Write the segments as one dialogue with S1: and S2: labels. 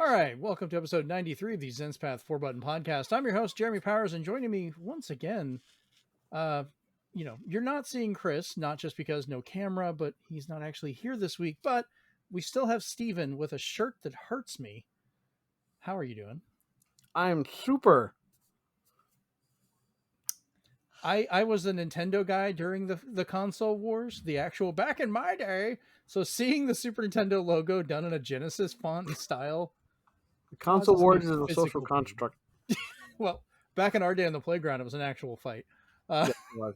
S1: All right, welcome to episode 93 of the Zenspath 4-Button Podcast. I'm your host, Jeremy Powers, and joining me once again, you're not seeing Chris, not just because no camera, but he's not actually here this week, but we still have Steven with a shirt that hurts me. How are you doing?
S2: I'm super.
S1: I was a Nintendo guy during the console wars, the actual back in my day. So seeing the Super Nintendo logo done in a Genesis font and style.
S2: The console wars is a social
S1: physical pain.
S2: construct.
S1: Well, back in our day on the playground, it was an actual fight.
S2: Yeah, it was.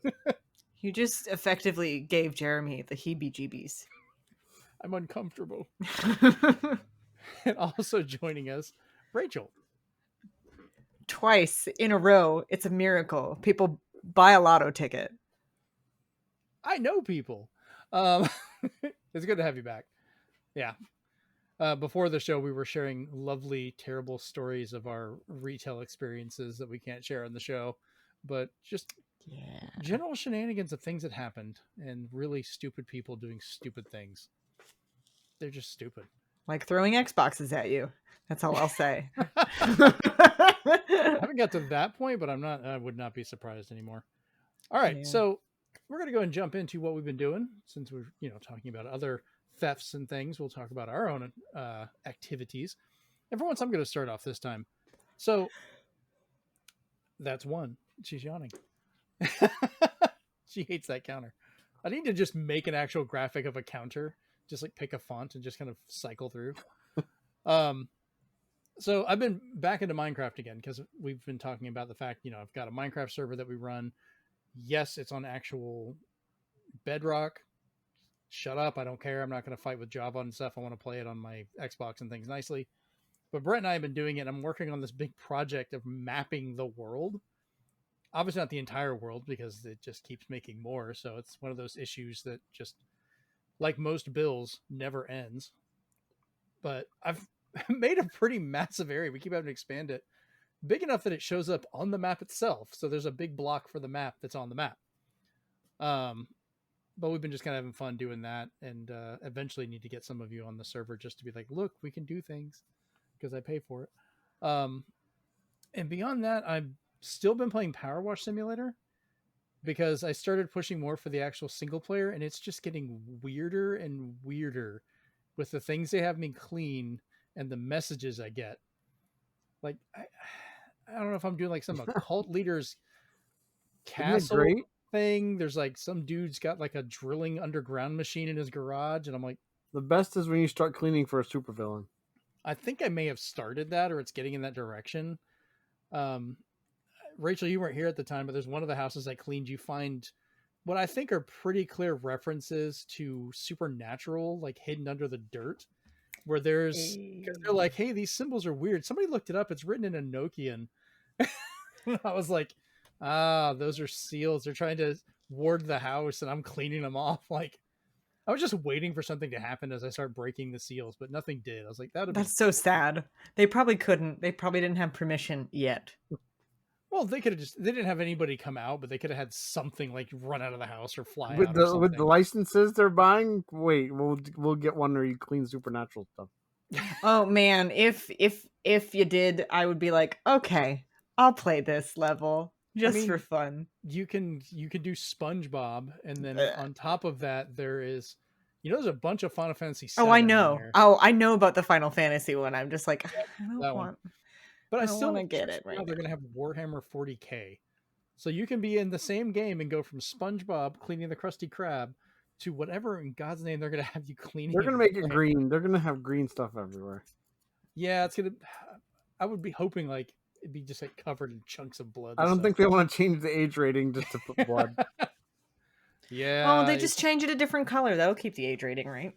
S3: You just effectively gave Jeremy the heebie-jeebies.
S1: I'm uncomfortable. And also joining us, Rachel.
S3: Twice in a row. It's a miracle. People buy a lotto ticket.
S1: I know people. It's good to have you back. Yeah. Before the show, we were sharing lovely, terrible stories of our retail experiences that we can't share on the show, but just general shenanigans of things that happened and really stupid people doing stupid things. They're just stupid.
S3: Like throwing Xboxes at you. That's all I'll say.
S1: I haven't got to that point, but I would not be surprised anymore. All right. So we're going to go and jump into what we've been doing since we're, talking about other thefts and things. We'll talk about our own activities. And for once, I'm going to start off this time. So that's one. She's yawning. She hates that counter. I need to just make an actual graphic of a counter, just like pick a font and just kind of cycle through. So I've been back into Minecraft again because we've been talking about the fact, I've got a Minecraft server that we run. Yes, it's on actual Bedrock. Shut up. I don't care. I'm not going to fight with Java and stuff. I want to play it on my Xbox and things nicely. But Brett and I have been doing it. I'm working on this big project of mapping the world. Obviously not the entire world because it just keeps making more. So it's one of those issues that just, like most bills, never ends. But I've made a pretty massive area. We keep having to expand it. Big enough that it shows up on the map itself. So there's a big block for the map that's on the map. But we've been just kind of having fun doing that, and eventually need to get some of you on the server just to be like, look, we can do things because I pay for it. And beyond that, I've still been playing Power Wash Simulator because I started pushing more for the actual single player, and it's just getting weirder and weirder with the things they have me clean and the messages I get. Like, I don't know if I'm doing like some occult leader's castle thing. There's like some dude's got like a drilling underground machine in his garage, and I'm like,
S2: the best is when you start cleaning for a supervillain.
S1: I think I may have started that, or it's getting in that direction. Rachel, you weren't here at the time, but there's one of the houses I cleaned. You find what I think are pretty clear references to Supernatural, like hidden under the dirt, where they're like, hey, these symbols are weird. Somebody looked it up. It's written in Enochian. I was like, those are seals. They're trying to ward the house, and I'm cleaning them off. Like, I was just waiting for something to happen as I start breaking the seals, but nothing did. I was like,
S3: that's so sad. They probably couldn't. They probably didn't have permission yet.
S1: Well, they didn't have anybody come out, but they could have had something like run out of the house or fly
S2: with
S1: out.
S2: With the licenses they're buying. Wait, we'll get one where you clean Supernatural stuff.
S3: Oh man, if you did, I would be like, okay, I'll play this level just for fun.
S1: You can do SpongeBob, and then on top of that, there is, there's a bunch of Final Fantasy VII.
S3: Oh, I know. I know about the Final Fantasy one. I'm just like, I don't want.
S1: But I still
S3: want to get it right now.
S1: They're going to have Warhammer 40K. So you can be in the same game and go from SpongeBob cleaning the Krusty Krab to whatever in God's name they're going to have you cleaning.
S2: They're going to make it green. They're going to have green stuff everywhere.
S1: Yeah, I would be hoping like it'd be just like covered in chunks of blood.
S2: I don't think they want to change the age rating just to put blood.
S1: Yeah.
S3: Oh, they just change it a different color. That'll keep the age rating, right?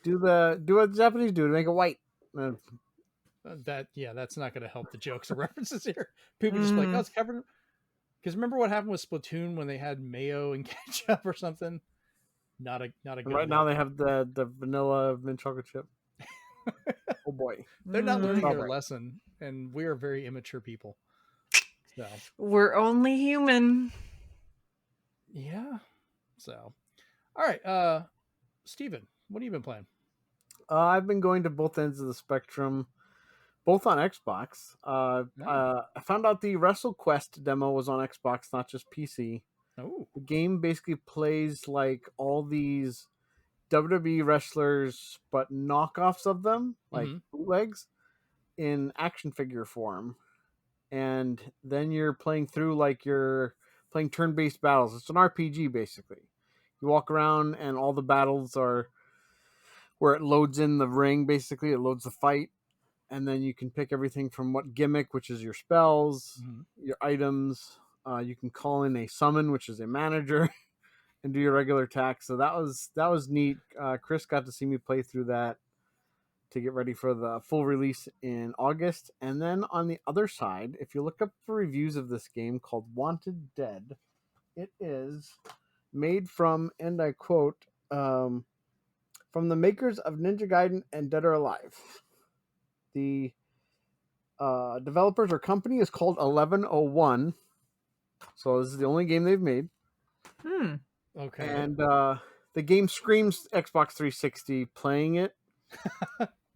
S2: Do what the Japanese do to make it white.
S1: That's not going to help the jokes or references here. People just like, oh, it's covered. Because remember what happened with Splatoon when they had mayo and ketchup or something? Not a good
S2: right now they have the vanilla mint chocolate chip. Oh boy,
S1: they're not learning their lesson, and we are very immature people. So
S3: we're only human.
S1: Yeah. So, all right, Steven, what have you been playing?
S2: I've been going to both ends of the spectrum. both on Xbox.
S1: Oh.
S2: I found out the WrestleQuest demo was on Xbox, not just PC.
S1: Oh.
S2: The game basically plays like all these WWE wrestlers, but knockoffs of them, like bootlegs, in action figure form. And then you're playing through like you're playing turn-based battles. It's an RPG basically. You walk around and all the battles are where it loads in the ring. Basically, it loads the fight, and then you can pick everything from what gimmick, which is your spells, your items. You can call in a summon, which is a manager, and do your regular attacks. So that was neat. Chris got to see me play through that to get ready for the full release in August. And then on the other side, if you look up for reviews of this game called Wanted Dead, it is made from, and I quote, from the makers of Ninja Gaiden and Dead or Alive. The developers or company is called 1101. So this is the only game they've made.
S1: Okay.
S2: And the game screams Xbox 360 playing it.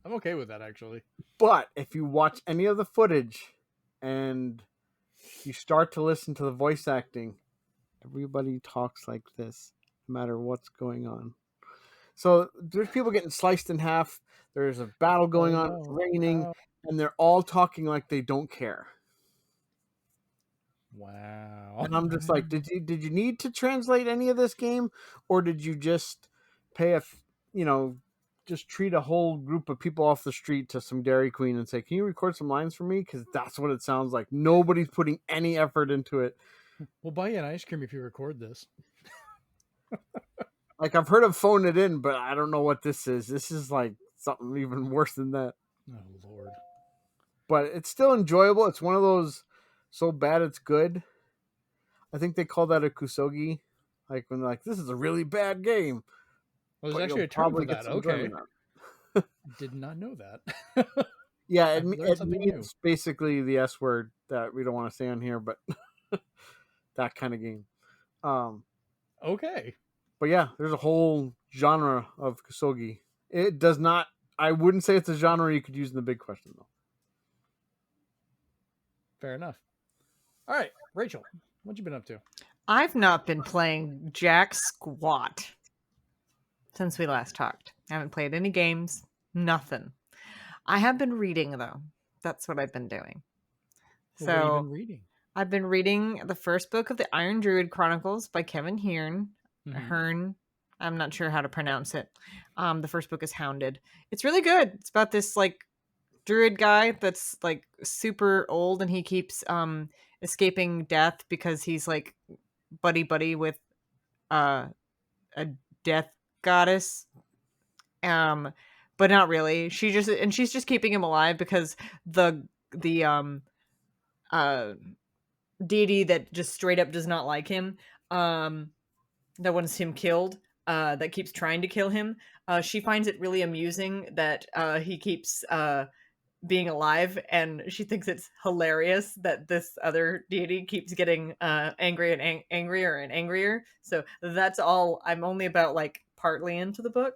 S1: I'm okay with that, actually.
S2: But if you watch any of the footage and you start to listen to the voice acting, everybody talks like this, no matter what's going on. So there's people getting sliced in half. There's a battle going on, it's raining, and they're all talking like they don't care.
S1: Wow.
S2: And I'm just like, did you need to translate any of this game, or did you just pay just treat a whole group of people off the street to some Dairy Queen and say, can you record some lines for me? Because that's what it sounds like. Nobody's putting any effort into it.
S1: We'll buy you an ice cream if you record this.
S2: Like, I've heard of Phone It In, but I don't know what this is. This is like something even worse than that.
S1: Oh, Lord.
S2: But it's still enjoyable. It's one of those so bad it's good. I think they call that a kusogi. Like, when they're like, this is a really bad game.
S1: Well, there's actually a term for that. Okay. Did not know that.
S2: Yeah, it means basically the S word that we don't want to say on here, but that kind of game.
S1: Okay.
S2: But yeah, there's a whole genre of kusogi. It does not. I wouldn't say it's a genre you could use in the big question, though.
S1: Fair enough. All right, Rachel, what you been up to?
S3: I've not been playing jack squat since we last talked. I haven't played any games, nothing. I have been reading, though. That's what I've been doing.
S1: What have you been reading?
S3: I've been reading the first book of the Iron Druid Chronicles by Kevin Hearn. Hearn. I'm not sure how to pronounce it. The first book is Hounded. It's really good. It's about this like druid guy that's like super old, and he keeps escaping death because he's like buddy with a death goddess. But not really. She's just keeping him alive because the deity that just straight up does not like him, that wants him killed, that keeps trying to kill him. She finds it really amusing that he keeps being alive, and she thinks it's hilarious that this other deity keeps getting angry and angrier and angrier. So that's all. I'm only about like partly into the book.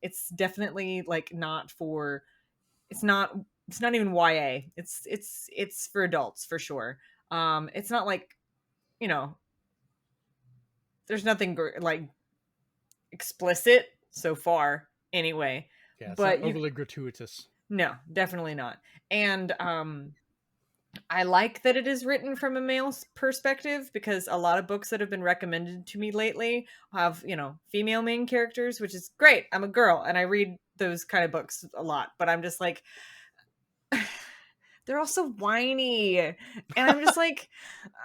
S3: It's definitely like not for. It's not even YA. It's for adults for sure. It's not like, there's nothing like explicit so far anyway.
S1: Yeah, it's
S3: but
S1: not overly gratuitous.
S3: No, definitely not. And I like that it is written from a male perspective, because a lot of books that have been recommended to me lately have, female main characters, which is great. I'm a girl and I read those kind of books a lot, but I'm just like, they're all so whiny, and I'm just like,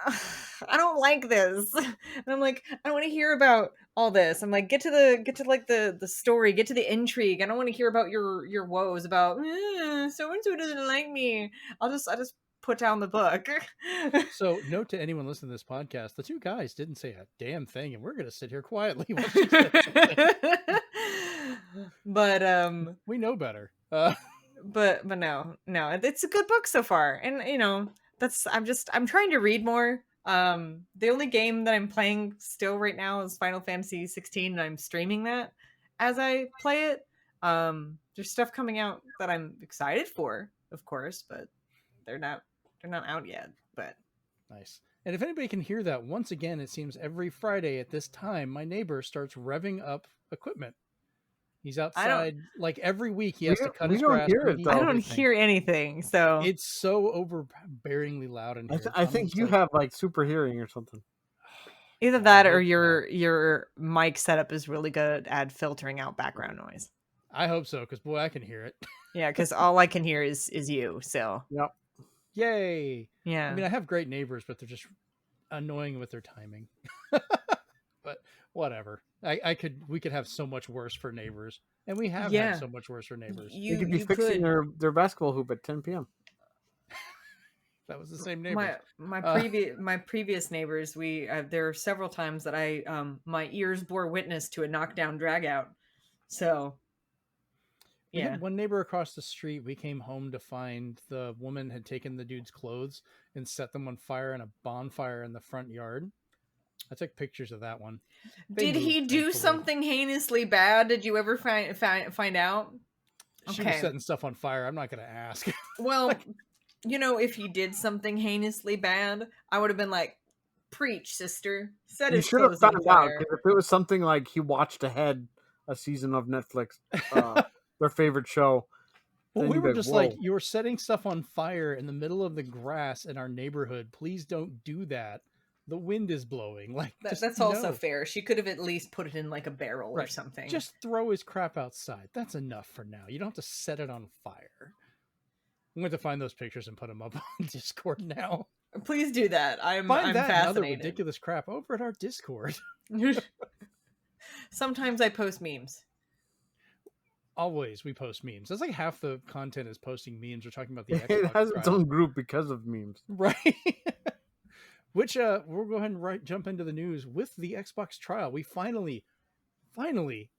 S3: I don't like this. And I'm like, I don't want to hear about all this. I'm like, get to the story, get to the intrigue. I don't want to hear about your woes about so and so doesn't like me. I just put down the book.
S1: So, note to anyone listening to this podcast: the two guys didn't say a damn thing, and we're gonna sit here quietly while she says something.
S3: But
S1: we know better.
S3: But no, it's a good book so far, and I'm trying to read more. The only game that I'm playing still right now is Final Fantasy 16, and I'm streaming that as I play it. there's stuff coming out that I'm excited for, of course, but they're not out yet. But
S1: nice. And if anybody can hear that, once again, it seems every Friday at this time, my neighbor starts revving up equipment. He's outside like every week. He has to cut his grass.
S3: I don't hear anything. So
S1: it's so overbearingly loud in here.
S2: I think you have like super hearing or something.
S3: Either that or your mic setup is really good at filtering out background noise.
S1: I hope so, because boy, I can hear it.
S3: Yeah, because all I can hear is you. So
S2: yep.
S1: Yay.
S3: Yeah.
S1: I mean, I have great neighbors, but they're just annoying with their timing. But whatever. We could have so much worse for neighbors, and we have had so much worse for neighbors.
S2: You could be fixing their basketball hoop at 10 p.m.
S1: That was the same neighbors.
S3: My previous neighbors, there are several times that my ears bore witness to a knockdown drag out. So
S1: we had one neighbor across the street. We came home to find the woman had taken the dude's clothes and set them on fire in a bonfire in the front yard. I took pictures of that one.
S3: Did he do something heinously bad? Did you ever find out?
S1: She was setting stuff on fire. I'm not going to ask.
S3: Well, if he did something heinously bad, I would have been like, preach, sister. Set his clothes on fire.
S2: If it was something like he watched ahead a season of Netflix, their favorite show.
S1: Well, we were just like, you're setting stuff on fire in the middle of the grass in our neighborhood. Please don't do that. The wind is blowing. Like
S3: that's also fair. She could have at least put it in like a barrel or something.
S1: Just throw his crap outside. That's enough for now. You don't have to set it on fire. I'm going to find those pictures and put them up on Discord now.
S3: Please do that. I'm
S1: that
S3: fascinated.
S1: And other ridiculous crap over at our Discord.
S3: Sometimes I post memes.
S1: Always we post memes. That's like half the content is posting memes or talking about the Xbox
S2: It has its
S1: trial.
S2: own group because of memes.
S1: Right. Which we'll go ahead and jump into the news with the Xbox trial. We finally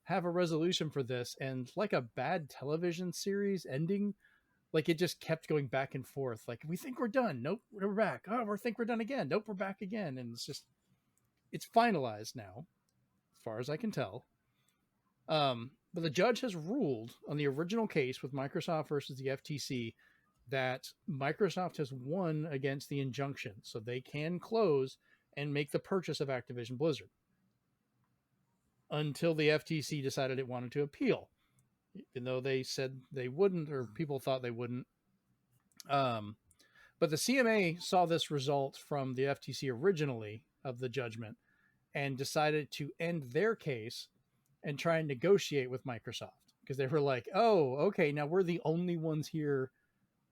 S1: have a resolution for this, and like a bad television series ending, like it just kept going back and forth. Like, we think we're done. Nope, we're back. Oh, we think we're done again. Nope, we're back again. And it's finalized now, as far as I can tell. But the judge has ruled on the original case with Microsoft versus the FTC that Microsoft has won against the injunction, so they can close and make the purchase of Activision Blizzard until the FTC decided it wanted to appeal, even though they said they wouldn't, or people thought they wouldn't. But the CMA saw this result from the FTC originally of the judgment and decided to end their case and try and negotiate with Microsoft, because they were like, oh, okay, now we're the only ones here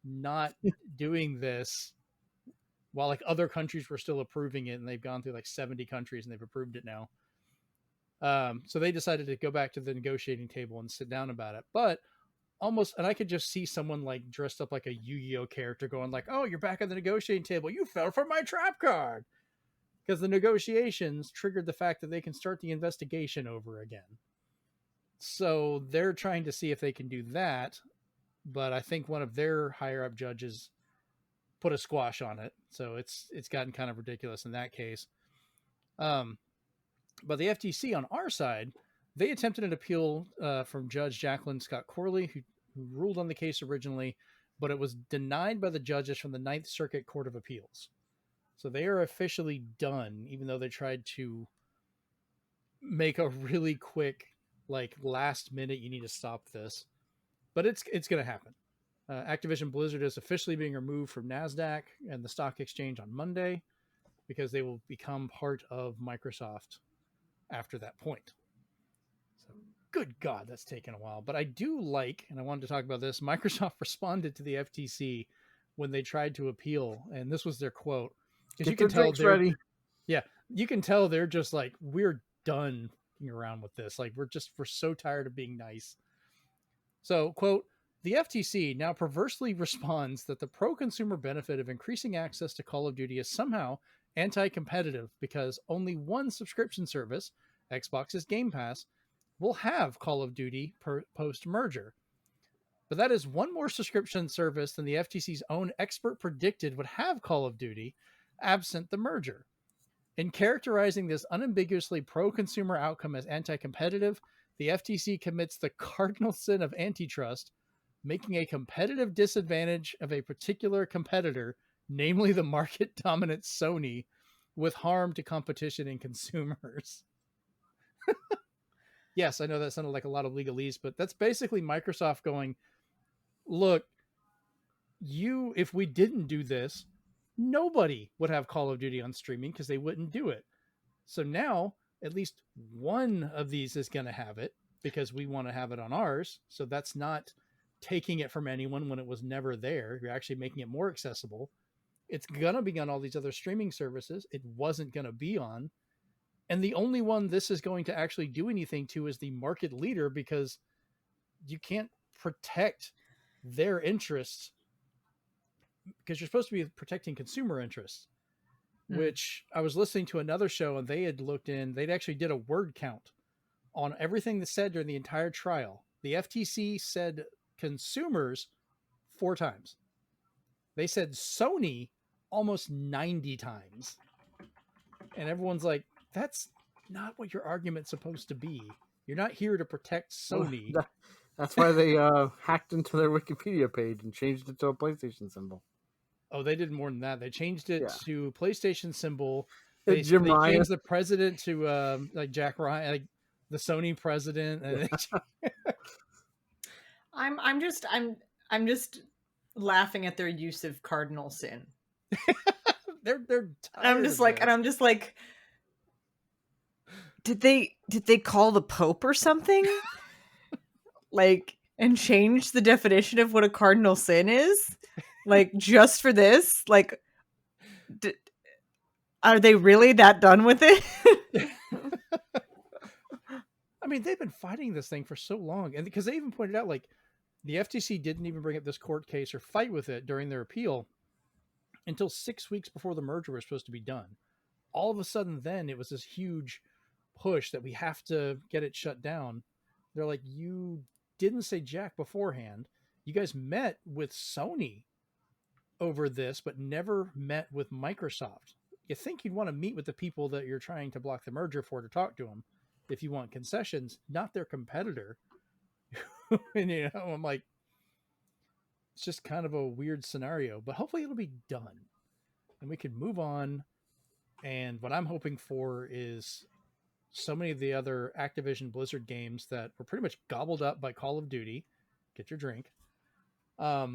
S1: not doing this while like other countries were still approving it, and they've gone through like 70 countries and they've approved it now. So they decided to go back to the negotiating table and sit down about it. But and I could just see someone like dressed up like a Yu-Gi-Oh character going like, oh, you're back at the negotiating table. You fell for my trap card. Because the negotiations triggered the fact that they can start the investigation over again. So they're trying to see if they can do that. But I think one of their higher up judges put a squash on it. So it's gotten kind of ridiculous in that case. But the FTC on our side, they attempted an appeal from Judge Jacqueline Scott Corley, who ruled on the case originally, but it was denied by the judges from the Ninth Circuit Court of Appeals. So they are officially done, even though they tried to make a really quick, like last minute, you need to stop this. But it's going to happen. Activision Blizzard is officially being removed from NASDAQ and the stock exchange on Monday, because they will become part of Microsoft after that point. So, good God, that's taken a while. But I do like, and I wanted to talk about this, Microsoft responded to the FTC when they tried to appeal, and this was their quote. Because you can tell they're ready. Yeah, you can tell they're just like, we're done around with this. Like, we're so tired of being nice. So, quote, the FTC now perversely responds that the pro-consumer benefit of increasing access to Call of Duty is somehow anti-competitive because only one subscription service, Xbox's Game Pass, will have Call of Duty post-merger. But that is one more subscription service than the FTC's own expert predicted would have Call of Duty absent the merger. In characterizing this unambiguously pro-consumer outcome as anti-competitive, the FTC commits the cardinal sin of antitrust, making a competitive disadvantage of a particular competitor, namely the market dominant Sony, with harm to competition and consumers. Yes, I know that sounded like a lot of legalese, but that's basically Microsoft going, look, if we didn't do this, nobody would have Call of Duty on streaming because they wouldn't do it. So now at least one of these is going to have it because we want to have it on ours. So that's not taking it from anyone when it was never there. You're actually making it more accessible. It's going to be on all these other streaming services. It wasn't going to be on. And the only one this is going to actually do anything to is the market leader, because you can't protect their interests because you're supposed to be protecting consumer interests, which I was listening to another show and they had looked in, they'd actually did a word count on everything that's said during the entire trial. The FTC said consumers 4 times. They said Sony almost 90 times. And everyone's like, that's not what your argument's supposed to be. You're not here to protect Sony.
S2: Well, that's why they hacked into their Wikipedia page and changed it to a PlayStation symbol.
S1: Oh, they did more than that. They changed it to PlayStation symbol.
S2: They
S1: changed the president to like Jack Ryan, like the Sony president. And
S3: I'm just laughing at their use of cardinal sin.
S1: they're
S3: I'm just like, did they call the Pope or something? Like, and change the definition of what a cardinal sin is? Like, just for this? Like, are they really that done with it?
S1: I mean, they've been fighting this thing for so long. And because they even pointed out, like, the FTC didn't even bring up this court case or fight with it during their appeal until 6 weeks before the merger was supposed to be done. All of a sudden, then it was this huge push that we have to get it shut down. They're like, you didn't say jack beforehand. You guys met with Sony over this, but never met with Microsoft. You think you'd want to meet with the people that you're trying to block the merger for to talk to them if you want concessions, not their competitor. And I'm like, it's just kind of a weird scenario, but hopefully it'll be done and we can move on. And what I'm hoping for is so many of the other Activision Blizzard games that were pretty much gobbled up by Call of Duty. Get your drink. I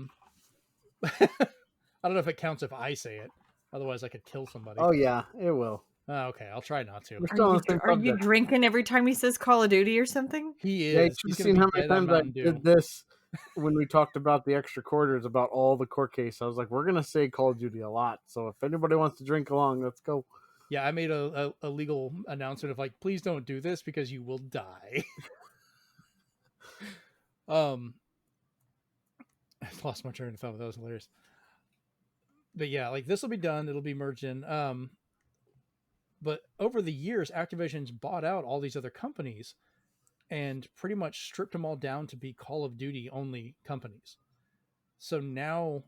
S1: don't know if it counts if I say it. Otherwise, I could kill somebody.
S2: Oh, yeah, it will.
S1: Okay, I'll try not to.
S3: Are you drinking every time he says Call of Duty or something?
S1: He is.
S2: Yeah, you've seen how many times I did this when we talked about the extra quarters about all the court case. I was like, we're going to say Call of Duty a lot. So if anybody wants to drink along, let's go.
S1: Yeah, I made a legal announcement of like, please don't do this because you will die. I lost my train of thought. That was hilarious. But yeah, like this will be done. It'll be merged in. But over the years, Activision's bought out all these other companies and pretty much stripped them all down to be Call of Duty only companies. So now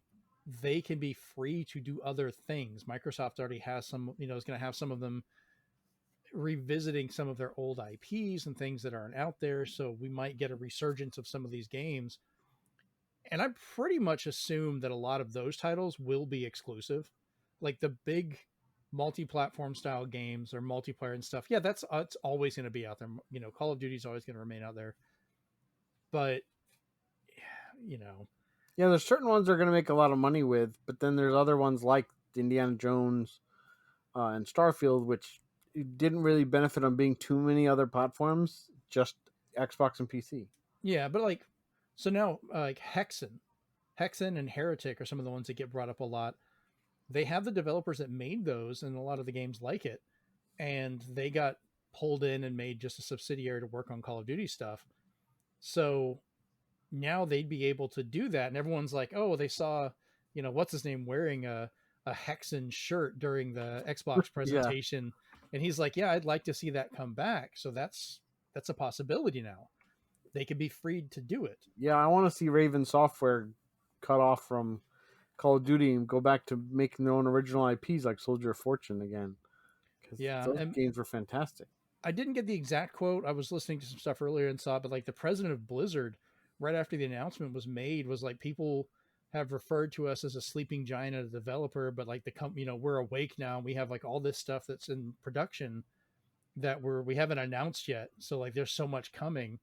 S1: they can be free to do other things. Microsoft already has some, is going to have some of them revisiting some of their old IPs and things that aren't out there. So we might get a resurgence of some of these games. And I pretty much assume that a lot of those titles will be exclusive. Like the big multi-platform style games or multiplayer and stuff. Yeah, it's always going to be out there. Call of Duty is always going to remain out there. But,
S2: Yeah, there's certain ones they're going to make a lot of money with, but then there's other ones like Indiana Jones and Starfield, which didn't really benefit on being too many other platforms, just Xbox and PC.
S1: Yeah, but so now Hexen and Heretic are some of the ones that get brought up a lot. They have the developers that made those and a lot of the games like it, and they got pulled in and made just a subsidiary to work on Call of Duty stuff. So now they'd be able to do that. And everyone's like, oh, they saw, what's his name wearing a Hexen shirt during the Xbox presentation. Yeah. And he's like, yeah, I'd like to see that come back. So that's a possibility now. They could be freed to do it.
S2: Yeah, I want to see Raven Software cut off from Call of Duty and go back to making their own original IPs like Soldier of Fortune again.
S1: Yeah,
S2: those games were fantastic.
S1: I didn't get the exact quote. I was listening to some stuff earlier and saw it, but like the president of Blizzard, right after the announcement was made, was like, people have referred to us as a sleeping giant as a developer, but like the company, we're awake now. And we have like all this stuff that's in production that we haven't announced yet. So like there's so much coming.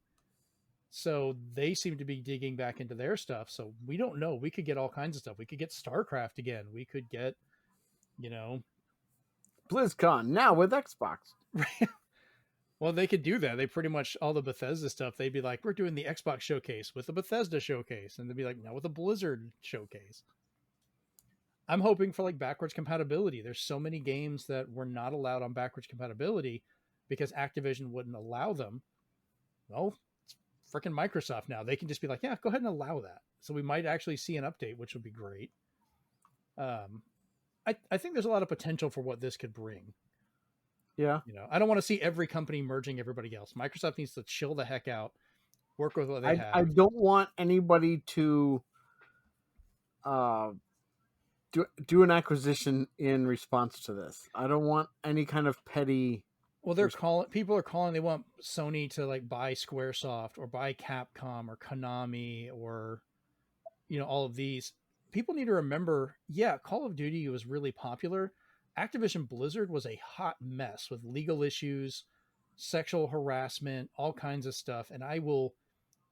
S1: So they seem to be digging back into their stuff. So we don't know. We could get all kinds of stuff. We could get StarCraft again. We could get,
S2: BlizzCon now with Xbox.
S1: Well, they could do that. They pretty much, all the Bethesda stuff, they'd be like, we're doing the Xbox showcase with the Bethesda showcase. And they'd be like, no, with a Blizzard showcase. I'm hoping for like backwards compatibility. There's so many games that were not allowed on backwards compatibility because Activision wouldn't allow them. Well, it's freaking Microsoft now. They can just be like, yeah, go ahead and allow that. So we might actually see an update, which would be great. I think there's a lot of potential for what this could bring.
S2: Yeah.
S1: I don't want to see every company merging everybody else. Microsoft needs to chill the heck out, work with what they have.
S2: I don't want anybody to do an acquisition in response to this. I don't want any kind of petty.
S1: Well, people are calling, they want Sony to like buy Squaresoft or buy Capcom or Konami or, all of these. People need to remember, yeah, Call of Duty was really popular. Activision Blizzard was a hot mess with legal issues, sexual harassment, all kinds of stuff. And I will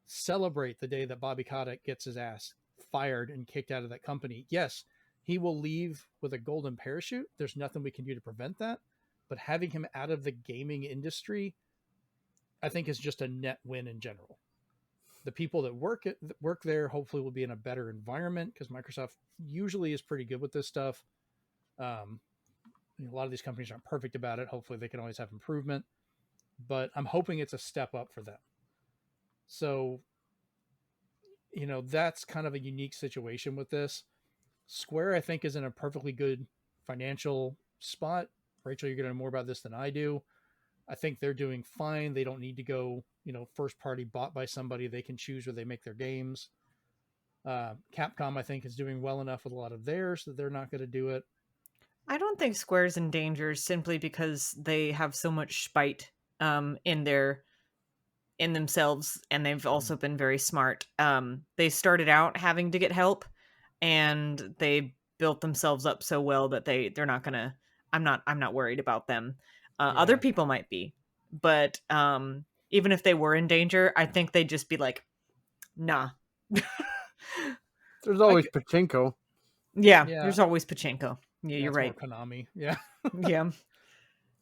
S1: celebrate the day that Bobby Kotick gets his ass fired and kicked out of that company. Yes, he will leave with a golden parachute. There's nothing we can do to prevent that. But having him out of the gaming industry, I think is just a net win in general. The people that work there hopefully will be in a better environment because Microsoft usually is pretty good with this stuff. A lot of these companies aren't perfect about it. Hopefully they can always have improvement, but I'm hoping it's a step up for them. So, that's kind of a unique situation with this. Square, I think, is in a perfectly good financial spot. Rachel, you're going to know more about this than I do. I think they're doing fine. They don't need to go, first party bought by somebody. They can choose where they make their games. Capcom, I think, is doing well enough with a lot of theirs that they're not going to do it.
S3: I don't think Square's in danger simply because they have so much spite in themselves, and they've also been very smart. They started out having to get help, and they built themselves up so well that they're not gonna. I'm not worried about them. Other people might be, but even if they were in danger, I think they'd just be like, nah.
S2: There's always Pachinko.
S3: Yeah, there's always Pachinko. Yeah, you're right.
S1: Konami. Yeah.
S3: Yeah.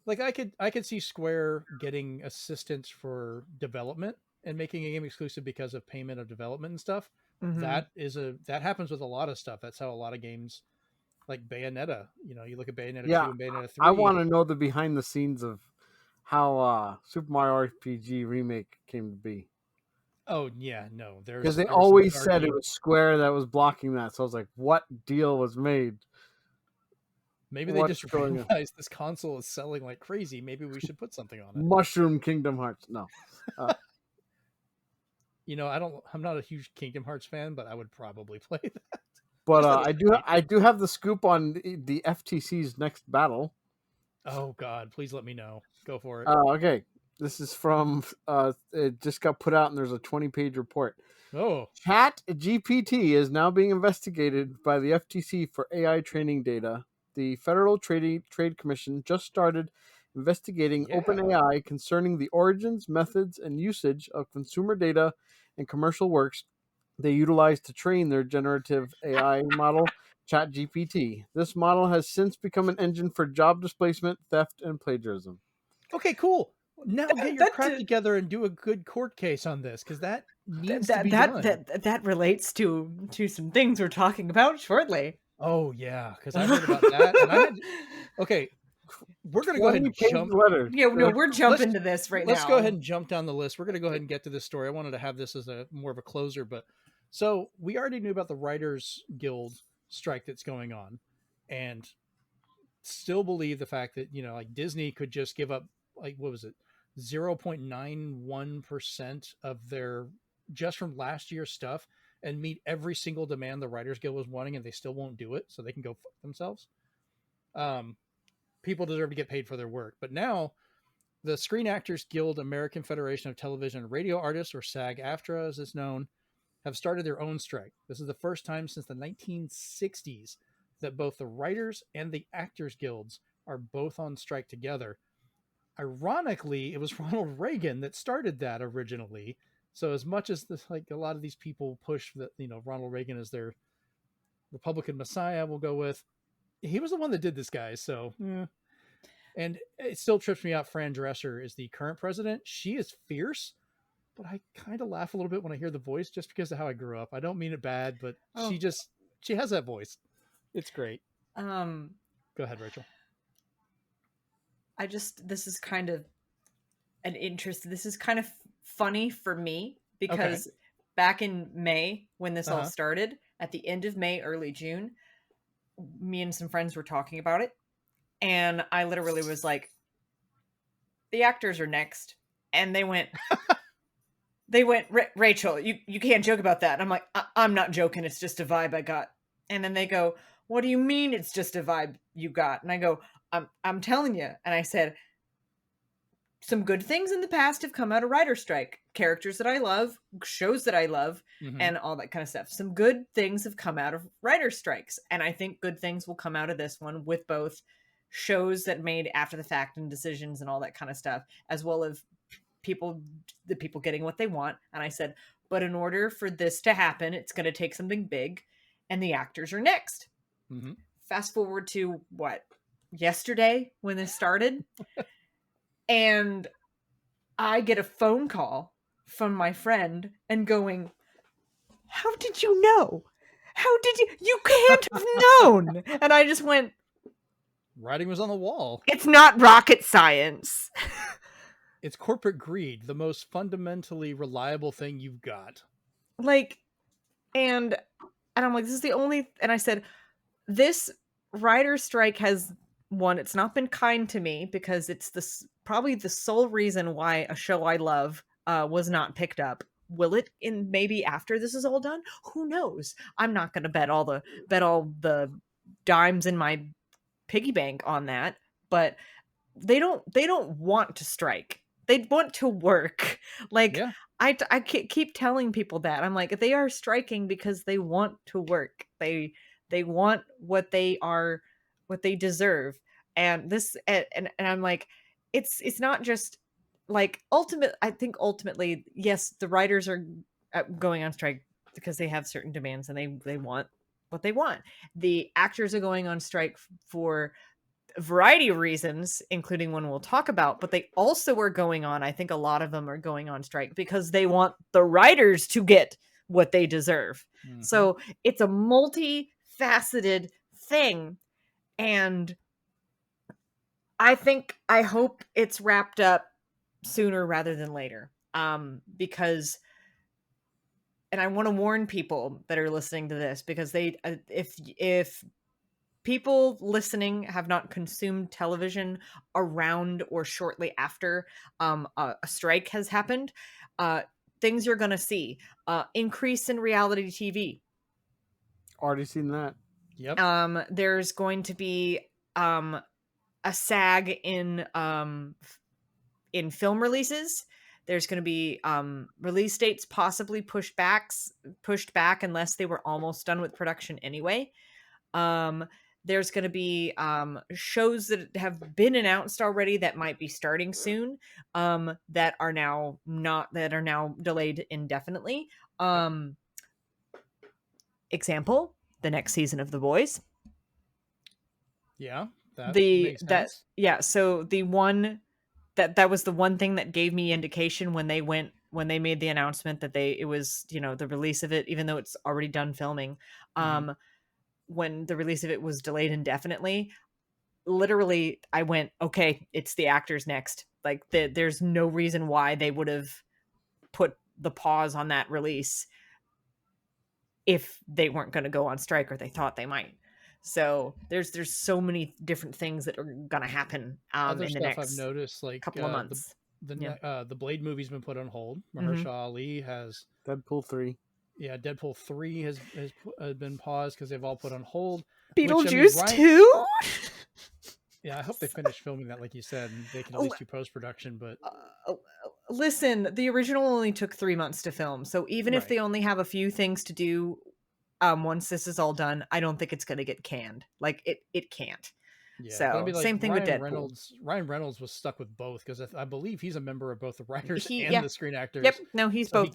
S1: Like I could see Square getting assistance for development and making a game exclusive because of payment of development and stuff. Mm-hmm. That happens with a lot of stuff. That's how a lot of games like Bayonetta, you look at Bayonetta 2 and Bayonetta 3.
S2: I want to know the behind the scenes of how Super Mario RPG Remake came to be.
S1: Oh yeah, no,
S2: because they always said it was Square that was blocking that. So I was like, what deal was made?
S1: Maybe they just realized this console is selling like crazy. Maybe we should put something on it.
S2: Mushroom Kingdom Hearts. No.
S1: I'm not a huge Kingdom Hearts fan, but I would probably play that.
S2: But I do have the scoop on the FTC's next battle.
S1: Oh God, please let me know. Go for it.
S2: Okay. This is from it just got put out and there's a 20-page report.
S1: Oh.
S2: ChatGPT is now being investigated by the FTC for AI training data. The Federal Trade Commission just started investigating OpenAI concerning the origins, methods, and usage of consumer data and commercial works they utilize to train their generative AI model, ChatGPT. This model has since become an engine for job displacement, theft, and plagiarism.
S1: Okay, cool. Now get your crap together and do a good court case on this, because that needs to be done.
S3: That relates to some things we're talking about shortly.
S1: Oh yeah, because I heard about that. And we're going to go ahead and jump.
S3: Yeah, no, we're jumping to this right now.
S1: Let's go ahead and jump down the list. We're going to go ahead and get to this story. I wanted to have this as more of a closer, but so we already knew about the Writers Guild strike that's going on, and still believe the fact that like Disney could just give up 0.91% of their just from last year's stuff and meet every single demand the Writers Guild was wanting, and they still won't do it, so they can go fuck themselves. People deserve to get paid for their work. But now The Screen Actors Guild American Federation of Television and Radio Artists, or SAG-AFTRA as it's known, have started their own strike. This is the first time since the 1960s that both the writers and the actors guilds are both on strike together. Ironically, it was Ronald Reagan that started that originally. So as much as this, like a lot of these people push that, Ronald Reagan is their Republican messiah, we'll go with, he was the one that did this, guys. So, and it still trips me out. Fran Dresser is the current president. She is fierce, but I kind of laugh a little bit when I hear the voice just because of how I grew up. I don't mean it bad, but she has that voice. It's great. Go ahead, Rachel.
S3: This is kind of this is kind of funny for me because back in May, when this all started, at the end of May, early June, me and some friends were talking about it. And I literally was like, the actors are next. And they went, Rachel, you can't joke about that. And I'm like, I'm not joking. It's just a vibe I got. And then they go, what do you mean it's just a vibe you got? And I go, I'm telling you. And I said, some good things in the past have come out of writer strike. Characters that I love, shows that I love, and all that kind of stuff. Some good things have come out of writer strikes. And I think good things will come out of this one with both shows that made after the fact and decisions and all that kind of stuff, as well as the people getting what they want. And I said, but in order for this to happen, it's going to take something big, and the actors are next. Fast forward to yesterday when this started. And I get a phone call from my friend and going, how did you know? You can't have known. And I just went,
S1: writing was on the wall.
S3: It's not rocket science.
S1: It's corporate greed, the most fundamentally reliable thing you've got.
S3: And I'm like, this is the only, and I said, this writer strike has one, it's not been kind to me because it's probably the sole reason why a show I love was not picked up. Will it in maybe after this is all done? Who knows? I'm not going to bet all the dimes in my piggy bank on that, but they don't want to strike. They want to work. I keep telling people that. I'm like, they are striking because they want to work. They want what they deserve. And this, and I'm like, it's not just like I think ultimately, yes, the writers are going on strike because they have certain demands and they want what they want. The actors are going on strike for a variety of reasons, including one we'll talk about, but they also are going on, I think a lot of them are going on strike because they want the writers to get what they deserve. So it's a multifaceted thing. And I hope it's wrapped up sooner rather than later. Because, and I want to warn people that are listening to this, because if people listening have not consumed television around or shortly after a strike has happened, things you're going to see increase in reality TV.
S2: Already seen that.
S1: Yep.
S3: There's going to be a SAG in film releases. There's going to be release dates possibly pushed back unless they were almost done with production anyway. There's going to be shows that have been announced already that might be starting soon, that are now delayed indefinitely. Example, the next season of The Boys.
S1: Yeah, makes sense.
S3: So the one that was the one thing that gave me indication when they made the announcement that it was, the release of it, even though it's already done filming. When the release of it was delayed indefinitely, literally I went, okay, it's the actors next. Like there's no reason why they would have put the pause on that release if they weren't going to go on strike or they thought they might. So there's so many different things that are going to happen in the next
S1: I've noticed, like
S3: couple of months.
S1: The Blade movie's been put on hold. Mahershala Ali has
S2: Deadpool 3.
S1: Yeah, Deadpool 3 has been paused because they've all put on hold.
S3: Beetlejuice 2?
S1: Yeah, I hope they finish filming that, like you said, and they can at least do post-production. But
S3: Listen, the original only took 3 months to film, so even if
S1: Right.
S3: they only have a few things to do, once this is all done, I don't think it's going to get canned. Like it can't.
S1: yeah, but I
S3: So
S1: mean, like
S3: same thing with Deadpool.
S1: Ryan Reynolds was stuck with both because I believe he's a member of both the writers and
S3: Yeah,
S1: the Screen
S3: yep.
S1: Actors.
S3: No, he's
S1: So
S3: both.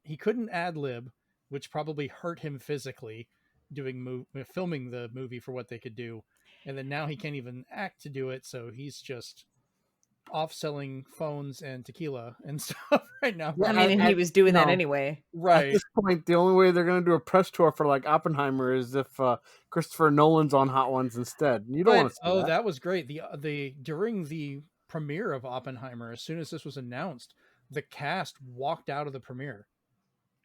S1: he couldn't ad lib, which probably hurt him physically doing filming the movie for what they could do, and then now he can't even act to do it. So he's just off selling phones and tequila and stuff right now.
S2: Yeah,
S3: I mean, and he was doing that anyway.
S2: At
S1: Right.
S2: this point, the only way they're going to do a press tour for like Oppenheimer is if Christopher Nolan's on Hot Ones instead. You don't want to see
S1: Oh,
S2: that.
S1: that was great. The during the premiere of Oppenheimer, as soon as this was announced, the cast walked out of the premiere.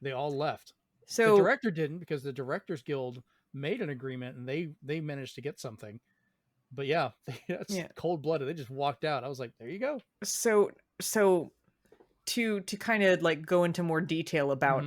S1: They all left.
S3: So
S1: The director didn't, because the Directors Guild made an agreement and they managed to get something. But yeah, that's cold blooded. They just walked out. I was like, there you go.
S3: So to kind of like go into more detail about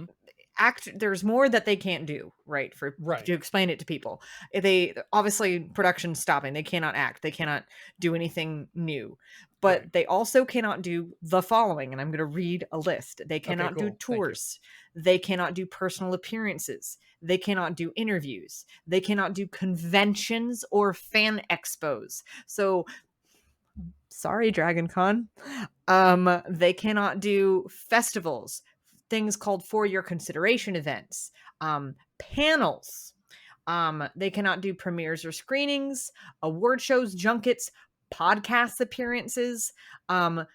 S3: there's more that they can't do, right? To explain it to people. They obviously production's stopping. They cannot act. They cannot do anything new. But they also cannot do the following, and I'm going to read a list. They cannot do tours. They cannot do personal appearances. They cannot do interviews. They cannot do conventions or fan expos. So sorry, Dragon Con. They cannot do festivals, things called for your consideration events, panels. They cannot do premieres or screenings, award shows, junkets, podcast appearances,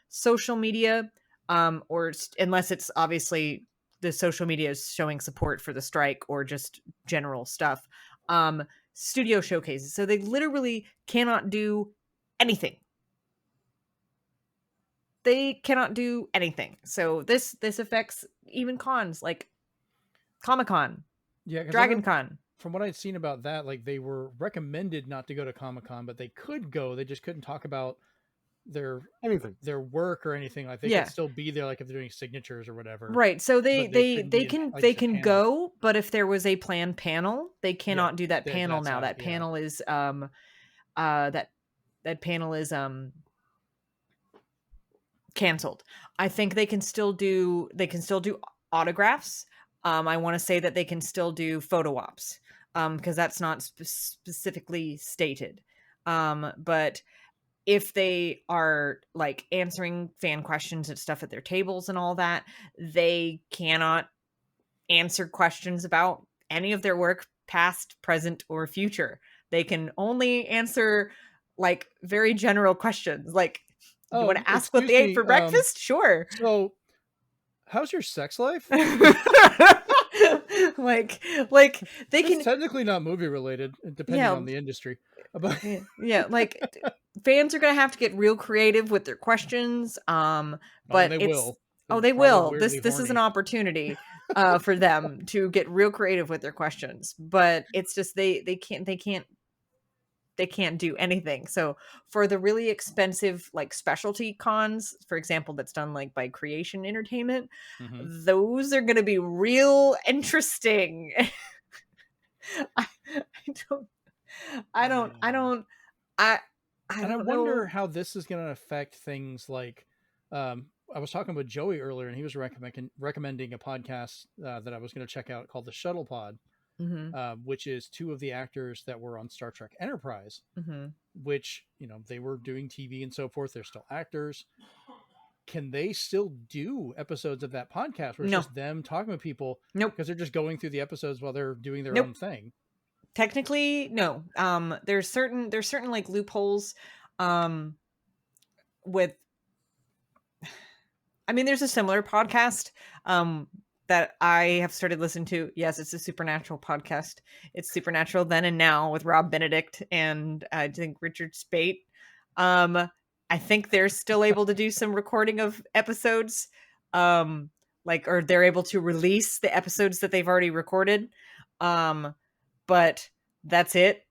S3: social media, or unless it's obviously the social media is showing support for the strike or just general stuff. Studio showcases. So they literally cannot do anything. They cannot do anything. So this affects even cons like Comic-Con, Dragon Con.
S1: From what I'd seen about that, like they were recommended not to go to Comic-Con, but they could go. They just couldn't talk about their work or anything. Like they could still be there, like if they're doing signatures or whatever.
S3: Right. So they can go, but if there was a planned panel, they cannot do that panel now. That panel is that panel is canceled. I think they can still do autographs. I want to say that they can still do photo ops, because that's not specifically stated. But if they are like answering fan questions and stuff at their tables and all that, they cannot answer questions about any of their work, past, present, or future. They can only answer like very general questions, like, you want to ask what they ate for breakfast? Sure.
S1: So, how's your sex life?
S3: like they can.
S1: It's technically not movie related, depending on the industry.
S3: Like fans are gonna have to get real creative with their questions. But
S1: they will.
S3: They will. This is an opportunity for them to get real creative with their questions. But it's just they can't do anything. So for the really expensive like specialty cons, for example, that's done like by Creation Entertainment, those are going to be real interesting. I
S1: wonder how this is going to affect things like I was talking with Joey earlier, and he was recommending a podcast that I was going to check out called The Shuttle Pod. Which is two of the actors that were on Star Trek Enterprise, which, they were doing TV and so forth. They're still actors. Can they still do episodes of that podcast where it's just them talking with people?
S3: Nope.
S1: Because they're just going through the episodes while they're doing their own thing.
S3: Technically, no. There's certain like loopholes with, I mean, there's a similar podcast that I have started listening to. Yes, it's a Supernatural podcast. It's Supernatural Then and Now with Rob Benedict and I think Richard Speight. I think they're still able to do some recording of episodes, or they're able to release the episodes that they've already recorded. But that's it.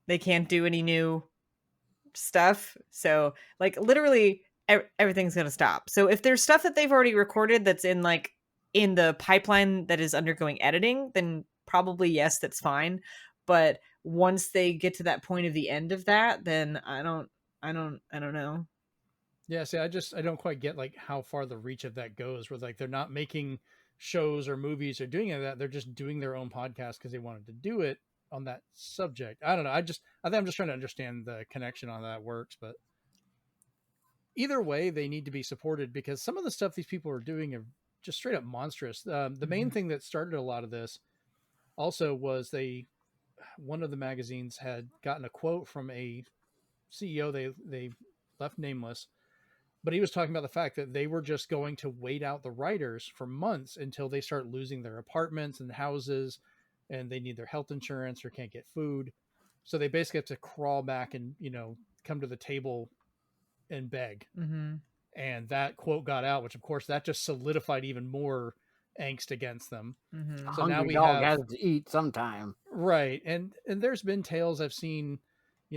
S3: They can't do any new stuff. So like literally everything's going to stop. So if there's stuff that they've already recorded that's in the pipeline that is undergoing editing, then probably yes, that's fine. but once they get to that point of the end of that, then I don't know.
S1: Yeah, see, I don't quite get like how far the reach of that goes, where like they're not making shows or movies or doing any of that. They're just doing their own podcast because they wanted to do it on that subject. I don't know. I think I'm just trying to understand the connection on how that works, but either way, they need to be supported because some of the stuff these people are doing are just straight up monstrous. The main thing that started a lot of this also was one of the magazines had gotten a quote from a CEO. They left nameless, but he was talking about the fact that they were just going to wait out the writers for months until they start losing their apartments and houses, and they need their health insurance or can't get food. So they basically have to crawl back and, come to the table and beg.
S3: Mm-hmm.
S1: And that quote got out, which of course that just solidified even more angst against them.
S3: Mm-hmm.
S1: So now we
S2: dog
S1: have
S2: has to eat sometime.
S1: Right. And there's been tales I've seen,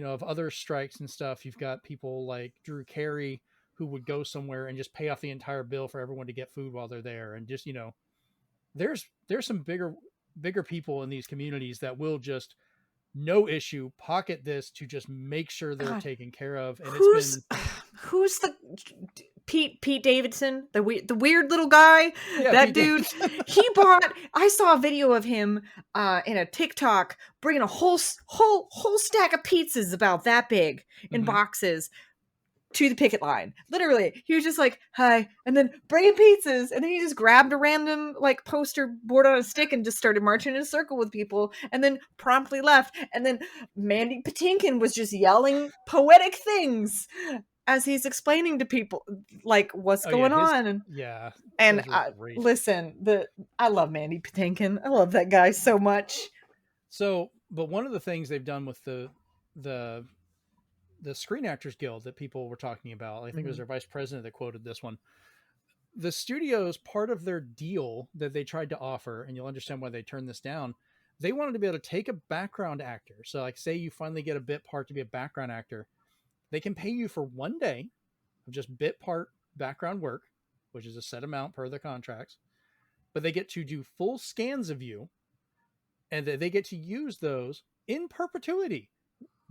S1: of other strikes and stuff. You've got people like Drew Carey who would go somewhere and just pay off the entire bill for everyone to get food while they're there. And just, there's some bigger people in these communities that will just no issue pocket this to just make sure they're taken care of. And
S3: who's the Pete Davidson, the weird little guy?
S1: Yeah,
S3: that
S1: Pete
S3: dude,
S1: Davidson.
S3: I saw a video of him in a TikTok bringing a whole stack of pizzas about that big in boxes to the picket line. Literally, he was just like, hi, and then bringing pizzas, and then he just grabbed a random like poster board on a stick and just started marching in a circle with people, and then promptly left. And then Mandy Patinkin was just yelling poetic things as he's explaining to people like what's going on. And listen, I love Mandy Patinkin. I love that guy so much.
S1: So, but one of the things they've done with the Screen Actors Guild that people were talking about, I think it was their vice president that quoted this one. The studios, part of their deal that they tried to offer, and you'll understand why they turned this down, they wanted to be able to take a background actor. So like say you finally get a bit part to be a background actor, they can pay you for 1 day of just bit part background work, which is a set amount per the contracts, but they get to do full scans of you, and they get to use those in perpetuity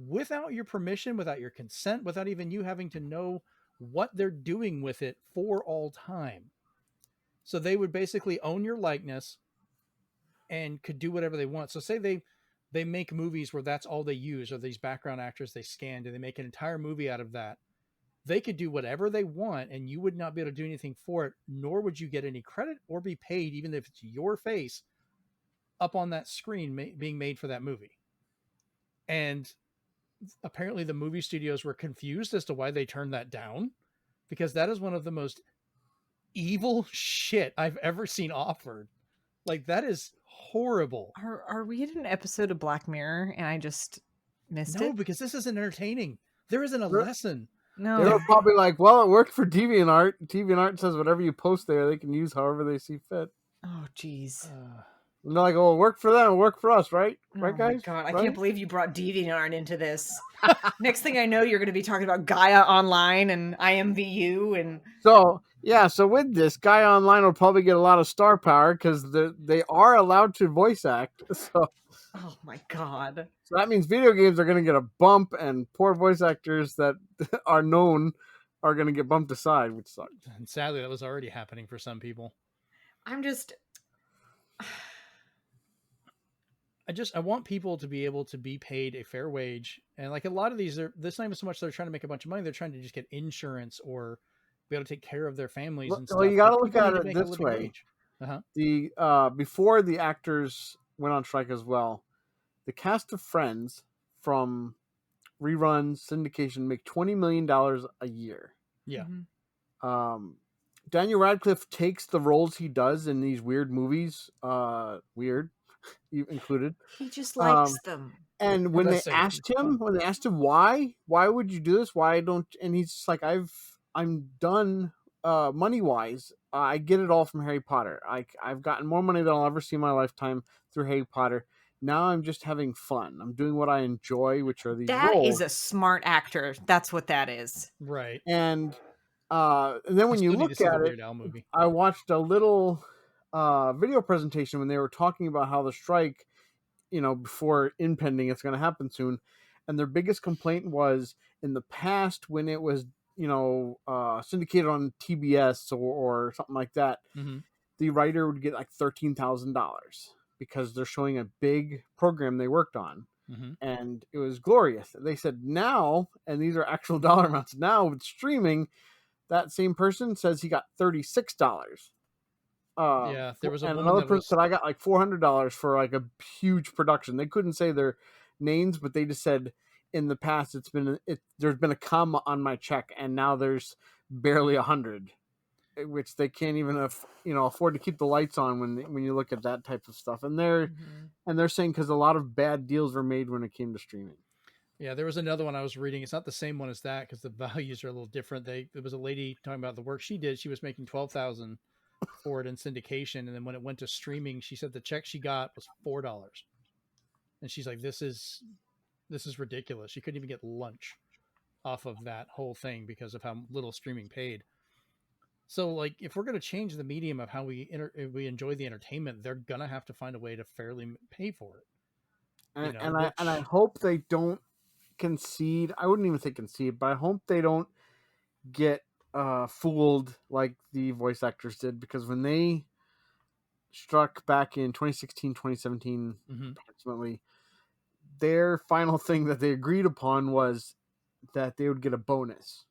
S1: without your permission, without your consent, without even you having to know what they're doing with it for all time. So they would basically own your likeness and could do whatever they want. So say they make movies where that's all they use are these background actors they scanned, and they make an entire movie out of that. They could do whatever they want, and you would not be able to do anything for it, nor would you get any credit or be paid, even if it's your face up on that screen being made for that movie. And apparently the movie studios were confused as to why they turned that down, because that is one of the most evil shit I've ever seen offered. Like, that is horrible.
S3: Are we in an episode of Black Mirror and I just missed it?
S1: No, because this isn't entertaining. There isn't a lesson.
S3: No.
S2: They were probably like, well, it worked for DeviantArt. DeviantArt says whatever you post there, they can use however they see fit.
S3: Oh, jeez.
S2: And they're like, oh, it worked for them, it worked for us, right? Right, guys?
S3: God,
S2: right?
S3: I can't believe you brought DeviantArt into this. Next thing I know, you're going to be talking about Gaia Online and IMVU and...
S2: So with this, Gaia Online will probably get a lot of star power because they are allowed to voice act. So,
S3: oh my God.
S2: So that means video games are going to get a bump, and poor voice actors that are known are going to get bumped aside, which sucks.
S1: And sadly, that was already happening for some people. I want people to be able to be paid a fair wage. And like a lot of these, this not even so much they're trying to make a bunch of money. They're trying to just get insurance or be able to take care of their families and stuff.
S2: Well, you got to look at it this way. Before the actors went on strike as well, the cast of Friends from reruns, syndication make $20 million a year.
S1: Yeah.
S2: Daniel Radcliffe takes the roles he does in these weird movies. Weird. You included.
S3: He just likes them.
S2: And when they asked him why would you do this? Why don't? And he's just like, I'm done. Money wise, I get it all from Harry Potter. I've gotten more money than I'll ever see in my lifetime through Harry Potter. Now I'm just having fun. I'm doing what I enjoy, which are these roles.
S3: That is a smart actor. That's what that is.
S1: Right.
S2: And then when you look at it, I watched a little video presentation when they were talking about how the strike before impending it's going to happen soon. And their biggest complaint was in the past when it was syndicated on TBS or something like that, the writer would get like $13,000 because they're showing a big program they worked on. And it was glorious. They said now, and these are actual dollar amounts now with streaming, that same person says he got $36.
S1: Yeah, there was a
S2: and
S1: woman
S2: another
S1: that
S2: person
S1: was
S2: said I got like $400 for like a huge production. They couldn't say their names, but they just said in the past there's been a comma on my check, and now there's barely 100, which they can't even afford to keep the lights on when you look at that type of stuff. And they're saying because a lot of bad deals were made when it came to streaming.
S1: Yeah, there was another one I was reading. It's not the same one as that because the values are a little different. There was a lady talking about the work she did. She was making $12,000 for it in syndication, and then when it went to streaming, she said the check she got was $4, and she's like, "This is ridiculous." She couldn't even get lunch off of that whole thing because of how little streaming paid. So, like, if we're going to change the medium of how we enjoy the entertainment, they're gonna have to find a way to fairly pay for it.
S2: And I hope they don't concede. I wouldn't even say concede, but I hope they don't get fooled like the voice actors did, because when they struck back in 2016, 2017, approximately, their final thing that they agreed upon was that they would get a bonus.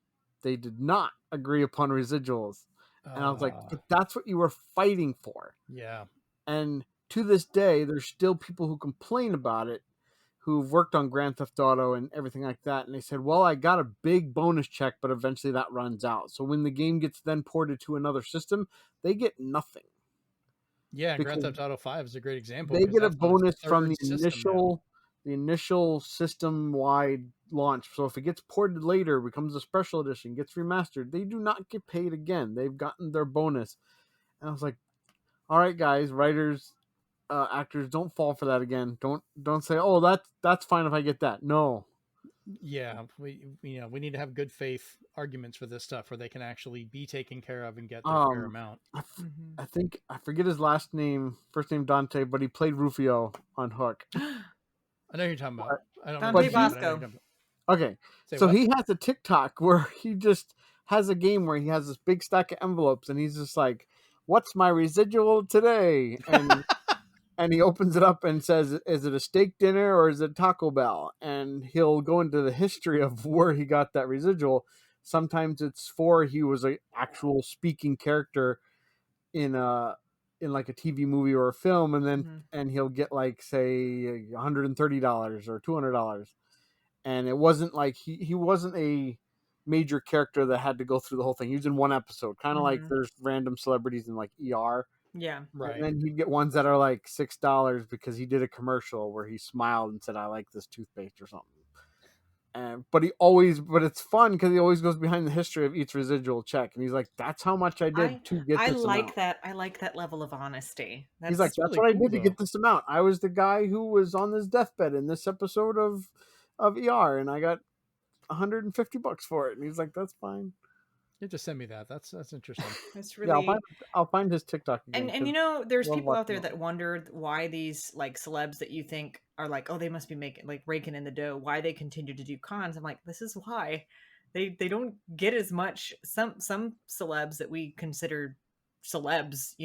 S2: They did not agree upon residuals. And I was like, but that's what you were fighting for.
S1: Yeah.
S2: And to this day, there's still people who complain about it, who've worked on Grand Theft Auto and everything like that. And they said, well, I got a big bonus check, but eventually that runs out. So when the game gets then ported to another system, they get nothing.
S1: Yeah, Grand Theft Auto 5 is a great example.
S2: They get a bonus from the initial system-wide launch. So if it gets ported later, becomes a special edition, gets remastered, they do not get paid again. They've gotten their bonus. And I was like, all right, guys, writers, actors, don't fall for that again. Don't say, oh, that's fine if I get that. No.
S1: Yeah, we need to have good faith arguments for this stuff where they can actually be taken care of and get their fair amount.
S2: I think I forget his last name, first name Dante, but he played Rufio on Hook.
S1: I know who you're talking about. I don't
S3: Dante Bosco.
S2: Okay, so he has a TikTok where he just has a game where he has this big stack of envelopes, and he's just like, "What's my residual today?" And and he opens it up and says, "Is it a steak dinner or is it Taco Bell?" And he'll go into the history of where he got that residual. Sometimes it's for he was an actual speaking character in like a TV movie or a film, and then and he'll get like say $130 or $200, and it wasn't like he wasn't a major character that had to go through the whole thing. He was in one episode, kind of like there's random celebrities in like ER.
S3: Yeah,
S1: right.
S2: And then you get ones that are like $6 because he did a commercial where he smiled and said, "I like this toothpaste" or something. But it's fun because he always goes behind the history of each residual check, and he's like, "That's how much I did to get this amount."
S3: I like that level of honesty.
S2: He's like, "That's really what I did to get this amount. I was the guy who was on this deathbed in this episode of ER, and I got $150 for it." And he's like, "That's fine."
S1: You just send me that. That's interesting.
S3: It's really.
S2: Yeah, I'll find his TikTok again.
S3: And there's people out there that wondered why these like celebs that you think are like, oh, they must be making like raking in the dough, why they continue to do cons. I'm like, this is why they don't get as much. Some celebs that we consider celebs,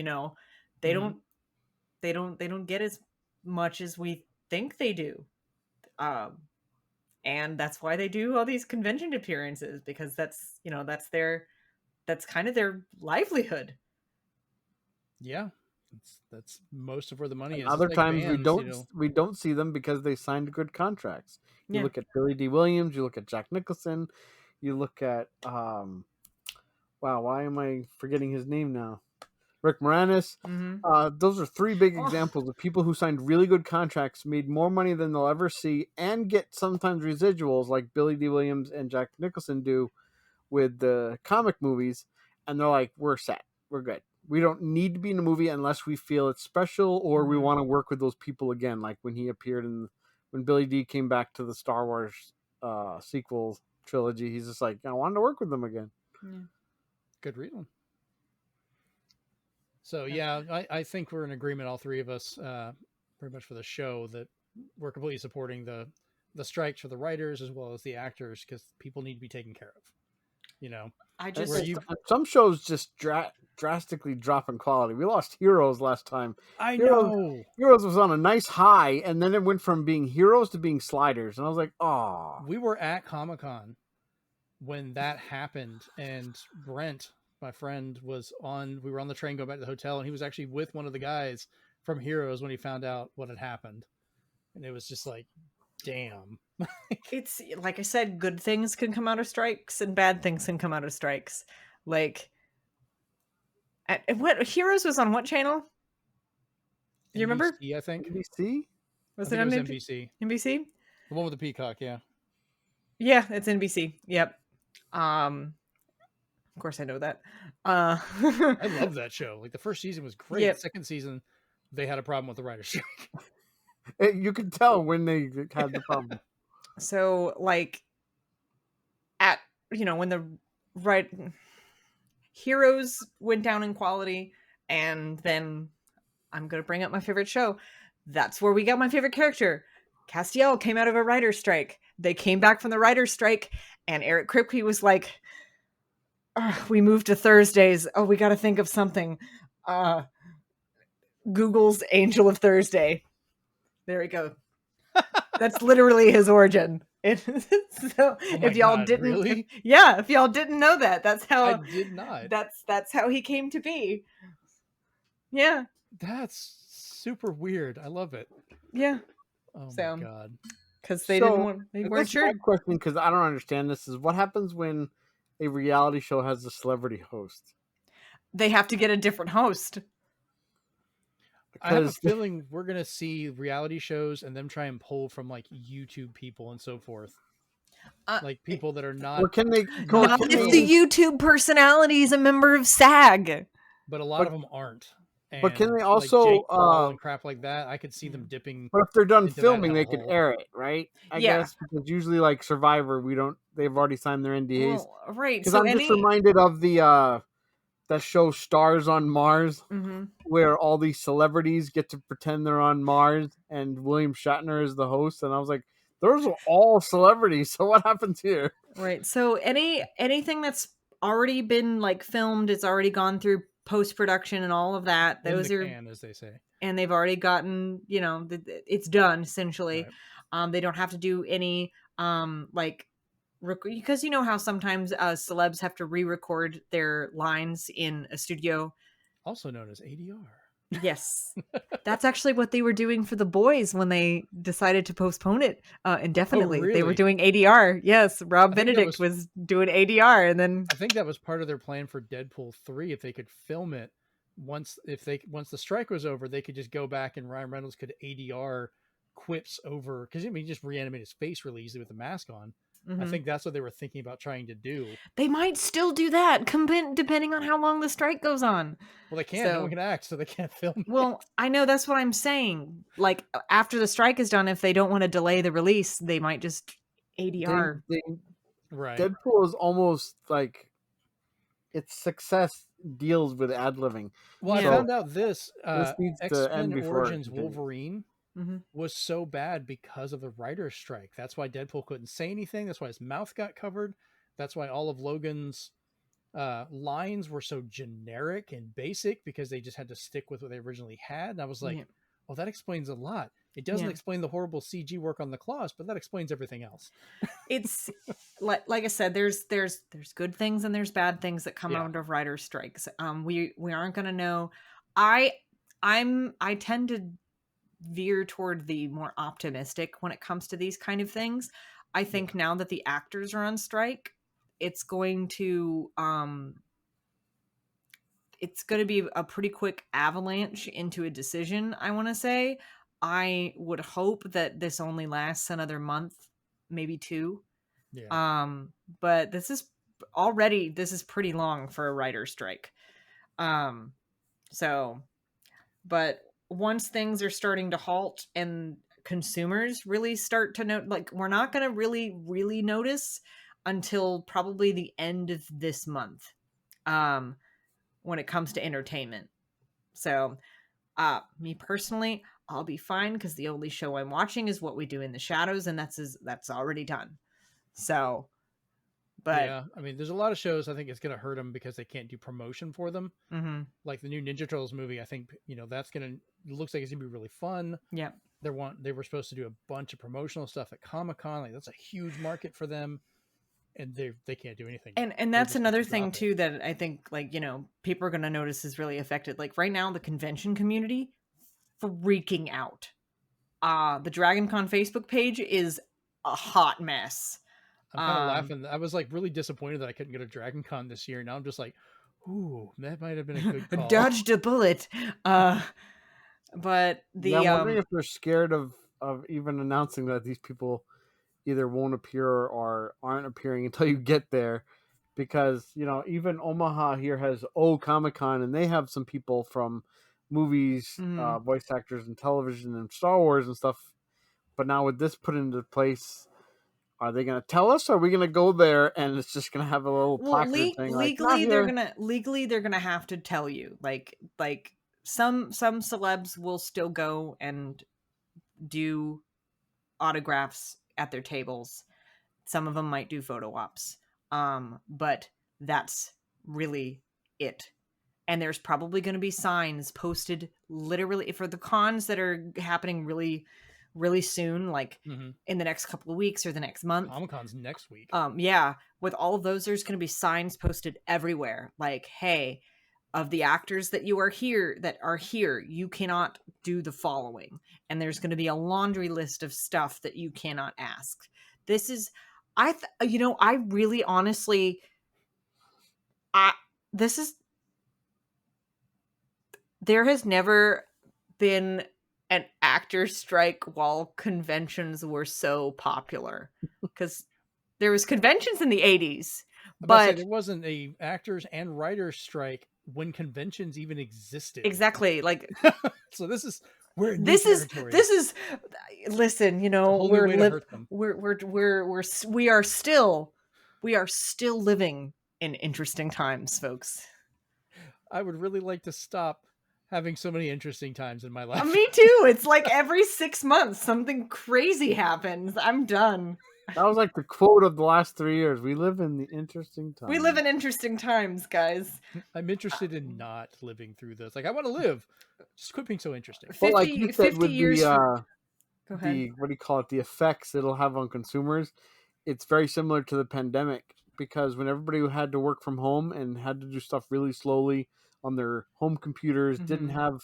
S3: they don't get as much as we think they do. And that's why they do all these convention appearances, because that's kind of their livelihood.
S1: Yeah, that's most of where the money is.
S2: Other
S1: like
S2: times
S1: bands,
S2: we don't see them because they signed good contracts. You look at Billy D. Williams, you look at Jack Nicholson, you look at wow, why am I forgetting his name now? Rick Moranis. Those are three big examples of people who signed really good contracts, made more money than they'll ever see, and get sometimes residuals like Billy D. Williams and Jack Nicholson do with the comic movies. And they're like, we're set. We're good. We don't need to be in a movie unless we feel it's special or we want to work with those people again. Like when he appeared when Billy D came back to the Star Wars sequel trilogy, he's just like, I wanted to work with them again.
S3: Yeah.
S1: Good reason. So yeah, I think we're in agreement, all three of us, pretty much for the show, that we're completely supporting the strikes for the writers as well as the actors because people need to be taken care of. You know,
S3: I
S2: And
S3: just
S1: where you
S2: some shows just drastically drop in quality. We lost Heroes last time.
S1: I
S2: Heroes
S1: know
S2: Heroes was on a nice high, and then it went from being Heroes to being Sliders, and I was like, oh.
S1: we were at Comic-Con when that happened, and Brent, my friend, we were on the train going back to the hotel, and he was actually with one of the guys from Heroes when he found out what had happened. And it was just like, damn.
S3: it's like I said, good things can come out of strikes and bad things can come out of strikes. Like, what Heroes was on what channel? You remember?
S1: NBC, I think.
S2: NBC?
S3: Was
S1: I
S3: it
S1: think
S3: on
S1: it was NBC.
S3: NBC?
S1: The one with the peacock, yeah.
S3: Yeah, it's NBC. Yep. Of course I know that.
S1: I love that show. Like the first season was great.
S3: Yep.
S1: The second season, they had a problem with the writer's strike.
S2: You could tell when they had the problem.
S3: So like when the right Heroes went down in quality, and then I'm gonna bring up my favorite show. That's where we got my favorite character. Castiel came out of a writer's strike. They came back from the writer's strike, and Eric Kripke was like, we moved to Thursdays. Oh, we got to think of something. Google's Angel of Thursday. There we go. That's literally his origin. So if y'all didn't,
S1: really?
S3: if y'all didn't know that, that's how
S1: I did not.
S3: That's how he came to be. Yeah.
S1: That's super weird. I love it.
S3: Yeah.
S1: Oh
S3: So,
S1: my god.
S3: Because they weren't sure.
S2: My question, because I don't understand this, is what happens when a reality show has a celebrity host?
S3: They have to get a different host.
S1: I have a feeling we're gonna see reality shows and them try and pull from like YouTube people and so forth, like people that are not.
S2: Or can they go?
S3: Not if the YouTube personality is a member of SAG.
S1: But a lot of them aren't.
S2: But can
S1: And,
S2: they also
S1: like Jake Paul and crap like that? I could see them dipping.
S2: But if they're done
S1: into that
S2: filming, they
S1: hellhole.
S2: could air it, right? I guess because usually, like Survivor, they've already signed their NDAs.
S3: Well, right.
S2: Because
S3: So
S2: I'm just reminded of the that show Stars on Mars, where all these celebrities get to pretend they're on Mars, and William Shatner is the host. And I was like, those are all celebrities. So what happens here?
S3: Right. So anything that's already been like filmed, it's already gone through post-production and all of that. Those are,
S1: as they say,
S3: and they've already gotten, it's done essentially. Right. They don't have to do any because you know how sometimes celebs have to re-record their lines in a studio,
S1: also known as ADR.
S3: Yes. That's actually what they were doing for The Boys when they decided to postpone it indefinitely. Really? They were doing ADR. Yes, Rob Benedict was doing ADR, and then
S1: I think that was part of their plan for Deadpool 3. If they could film it once the strike was over, they could just go back and Ryan Reynolds could ADR quips over, because he just reanimate his face really easily with the mask on. I think that's what they were thinking about trying to do.
S3: They might still do that, depending on how long the strike goes on.
S1: Well, they can't. No one can act, so they can't film.
S3: Well, I know, that's what I'm saying. Like, after the strike is done, if they don't want to delay the release, they might just ADR.
S2: Right. Deadpool is almost like its success deals with ad-libbing.
S1: Well, I found out this X-Men Origins Wolverine was so bad because of the writer's strike. That's why Deadpool couldn't say anything. That's why his mouth got covered. That's why all of Logan's lines were so generic and basic, because they just had to stick with what they originally had. And I was like, well, that explains a lot. It doesn't explain the horrible CG work on the claws, but that explains everything else. It's
S3: like I said, there's good things and there's bad things that come out of writer's strikes. We aren't going to know. I tend to veer toward the more optimistic when it comes to these kind of things. I think now that the actors are on strike, it's going to be a pretty quick avalanche into a decision, I want to say. I would hope that this only lasts another month, maybe 2. Yeah. But this is pretty long for a writer's strike. So, but once things are starting to halt and consumers really start to know, like, we're not going to really notice until probably the end of this month, when it comes to entertainment. So, me personally, I'll be fine because the only show I'm watching is What We Do in the Shadows, and that's already done. So, but
S1: yeah, I mean, there's a lot of shows I think it's going to hurt them because they can't do promotion for them.
S3: mm-hmm.
S1: Like the new Ninja Turtles movie, I think that's gonna looks like it's gonna be really fun.
S3: Yeah,
S1: They were supposed to do a bunch of promotional stuff at Comic-Con. Like that's a huge market for them, and they can't do anything.
S3: and that's another thing too that I think people are going to notice is really affected. Like right now, the convention community freaking out. The Dragon Con Facebook page is a hot mess.
S1: I'm kind of laughing. I was like really disappointed that I couldn't go to Dragon Con this year. Now I'm just like, ooh, that might have been a good call.
S3: Dodged a bullet. But I'm
S2: wondering if they're scared of even announcing that these people either won't appear or aren't appearing until you get there, because even Omaha here has Comic-Con, and they have some people from movies, voice actors and television and Star Wars and stuff. But now with this put into place, are they going to tell us? Or are we going to go there and it's just going to have a little placard saying
S3: legally they're gonna have to tell you. Like some celebs will still go and do autographs at their tables. Some of them might do photo ops. But that's really it. And there's probably going to be signs posted literally for the cons that are happening really, really soon, like in the next couple of weeks or the next month.
S1: Comic-Con's next week.
S3: Yeah. With all of those, there's going to be signs posted everywhere. Like, hey, of the actors that are here, you cannot do the following. And there's going to be a laundry list of stuff that you cannot ask. This is, I really honestly, there has never been an actor strike while conventions were so popular, because there was conventions in the 80s, but
S1: there wasn't a actors and writers strike when conventions even existed.
S3: Exactly. Like,
S1: so this is
S3: listen, we are still living in interesting times, folks.
S1: I would really like to stop having so many interesting times in my life.
S3: Me too. It's like every 6 months something crazy happens. I'm done.
S2: That was like the quote of the last 3 years. We live in the interesting times.
S3: We live in interesting times, guys.
S1: I'm interested in not living through this. Like, I want to live. Just quit being so interesting.
S3: 50, like you said, 50 with years.
S2: Go ahead. What do you call it? The effects it'll have on consumers. It's very similar to the pandemic, because when everybody had to work from home and had to do stuff really slowly on their home computers, didn't have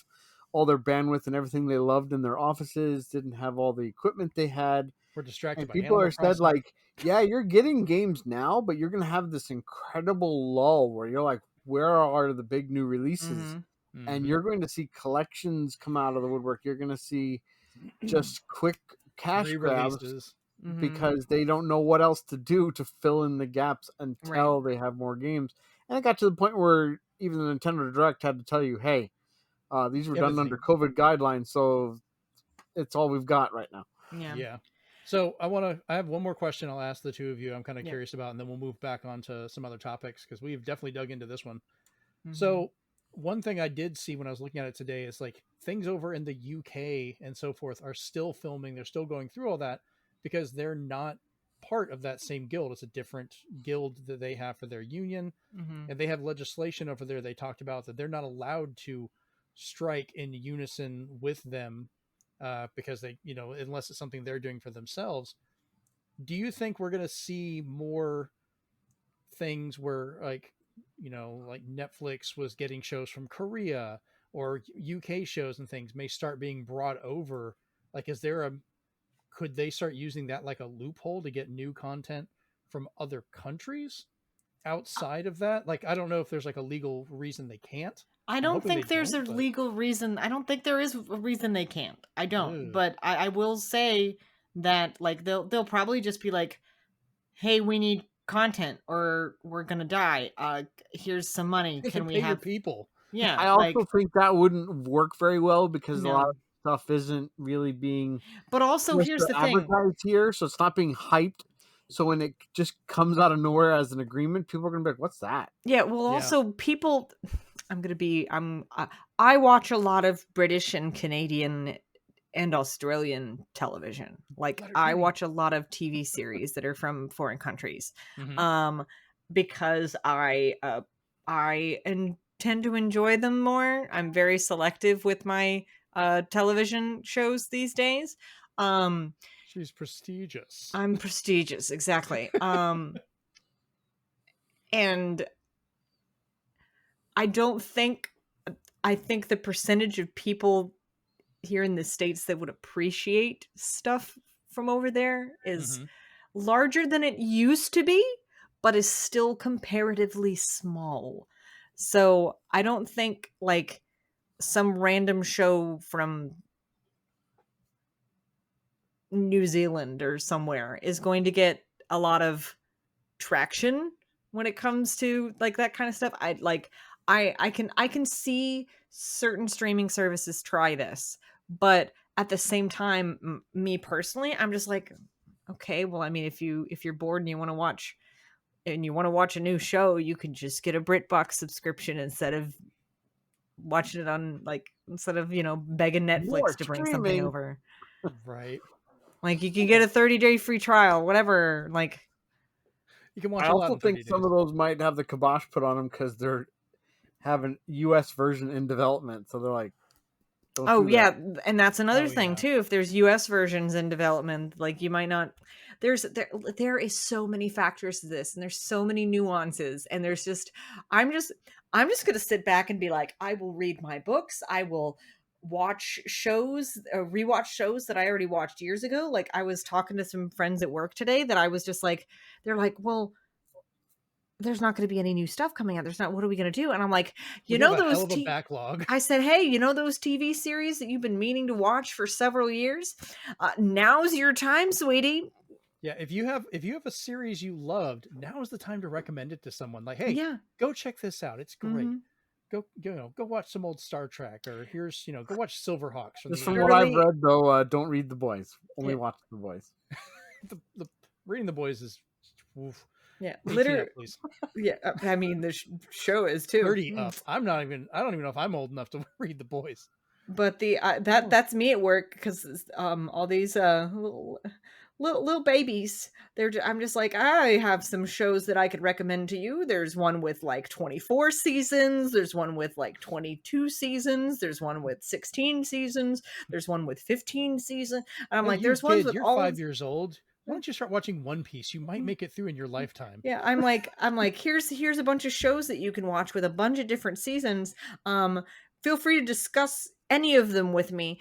S2: all their bandwidth and everything they loved in their offices, didn't have all the equipment they had.
S1: We're distracted by
S2: people are said like, yeah, you're getting games now, but you're going to have this incredible lull where you're like, where are the big new releases? And you're going to see collections come out of the woodwork. You're going to see just quick cash grabs because they don't know what else to do to fill in the gaps until they have more games. And it got to the point where even the Nintendo Direct had to tell you, hey, these were done under COVID guidelines, so it's all we've got right now.
S1: Yeah. So I have one more question I'll ask the two of you. I'm kind of curious about, and then we'll move back on to some other topics, because we've definitely dug into this one. So one thing I did see when I was looking at it today is like things over in the UK and so forth are still filming. They're still going through all that because they're not part of that same guild. It's a different guild that they have for their union. And they have legislation over there. They talked about that they're not allowed to strike in unison with them because they, unless it's something they're doing for themselves. Do you think we're going to see more things where like Netflix was getting shows from Korea, or UK shows and things may start being brought over? Like, could they start using that like a loophole to get new content from other countries outside of that? Like, I don't know if there's like a legal reason they can't.
S3: I don't think there's a legal reason. I don't think there is a reason they can't. I don't. But I will say that like they'll probably just be like, hey, we need content or we're gonna die. Here's some money. Can we have
S1: people?
S3: Yeah.
S2: I also think that wouldn't work very well because a lot of stuff isn't really being.
S3: But also, here's the thing.
S2: Advertised here, so it's not being hyped. So when it just comes out of nowhere as an agreement, people are gonna be like, "What's that?"
S3: Yeah. Well, also people. I watch a lot of British and Canadian and Australian television. Like I
S1: Letterkenny.
S3: watch a lot of TV series that are from foreign countries,
S1: Mhm.
S3: because I tend to enjoy them more. I'm very selective with my television shows these days.
S1: She's prestigious.
S3: I'm prestigious, exactly. And I don't think I think the percentage of people here in the States that would appreciate stuff from over there is
S1: Mhm.
S3: larger than it used to be, but is still comparatively small. So I don't think like some random show from New Zealand or somewhere is going to get a lot of traction when it comes to like that kind of stuff. I can see certain streaming services try this, but at the same time, me personally, I'm just like, okay, well, I mean, if you're bored and you want to watch a new show, you can just get a BritBox subscription instead of watching it on like instead of begging
S2: More
S3: Netflix to bring something
S2: streaming.
S3: over.
S1: Right.
S3: Like you can get a 30-day free trial, whatever. Like
S1: You can watch
S2: I
S1: a lot
S2: also
S1: in
S2: think
S1: 30
S2: some
S1: days.
S2: of those might have the kibosh put on them because they're having U.S. version in development, so they're like, don't
S3: oh
S2: do
S3: yeah,
S2: that.
S3: and that's another
S1: Oh,
S3: thing
S1: yeah.
S3: too. If there's US versions in development, like you might not there is so many factors to this and there's so many nuances and there's just I'm just I'm just going to sit back and be like, I will read my books, I will watch shows, rewatch shows that I already watched years ago. Like I was talking to some friends at work today that I was just like, they're like, well, there's not going to be any new stuff coming out. There's not, what are we going to do? And I'm like,
S1: We have a hell of a backlog.
S3: I said, hey, you know those TV series that you've been meaning to watch for several years? Now's your time, sweetie.
S1: Yeah, if you have a series you loved, now is the time to recommend it to someone. Like, hey,
S3: Yeah.
S1: go check this out. It's great.
S3: Mm-hmm.
S1: Go watch some old Star Trek, or here's go watch Silverhawks from
S2: Just
S1: the
S2: from
S1: 80s.
S2: what I've
S3: Literally,
S2: read, though, don't read The Boys. Only
S3: yeah,
S2: watch The Boys.
S1: The reading the boys is oof,
S3: yeah,
S1: 18 up,
S3: literally,
S1: please.
S3: yeah. I mean, the show is too.
S1: 30 up. I don't even know if I'm old enough to read the boys.
S3: But the that's me at work because all these little babies, I'm just like, I have some shows that I could recommend to you. There's one with like 24 seasons, there's one with like 22 seasons, there's one with 16 seasons, there's one with 15 seasons, and I'm
S1: Hey,
S3: like,
S1: you
S3: there's ones
S1: kid,
S3: with
S1: you're
S3: all
S1: 5 years old. Why don't you start watching One Piece? You might make it through in your lifetime.
S3: yeah, I'm like, here's a bunch of shows that you can watch with a bunch of different seasons. Feel free to discuss any of them with me.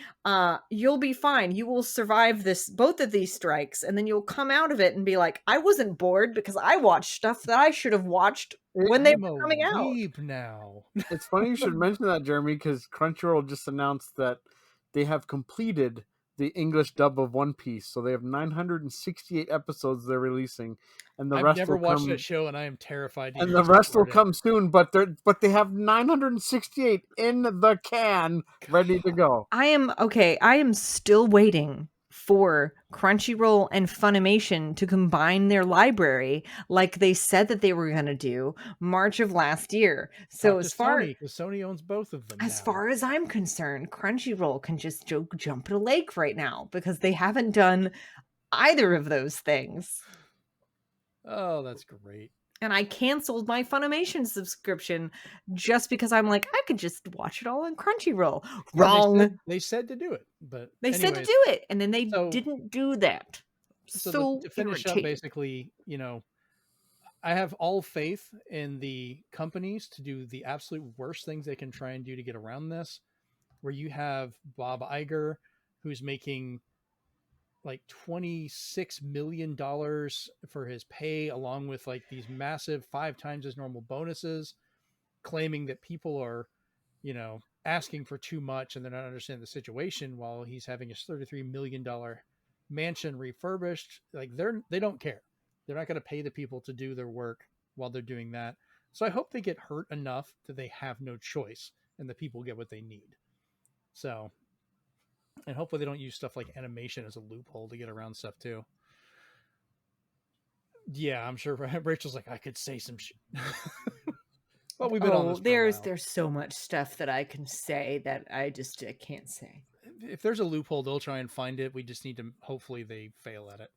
S3: You'll be fine. You will survive both of these strikes, and then you'll come out of it and be like, I wasn't bored because I watched stuff that I should have watched when they
S1: I'm
S3: were
S1: a
S3: coming out.
S1: weeb now.
S2: It's funny you should mention that, Jeremy, because Crunchyroll just announced that they have completed the English dub of One Piece, so they have 968 episodes they're releasing, and the
S1: I've
S2: rest
S1: never
S2: will
S1: watched
S2: come.
S1: that show, and I am terrified to
S2: And
S1: hear
S2: the
S1: it's
S2: rest will
S1: recorded.
S2: come soon, but they have 968 in the can ready to go.
S3: I am still waiting for Crunchyroll and Funimation to combine their library like they said that they were going to do March of last year. So
S1: Talk to Sony, because Sony owns both of them
S3: as
S1: now.
S3: far as I'm concerned, Crunchyroll can just jump in a lake right now because they haven't done either of those things.
S1: Oh, that's great.
S3: And I canceled my Funimation subscription just because I'm like, I could just watch it all on Crunchyroll.
S1: Yeah,
S3: Wrong.
S1: they said to do it, but
S3: They said to
S1: anyways,
S3: do it, and then they
S1: so
S3: didn't do that.
S1: to
S3: So
S1: finish up,
S3: irritated.
S1: basically, I have all faith in the companies to do the absolute worst things they can try and do to get around this. Where you have Bob Iger, who's making like $26 million for his pay, along with like these massive 5 times his normal bonuses, claiming that people are, asking for too much and they're not understanding the situation, while he's having a $33 million mansion refurbished. Like they don't care. They're not going to pay the people to do their work while they're doing that. So I hope they get hurt enough that they have no choice and the people get what they need. So, and hopefully they don't use stuff like animation as a loophole to get around stuff too. Yeah, I'm sure Rachel's like, I could say some shit. Well, we've been on this for a while.
S3: There's so much stuff that I can say that I can't say.
S1: if there's a loophole, they'll try and find it. We just need to hopefully they fail at it.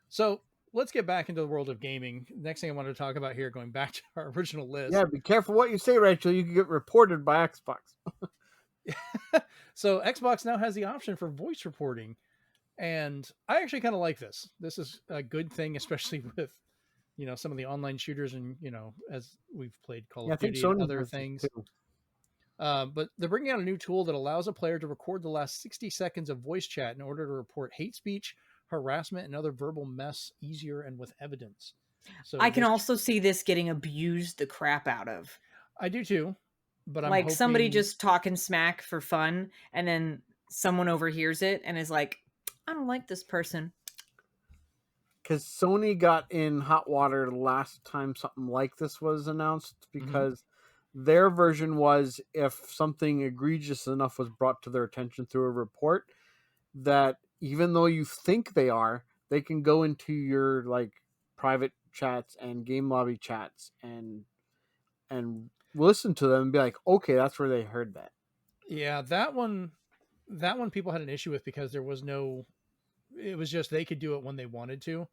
S1: So let's get back into the world of gaming. Next thing I wanted to talk about here, going back to our original list.
S2: Yeah, be careful what you say, Rachel. You can get reported by Xbox.
S1: So Xbox now has the option for voice reporting, and I actually kind of like this. This is a good thing, especially with some of the online shooters, and as we've played Call of Duty and other things. But they're bringing out a new tool that allows a player to record the last 60 seconds of voice chat in order to report hate speech, harassment, and other verbal mess easier and with evidence. So
S3: I can also see this getting abused the crap out of.
S1: I do too, but I'm
S3: like
S1: hoping...
S3: somebody just talking smack for fun, and then someone overhears it and is like, I don't like this person.
S2: Because Sony got in hot water last time something like this was announced, because their version was, if something egregious enough was brought to their attention through a report, that even though you think they can go into your like private chats and game lobby chats and listen to them and be like, okay, that's where they heard that.
S1: Yeah, that one people had an issue with because there was no... It was just they could do it when they wanted to.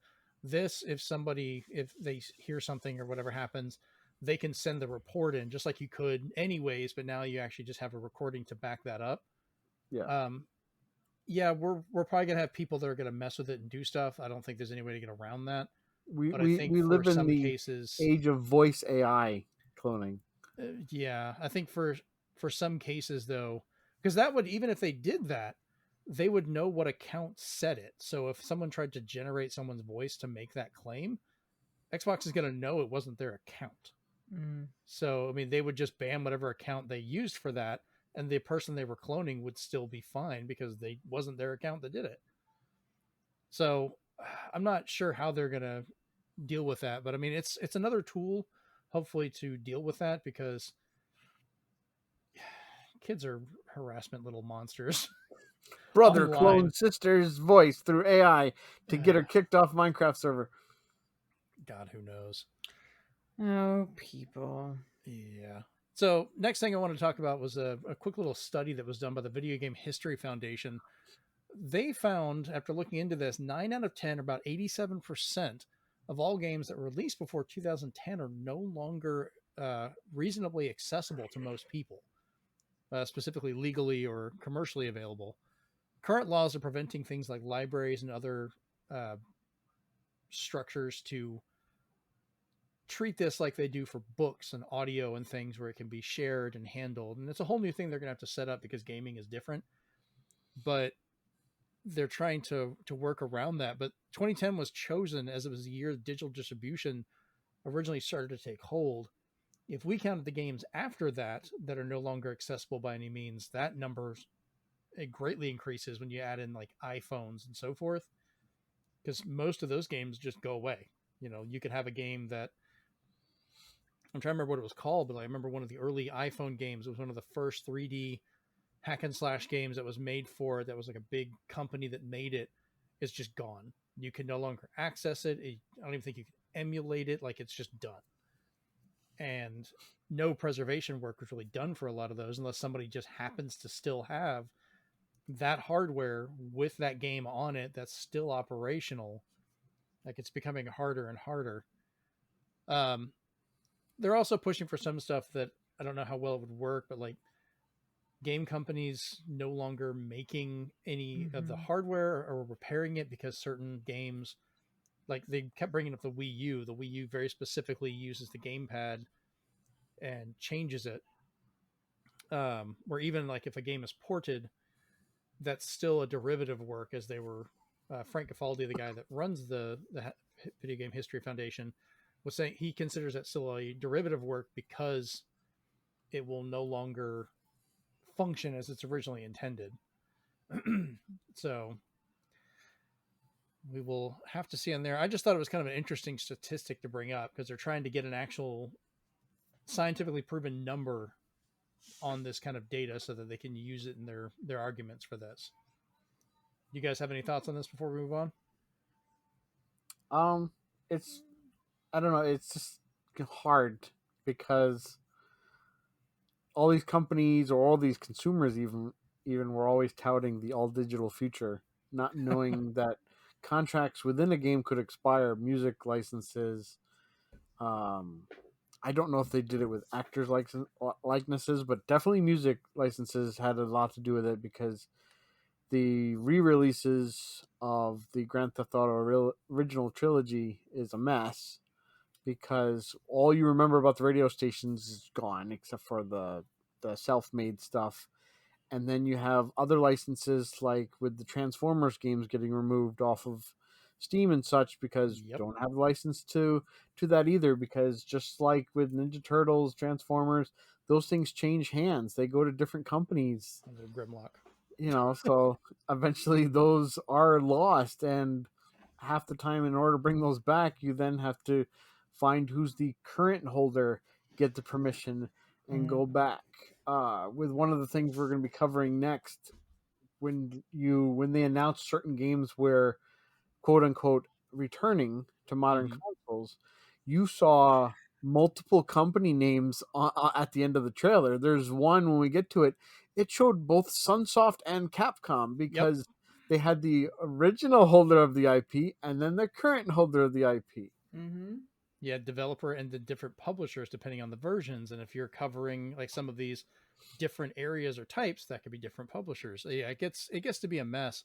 S1: This, if they hear something or whatever happens, they can send the report in just like you could anyways, but now you actually just have a recording to back that up.
S2: Yeah.
S1: Yeah, we're probably gonna have people that are gonna mess with it and do stuff. I don't think there's any way to get around that.
S2: We
S1: live in the
S2: age of voice AI cloning.
S1: Yeah, I think for some cases though, because that would, even if they did that, they would know what account said it. So if someone tried to generate someone's voice to make that claim, Xbox is going to know it wasn't their account. So, I mean, they would just ban whatever account they used for that, and the person they were cloning would still be fine because they wasn't their account that did it. So I'm not sure how they're going to deal with that, but I mean, it's another tool hopefully to deal with that, because kids are harassment little monsters.
S2: Brother cloned sister's voice through AI to get her kicked off Minecraft server.
S1: God, who knows?
S3: Oh, people.
S1: Yeah. So next thing I want to talk about was a quick little study that was done by the Video Game History Foundation. They found, after looking into this, 9 out of 10, about 87% of all games that were released before 2010 are no longer reasonably accessible to most people, specifically legally or commercially available. Current laws are preventing things like libraries and other structures to treat this like they do for books and audio and things, where it can be shared and handled. And it's a whole new thing they're going to have to set up because gaming is different. But they're trying to work around that. But 2010 was chosen as it was the year digital distribution originally started to take hold. If we counted the games after that are no longer accessible by any means, that number, it greatly increases when you add in like iPhones and so forth, because most of those games just go away. You could have a game that, I'm trying to remember what it was called, but I remember one of the early iPhone games. It was one of the first 3D hack and slash games that was made for it. That was like a big company that made it. It's just gone. You can no longer access it. I don't even think you can emulate it. Like, it's just done. And no preservation work was really done for a lot of those, unless somebody just happens to still have that hardware with that game on it that's still operational. Like, it's becoming harder and harder. They're also pushing for some stuff that I don't know how well it would work, but like game companies no longer making any of the hardware or repairing it, because certain games, like they kept bringing up the Wii U. The Wii U very specifically uses the gamepad and changes it. Where even like if a game is ported, that's still a derivative work, as they were, Frank Gafaldi, the guy that runs the Video Game History Foundation, was saying he considers that still a derivative work because it will no longer function as it's originally intended. So we will have to see on there. I just thought it was kind of an interesting statistic to bring up, because they're trying to get an actual scientifically proven number on this kind of data so that they can use it in their arguments for this. You guys have any thoughts on this before we move on?
S2: I don't know. It's just hard, because all these companies or all these consumers even even were always touting the all digital future, not knowing that contracts within a game could expire, music licenses. I don't know if they did it with actors likenesses, but definitely music licenses had a lot to do with it because the re-releases of the Grand Theft Auto original trilogy is a mess because all you remember about the radio stations is gone except for the self-made stuff. And then you have other licenses like with the Transformers games getting removed off of Steam and such because you don't have a license to that either, because just like with Ninja Turtles, Transformers, those things change hands. They go to different companies.
S1: Under Grimlock.
S2: So eventually those are lost, and half the time in order to bring those back, you then have to find who's the current holder, get the permission, and go back. With one of the things we're going to be covering next, when they announce certain games where quote unquote returning to modern consoles, you saw multiple company names at the end of the trailer. There's one, when we get to it, it showed both Sunsoft and Capcom because they had the original holder of the IP and then the current holder of the IP.
S1: Yeah, developer and the different publishers depending on the versions, and if you're covering like some of these different areas or types, that could be different publishers. Yeah, it gets to be a mess.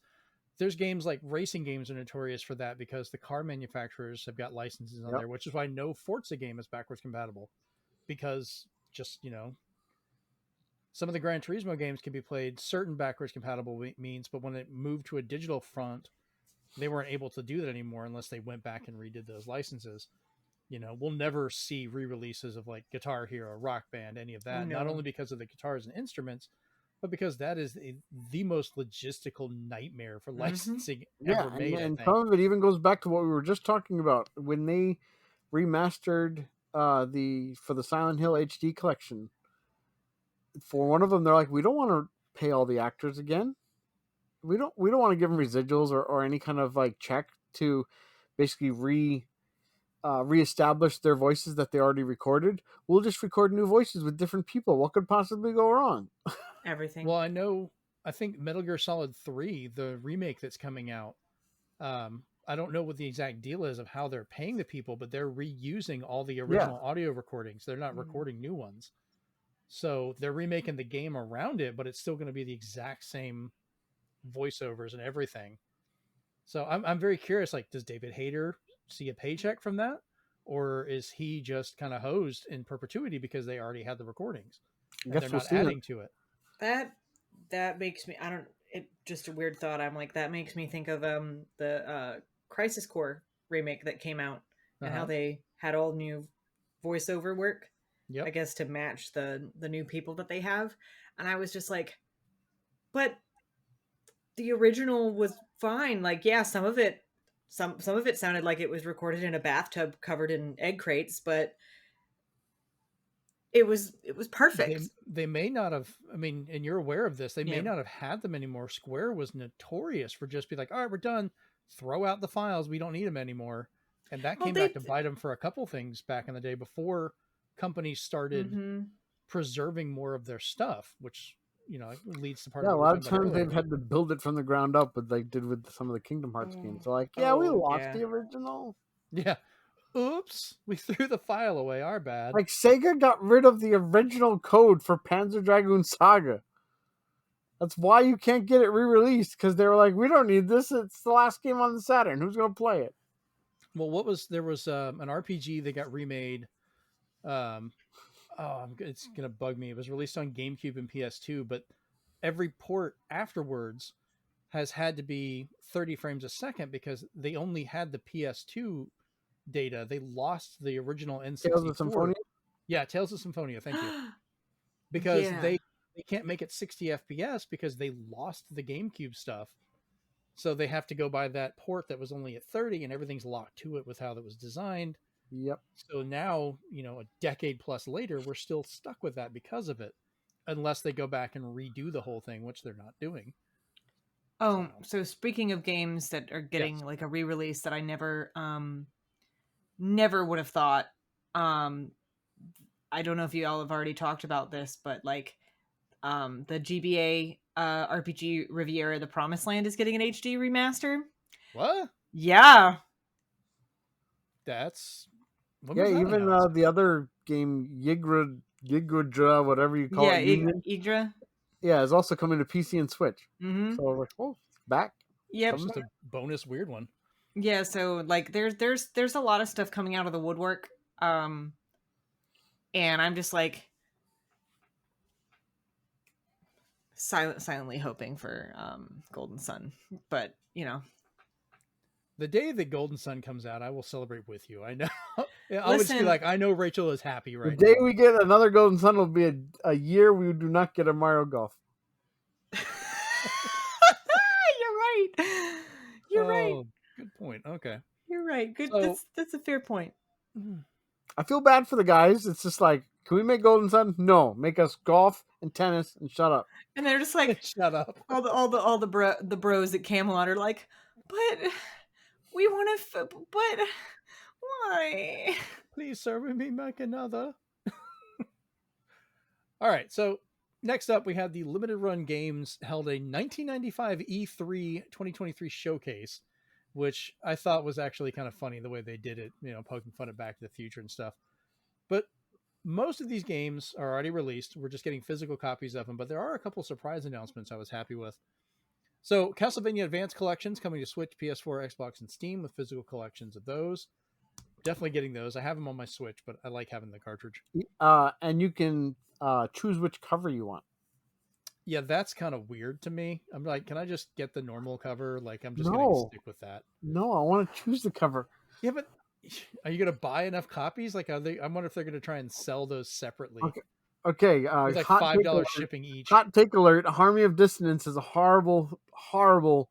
S1: There's games like racing games are notorious for that because the car manufacturers have got licenses on there, which is why no Forza game is backwards compatible, because just some of the Gran Turismo games can be played certain backwards compatible means, but when it moved to a digital front, they weren't able to do that anymore unless they went back and redid those licenses. We'll never see re-releases of like Guitar Hero, Rock Band, any of that. No. Not only because of the guitars and instruments, but because that is the most logistical nightmare for licensing ever made.
S2: And some of it even goes back to what we were just talking about when they remastered for the Silent Hill HD collection. For one of them, they're like, we don't want to pay all the actors again. We don't want to give them residuals or any kind of like check to basically reestablish their voices that they already recorded. We'll just record new voices with different people. What could possibly go wrong?
S3: Everything.
S1: Well, I think Metal Gear Solid 3, the remake that's coming out, I don't know what the exact deal is of how they're paying the people, but they're reusing all the original audio recordings. They're not recording new ones. So they're remaking the game around it, but it's still going to be the exact same voiceovers and everything. So I'm very curious, like, does David Hayter see a paycheck from that? Or is he just kind of hosed in perpetuity because they already had the recordings and they're not adding to it?
S3: That makes me, just a weird thought. I'm like, that makes me think of the Crisis Core remake that came out and how they had all new voiceover work, I guess, to match the new people that they have. And I was just like, but the original was fine. Like, yeah, some of it sounded like it was recorded in a bathtub covered in egg crates, but it was perfect.
S1: They may not have, and you're aware of this, they may not have had them anymore. Square was notorious for just be like, all right, we're done. Throw out the files. We don't need them anymore. And that came back to bite them for a couple things back in the day before companies started preserving more of their stuff, which, leads to part of
S2: a lot of times they've had to build it from the ground up, but they did with some of the Kingdom Hearts games. So like, we lost the original.
S1: Yeah. Oops, we threw the file away. Our bad.
S2: Like, Sega got rid of the original code for Panzer Dragoon Saga. That's why you can't get it re-released, because they were like, we don't need this. It's the last game on the Saturn. Who's going to play it?
S1: Well, there was an RPG that got remade. It's going to bug me. It was released on GameCube and PS2, but every port afterwards has had to be 30 frames a second because they only had the PS2 data. They lost the original N64.
S2: Tales of Symphonia?
S1: Yeah, Tales of Symphonia. Thank you. Because they can't make it 60 FPS because they lost the GameCube stuff. So they have to go by that port that was only at 30 and everything's locked to it with how that was designed.
S2: Yep.
S1: So now, a decade plus later, we're still stuck with that because of it, unless they go back and redo the whole thing, which they're not doing.
S3: Oh, so speaking of games that are getting like a re-release that I never would have thought. I don't know if you all have already talked about this, but like the GBA RPG Riviera: The Promised Land is getting an HD remaster.
S1: What?
S3: Yeah.
S1: That's
S2: Yeah, even the other game, Yggdra, whatever you call it,
S3: Yggdra.
S2: Yeah, it's also coming to PC and Switch.
S3: Mm-hmm.
S2: So like, oh, back.
S3: Yep.
S1: It's just a bonus weird one.
S3: Yeah, so like there's a lot of stuff coming out of the woodwork. And I'm just like silently hoping for Golden Sun. But, you know.
S1: The day that Golden Sun comes out, I will celebrate with you. I know. I'll just be like, I know Rachel is happy right now.
S2: The day we get another Golden Sun will be a year we do not get a Mario Golf.
S3: You're right.
S1: Good point. Okay.
S3: You're right. Good. So, that's a fair point.
S2: I feel bad for the guys. It's just like, can we make Golden Sun? No, make us golf and tennis and shut up.
S3: And they're just like,
S1: shut up.
S3: All the bros at Camelot are like, but we want to. But why?
S1: Please, sir, we may make another. All right. So next up, we had the Limited Run Games held a 1995 E3 2023 showcase, which I thought was actually kind of funny the way they did it, you know, poking fun at Back to the Future and stuff. But most of these games are already released. We're just getting physical copies of them, but there are a couple surprise announcements I was happy with. So Castlevania Advanced Collections coming to Switch, PS4, Xbox, and Steam with physical collections of those. Definitely getting those. I have them on my Switch, but I like having the cartridge.
S2: And you can choose which cover you want.
S1: Yeah, that's kind of weird to me. I'm like, can I just get the normal cover? Like, I'm just going to stick with that.
S2: No, I want to choose the cover.
S1: Yeah, but are you going to buy enough copies? Like, I wonder if they're going to try and sell those separately.
S2: Okay.
S1: It's like $5 shipping each.
S2: Hot take alert. Harmony of Dissonance is a horrible, horrible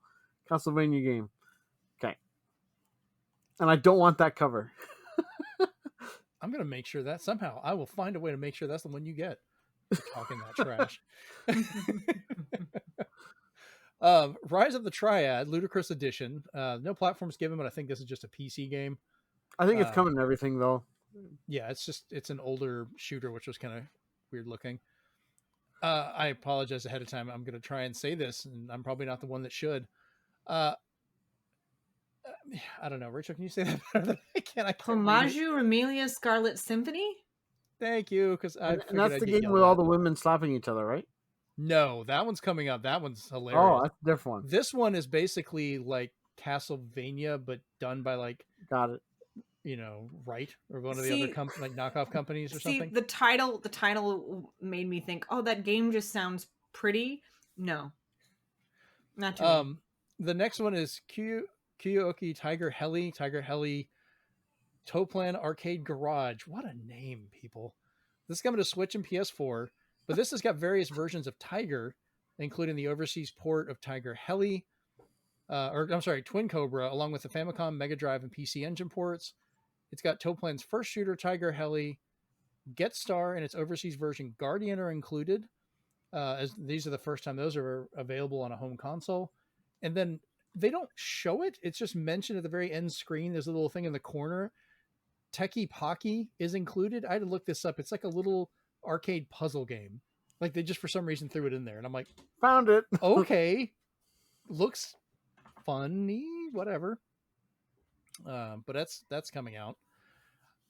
S2: Castlevania game. Okay. And I don't want that cover.
S1: I'm going to make sure that somehow I will find a way to make sure that's the one you get. Talking that trash. Rise of the Triad, Ludicrous Edition. No platforms given, but I think this is just a PC game.
S2: I think it's coming and everything, though.
S1: Yeah, it's an older shooter, which was kind of weird looking. I apologize ahead of time. I'm going to try and say this, and I'm probably not the one that should. I don't know. Rachel, can you say that better than I can?
S3: Pomaju Amelia Scarlet Symphony?
S1: Thank you, because
S2: and that's the game with all the women slapping each other, right?
S1: No, that one's coming up. That one's hilarious.
S2: Oh, that's a different one.
S1: This one is basically like Castlevania, but done by like,
S2: got it.
S1: You know, Wright or one of the other like knockoff companies or something.
S3: The title made me think, oh, that game just sounds pretty. No, not to me.
S1: The next one is Kyoki Tiger Heli Toplan Arcade Garage. What a name, people. This is coming to Switch and PS4, but this has got various versions of Tiger, including the overseas port of Tiger Heli, Twin Cobra, along with the Famicom, Mega Drive, and PC Engine ports. It's got Toplan's first shooter, Tiger Heli, Get Star, and its overseas version, Guardian, are included, as these are the first time those are available on a home console. And then they don't show it. It's just mentioned at the very end screen. There's a little thing in the corner. Teki Paki is included. I had to look this up. It's like a little arcade puzzle game. Like they just for some reason threw it in there. And I'm like,
S2: found it.
S1: Okay. Looks funny, whatever. But that's coming out.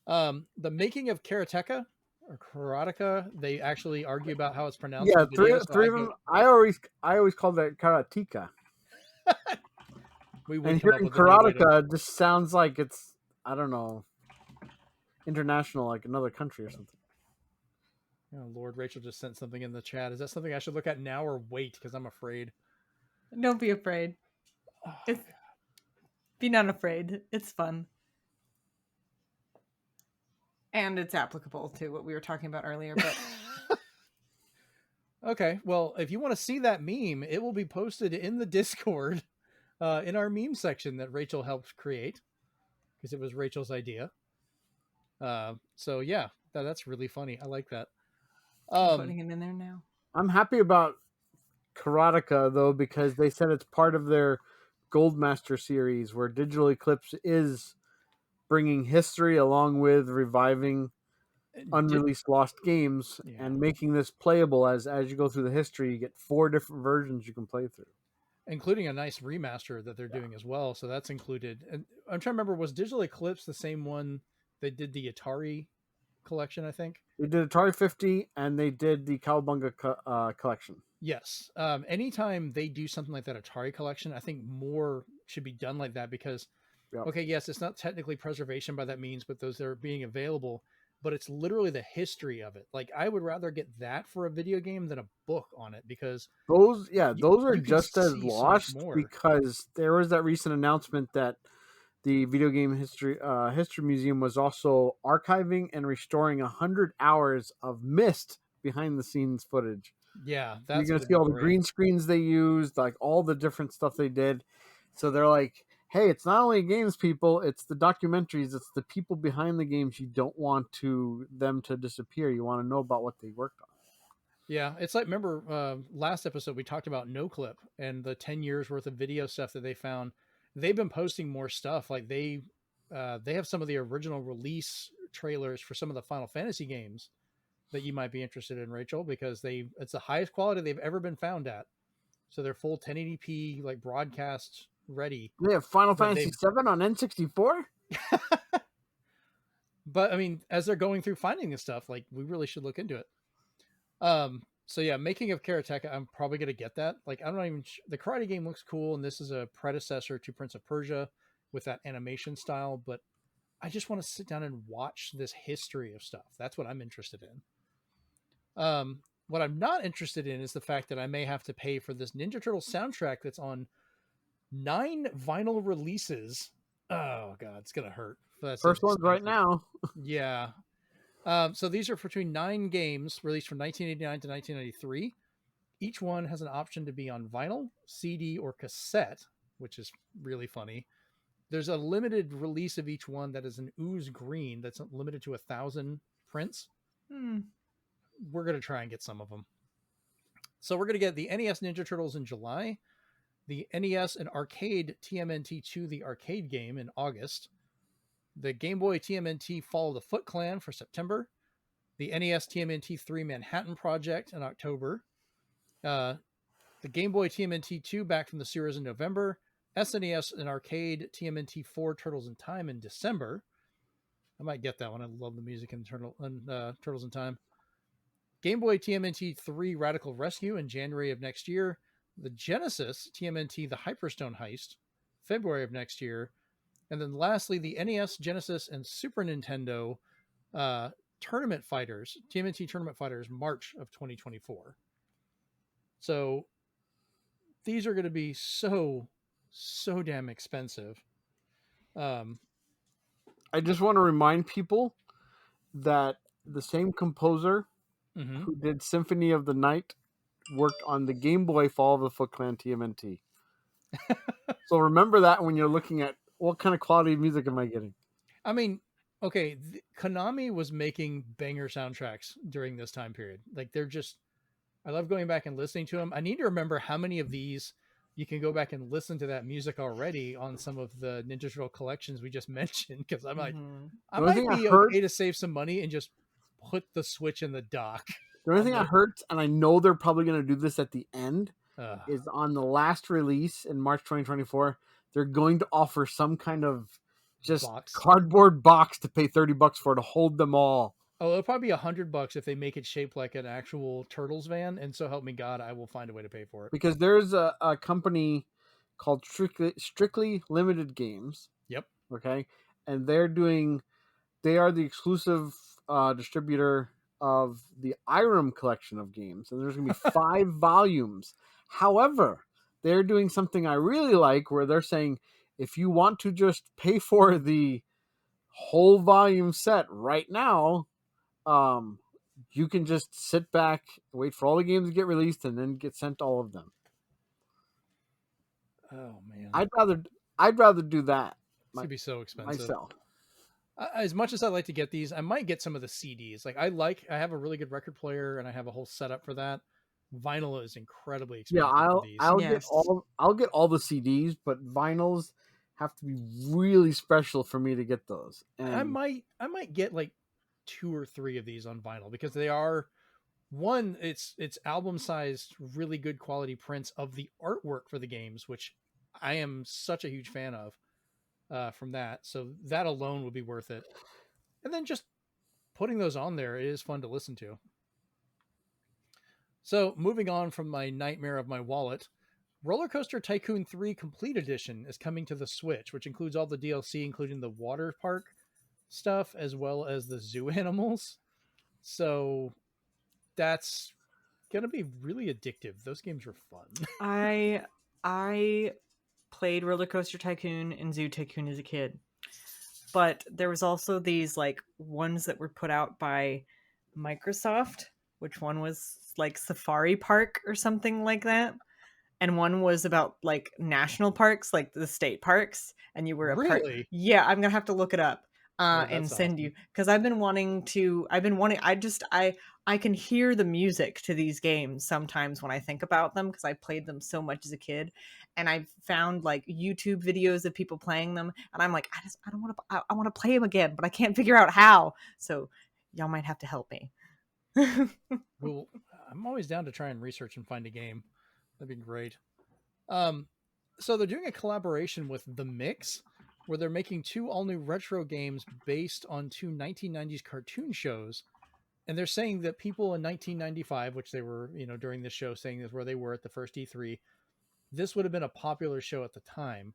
S1: The making of Karateka or Karateka, they actually argue about how it's pronounced.
S2: Yeah, three of them. I always call that Karateka. And hearing Karateka just sounds like it's, I don't know, international, like another country or something.
S1: Oh Lord, Rachel just sent something in the chat. Is that something I should look at now or wait? Because I'm afraid.
S3: Don't be afraid. Be not afraid. It's fun. And it's applicable to what we were talking about earlier. But
S1: okay, well, if you want to see that meme, it will be posted in the Discord, in our meme section that Rachel helped create, because it was Rachel's idea. So yeah, that's really funny. I like that.
S3: I'm putting it in there now.
S2: I'm happy about Karateka though, because they said it's part of their Goldmaster series, where Digital Eclipse is bringing history along with reviving unreleased lost games
S1: Yeah.
S2: and making this playable as you go through the history. You get 4 different versions you can play through,
S1: including a nice remaster that they're doing as well. So that's included. And I'm trying to remember, was Digital Eclipse the same one that did the Atari collection? I think
S2: they did Atari 50 and they did the Cowabunga collection.
S1: yes. Anytime they do something like that Atari collection, I think more should be done like that because, okay, yes, it's not technically preservation by that means, but those are being available. But it's literally the history of it. Like I would rather get that for a video game than a book on it because
S2: those are
S1: you can
S2: just as
S1: see so much
S2: lost
S1: more.
S2: because there was that recent announcement that the Video Game History Museum was also archiving and restoring 100 hours of missed behind the scenes footage.
S1: Yeah,
S2: you're
S1: that's
S2: gonna
S1: gonna
S2: see
S1: be
S2: all the
S1: great.
S2: green screens they used, like all the different stuff they did. So they're like, hey, it's not only games people, it's the documentaries, it's the people behind the games. You don't want them to disappear. You want to know about what they worked on.
S1: Yeah, it's like, remember last episode we talked about NoClip and the 10 years worth of video stuff that they found. They've been posting more stuff. Like they have some of the original release trailers for some of the Final Fantasy games that you might be interested in, Rachel, because it's the highest quality they've ever been found at. So they're full 1080p like broadcast ready.
S2: They have Final Fantasy 7 on N64.
S1: But I mean, as they're going through finding this stuff, like we really should look into it. So yeah, Making of Karateka, I'm probably gonna get that. Like I'm not even the karate game looks cool, and this is a predecessor to Prince of Persia with that animation style, but I just want to sit down and watch this history of stuff. That's what I'm interested in. What I'm not interested in is the fact that I may have to pay for this Ninja Turtle soundtrack that's on 9 vinyl releases. Oh god, it's gonna hurt.
S2: First one's right now.
S1: Yeah. So these are between 9 games released from 1989 to 1993. Each one has an option to be on vinyl, CD, or cassette, which is really funny. There's a limited release of each one that is an ooze green that's limited to 1,000 prints. We're going to try and get some of them. So we're going to get the NES Ninja Turtles in July, the NES and arcade TMNT2, the arcade game, in August, the Game Boy TMNT Fall of the Foot Clan for September, the NES TMNT 3 Manhattan Project in October, the Game Boy TMNT 2 Back from the Sewers in November, SNES and arcade TMNT 4 Turtles in Time in December. I might get that one. I love the music in Turtles in Time. Game Boy TMNT 3 Radical Rescue in January of next year. The Genesis TMNT The Hyperstone Heist, February of next year. And then lastly, the NES, Genesis, and Super Nintendo Tournament Fighters, TMNT Tournament Fighters, March of 2024. So these are going to be so damn expensive.
S2: I just want to remind people that the same composer who did Symphony of the Night worked on the Game Boy Fall of the Foot Clan TMNT. So remember that when you're looking at what kind of quality of music am I getting.
S1: I mean, okay, Konami was making banger soundtracks during this time period. Like I love going back and listening to them. I need to remember how many of these you can go back and listen to that music already on some of the Ninja Turtle collections we just mentioned. Because I might be okay to save some money and just put the Switch in the dock.
S2: The only thing I heard, and I know they're probably going to do this at the end, is on the last release in March 2024, they're going to offer some kind of just cardboard box to pay $30 for to hold them all.
S1: Oh, it'll probably be $100 if they make it shaped like an actual Turtles van, and so help me God, I will find a way to pay for it.
S2: Because there's a company called Strictly Limited Games.
S1: Yep.
S2: Okay, and they are the exclusive distributor of the Irem collection of games, and there's going to be 5 volumes. However, they're doing something I really like, where they're saying if you want to just pay for the whole volume set right now, you can just sit back, wait for all the games to get released, and then get sent all of them.
S1: Oh man,
S2: I'd rather do that.
S1: It's gonna be so expensive
S2: myself.
S1: As much as I like to get these, I might get some of the CDs. Like I have a really good record player, and I have a whole setup for that. Vinyl is incredibly expensive.
S2: Yeah, I'll get all the CDs, but vinyls have to be really special for me to get those. And
S1: I might get like 2 or 3 of these on vinyl because they are one, it's album sized, really good quality prints of the artwork for the games, which I am such a huge fan of from that. So that alone would be worth it. And then just putting those on there, it is fun to listen to. So moving on from my nightmare of my wallet, Roller Coaster Tycoon 3 Complete Edition is coming to the Switch, which includes all the DLC, including the water park stuff, as well as the zoo animals. So that's going to be really addictive. Those games were fun.
S3: I played Roller Coaster Tycoon and Zoo Tycoon as a kid. But there was also these like ones that were put out by Microsoft, which one was like Safari Park or something like that. And one was about like national parks, like the state parks, and you were a part.
S1: Really?
S3: Yeah, I'm gonna have to look it up and send
S1: awesome.
S3: you, because I can hear the music to these games sometimes when I think about them, because I played them so much as a kid, and I found like YouTube videos of people playing them, and I'm like, I want to play them again, but I can't figure out how. So y'all might have to help me.
S1: Well, I'm always down to try and research and find a game. That'd be great. So they're doing a collaboration with The Mix, where they're making 2 all-new retro games based on 2 1990s cartoon shows. And they're saying that people in 1995, which they were, during this show saying is where they were at the first E3, this would have been a popular show at the time.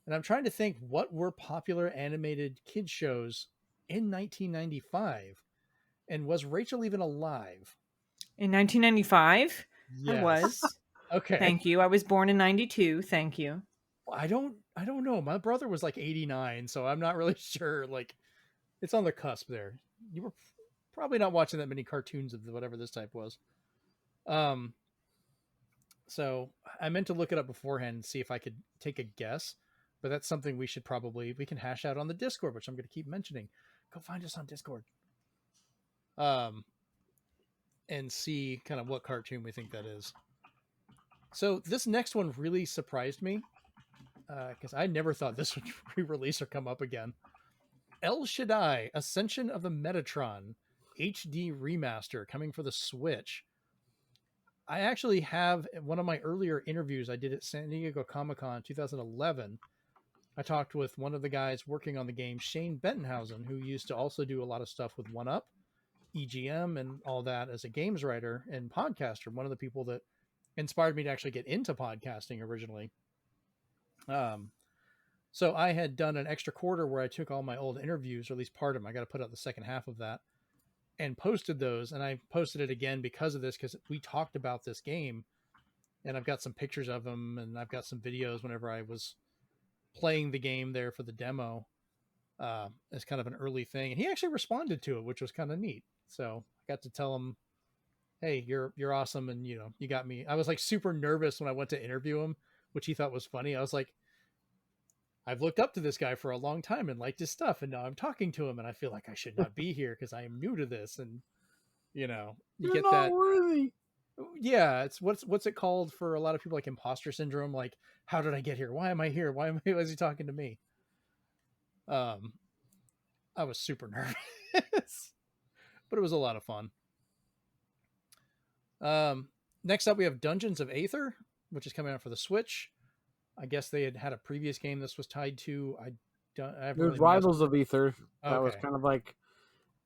S1: And I'm trying to think, what were popular animated kids shows in 1995? And was Rachel even alive?
S3: In 1995,
S1: Yes.
S3: I was.
S1: Okay.
S3: Thank you. I was born in 92. Thank you.
S1: I don't know. My brother was like 89, so I'm not really sure. Like, it's on the cusp there. You were probably not watching that many cartoons of whatever this type was. So I meant to look it up beforehand and see if I could take a guess, but that's something we can hash out on the Discord, which I'm going to keep mentioning. Go find us on Discord. And see kind of what cartoon we think that is. So this next one really surprised me because I never thought this would re-release or come up again. El Shaddai, Ascension of the Metatron, HD remaster coming for the Switch. I actually have one of my earlier interviews I did at San Diego Comic-Con 2011. I talked with one of the guys working on the game, Shane Bentonhausen, who used to also do a lot of stuff with 1UP, EGM, and all that as a games writer and podcaster. One of the people that inspired me to actually get into podcasting originally. So I had done an extra quarter where I took all my old interviews, or at least part of them. I got to put out the second half of that and posted those. And I posted it again because of this, because we talked about this game and I've got some pictures of them and I've got some videos whenever I was playing the game there for the demo as kind of an early thing. And he actually responded to it, which was kind of neat. So I got to tell him, hey, you're awesome. And you got me. I was like super nervous when I went to interview him, which he thought was funny. I was like, I've looked up to this guy for a long time and liked his stuff. And now I'm talking to him and I feel like I should not be here because I am new to this. And you
S2: You're
S1: get
S2: not
S1: that.
S2: worthy.
S1: Yeah. It's what's it called for a lot of people, like imposter syndrome. Like, how did I get here? Why am I here? Why is he talking to me? I was super nervous, but it was a lot of fun. Next up, we have Dungeons of Aether, which is coming out for the Switch. I guess they had a previous game this was tied to.
S2: There's Rivals of Aether. That was
S1: Okay.
S2: kind of like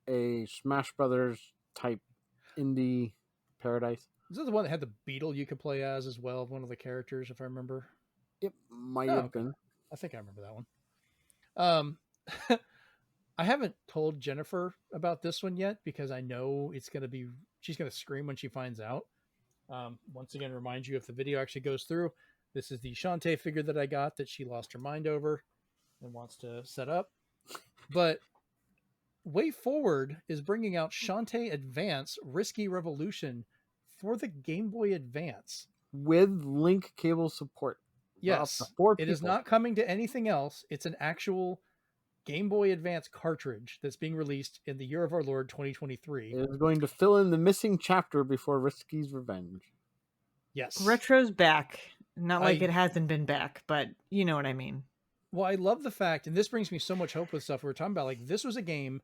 S2: a Smash Brothers type indie paradise.
S1: Is that the one that had the beetle you could play as well? One of the characters, if I remember.
S2: It might have been.
S1: I think I remember that one. I haven't told Jennifer about this one yet because I know she's going to scream when she finds out. Once again, remind you, if the video actually goes through, this is the Shantae figure that I got that she lost her mind over and wants to set up. But Way Forward is bringing out Shantae Advance Risky Revolution for the Game Boy Advance.
S2: With link cable support.
S1: Yes. It is not coming to anything else. It's an actual Game Boy Advance cartridge that's being released in the year of our Lord 2023.
S2: It is going to fill in the missing chapter before Risky's Revenge.
S1: Yes.
S3: Retro's back. Not like it hasn't been back, but you know what I mean.
S1: Well, I love the fact, and this brings me so much hope with stuff we were talking about. Like, this was a game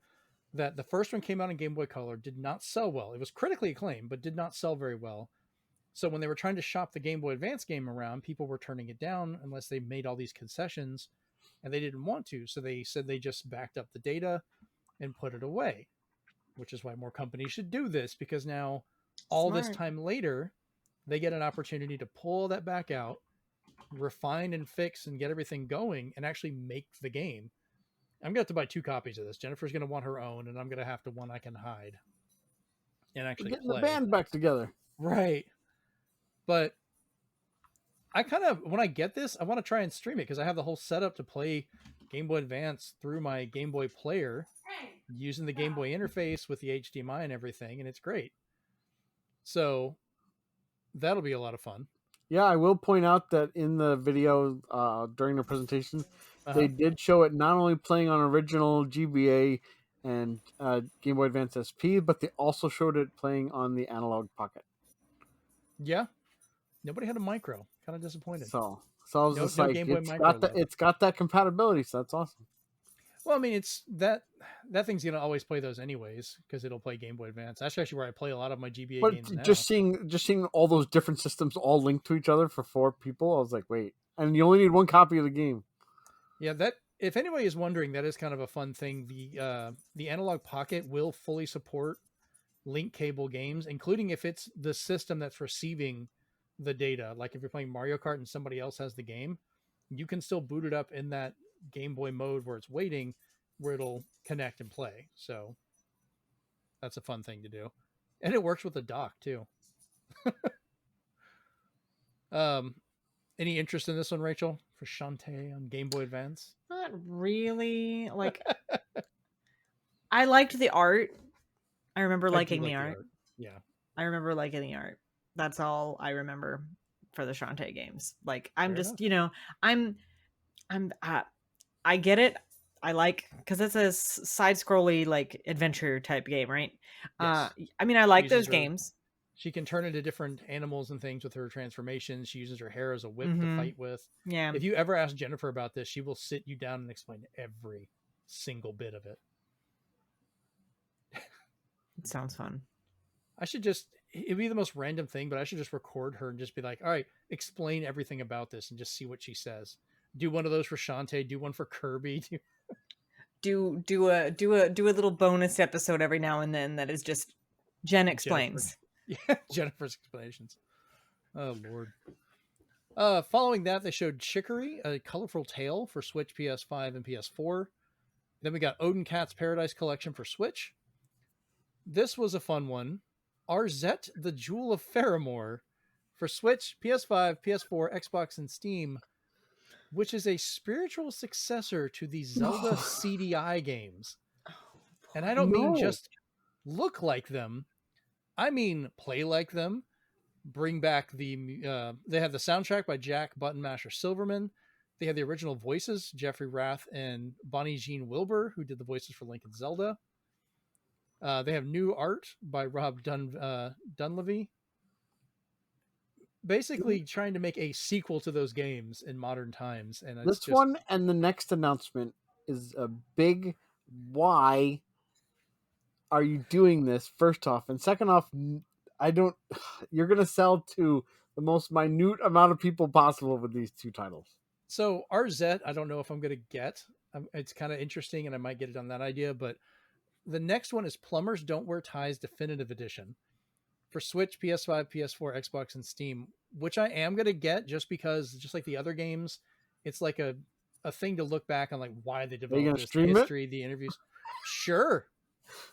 S1: that the first one came out in Game Boy Color, did not sell well. It was critically acclaimed, but did not sell very well. So when they were trying to shop the Game Boy Advance game around, people were turning it down unless they made all these concessions, and they didn't want to. So they said they just backed up the data and put it away, which is why more companies should do this, because now all this
S3: Smart.
S1: time later, they get an opportunity to pull that back out, refine and fix and get everything going and actually make the game. I'm going to have to buy 2 copies of this. Jennifer's going to want her own, and I'm going to have to one I can hide and actually
S2: Getting
S1: play.
S2: the band back together.
S1: Right. But I kind of, when I get this, I want to try and stream it because I have the whole setup to play Game Boy Advance through my Game Boy player using the Game Boy interface with the HDMI and everything, and it's great. So that'll be a lot of fun.
S2: Yeah, I will point out that in the video during the presentation, they did show it not only playing on original GBA and Game Boy Advance SP, but they also showed it playing on the Analog Pocket.
S1: Yeah. Nobody had a micro. Kind of disappointed.
S2: So I was just like,
S1: Game Boy Micro
S2: it's got that compatibility, so that's awesome.
S1: Well, I mean, it's that thing's gonna always play those anyways because it'll play Game Boy Advance. That's actually where I play a lot of my GBA games now.
S2: Just seeing all those different systems all linked to each other for 4 people, I was like, wait, and you only need 1 copy of the game.
S1: Yeah, that if anybody is wondering, that is kind of a fun thing. The Analog Pocket will fully support link cable games, including if it's the system that's receiving the data. Like if you're playing Mario Kart and somebody else has the game, you can still boot it up in that Game Boy mode where it's waiting, where it'll connect and play. So that's a fun thing to do, and it works with the dock too. Any interest in this one, Rachel, for Shantae on Game Boy Advance?
S3: Not really. Like, I liked the art. I remember liking the art.
S1: Yeah,
S3: I remember liking the art. That's all I remember for the Shantae games. Like, I'm
S1: Fair
S3: just,
S1: enough.
S3: I get it. I like, because it's a side-scrolly, like, adventure type game, right?
S1: Yes.
S3: I mean, I like
S1: Uses
S3: those
S1: her-
S3: games.
S1: She can turn into different animals and things with her transformations. She uses her hair as a whip to fight with.
S3: Yeah.
S1: If you ever ask Jennifer about this, she will sit you down and explain every single bit of it.
S3: It sounds fun.
S1: It'd be the most random thing, but I should just record her and just be like, all right, explain everything about this and just see what she says. Do one of those for Shantae, do one for Kirby.
S3: Do a little bonus episode every now and then that is just Jen explains.
S1: Yeah, Jennifer's explanations. Oh Lord. Following that, they showed Chicory, a colorful tale for Switch, PS5, and PS4. Then we got Odin Cat's Paradise Collection for Switch. This was a fun one. Arzette, the Jewel of Faramore for Switch, PS5, PS4, Xbox, and Steam, which is a spiritual successor to the Zelda CDI games. And I don't mean just look like them. I mean play like them. Bring back they have the soundtrack by Jack Button Masher Silverman. They have the original voices, Jeffrey Rath and Bonnie Jean Wilbur, who did the voices for Link and Zelda. They have new art by Rob Dunleavy. Basically trying to make a sequel to those games in modern times. And
S2: this one and the next announcement is a big why are you doing this, first off? And second off, you're going to sell to the most minute amount of people possible with these 2 titles.
S1: So Arzette, I don't know if I'm going to get. It's kind of interesting, and I might get it on that idea, but the next one is Plumbers Don't Wear Ties Definitive Edition for Switch, PS5, PS4, Xbox, and Steam, which I am going to get just because, just like the other games, it's like a thing to look back on, like why they developed this, the history, the interviews. Sure.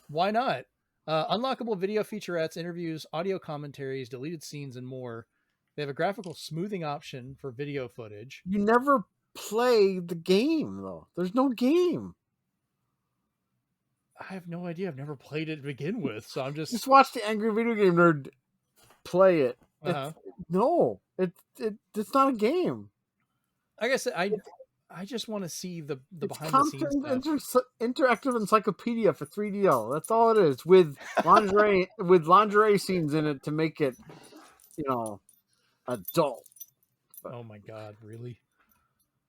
S1: Why not? Unlockable video featurettes, interviews, audio commentaries, deleted scenes, and more. They have a graphical smoothing option for video footage.
S2: You never play the game, though. There's no game.
S1: I have no idea. I've never played it to begin with, so I'm just
S2: watch the Angry Video Game Nerd play it.
S1: Uh-huh.
S2: It's not a game.
S1: Like I said, I just want to see the behind the scenes stuff.
S2: Interactive encyclopedia for 3DO. That's all it is, with lingerie scenes in it to make it, adult.
S1: Oh my god, really?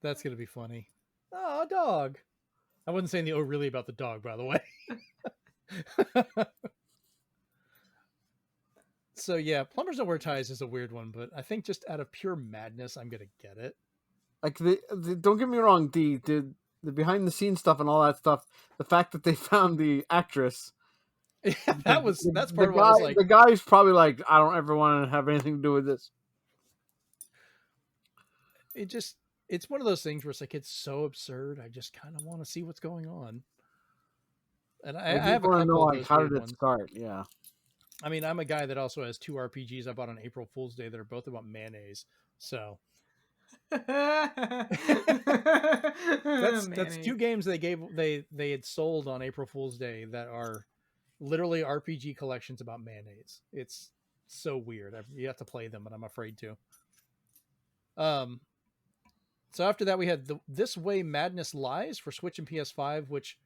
S1: That's gonna be funny. Oh, a dog. I wasn't saying the "oh really" about the dog, by the way. So yeah, Plumbers Don't Wear Ties is a weird one, but I think just out of pure madness, I'm gonna get it.
S2: Like don't get me wrong, the behind the scenes stuff and all that stuff. The fact that they found the actress.
S1: Yeah, that's
S2: The
S1: part of what
S2: guy.
S1: I was like.
S2: The guy's probably like, I don't ever want to have anything to do with this.
S1: It's one of those things where it's like it's so absurd. I just kind of want to see what's going on. And I
S2: just
S1: have a
S2: want to know,
S1: couple of
S2: like,
S1: those
S2: how
S1: weird
S2: did it
S1: ones.
S2: start? Yeah.
S1: I mean, I'm a guy that also has 2 RPGs I bought on April Fool's Day that are both about mayonnaise. So that's 2 games they had sold on April Fool's Day that are literally RPG collections about mayonnaise. It's so weird. You have to play them, but I'm afraid to. So after that we had This Way Madness Lies for Switch and PS5, which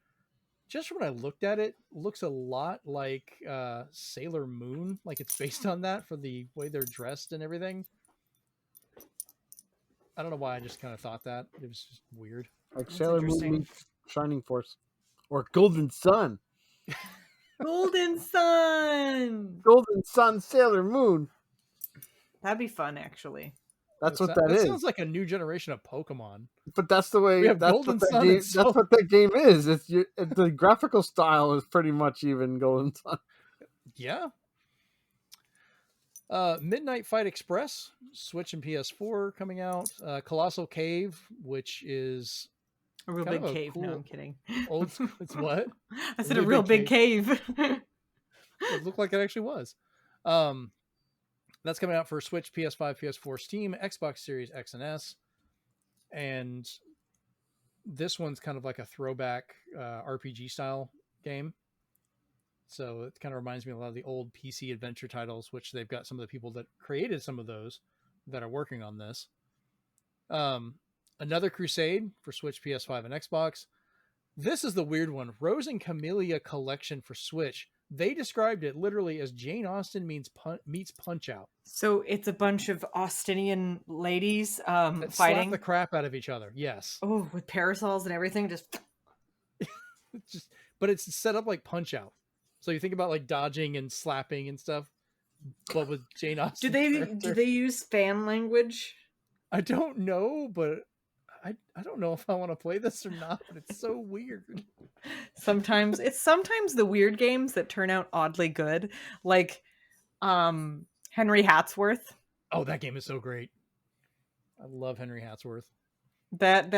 S1: just when I looked at it, looks a lot like Sailor Moon, like it's based on that for the way they're dressed and everything. I don't know why I just kind of thought that. It was just weird.
S2: Like
S3: That's
S2: Sailor Moon
S3: interesting.
S2: meets Shining Force. Or Golden Sun.
S3: Golden Sun.
S2: Golden Sun, Sailor Moon.
S3: That'd be fun, actually.
S2: That's what that is.
S1: Sounds like a new generation of Pokemon.
S2: But that's the way.
S1: We have
S2: That's
S1: Golden
S2: what that
S1: Sun
S2: game.
S1: and
S2: That's
S1: Soul.
S2: what that game is. The graphical style is pretty much even Golden Sun.
S1: Yeah. Midnight Fight Express, Switch and PS4 coming out. Colossal Cave, which is
S3: A real
S1: kind
S3: big
S1: of a
S3: cave. No,
S1: cool
S3: I'm kidding.
S1: old school. It's what?
S3: I said a real big cave.
S1: It looked like it actually was. That's coming out for Switch, PS5, PS4, Steam, Xbox Series X and S. And this one's kind of like a throwback RPG style game. So it kind of reminds me of a lot of the old PC adventure titles, which they've got some of the people that created some of those that are working on this. Another Crusade for Switch, PS5, and Xbox. This is the weird one. Rose and Camellia Collection for Switch. They described it literally as Jane Austen meets Punch Out.
S3: So it's a bunch of Austinian ladies
S1: That
S3: fighting
S1: slap the crap out of each other. Yes.
S3: Oh, with parasols and everything.
S1: But it's set up like Punch Out. So you think about like dodging and slapping and stuff, but with Jane Austen.
S3: Do they use fan language?
S1: I don't know, but I don't know if I want to play this or not. But it's so weird.
S3: Sometimes the weird games that turn out oddly good, like Henry Hatsworth.
S1: Oh, that game is so great. I love Henry Hatsworth.
S3: That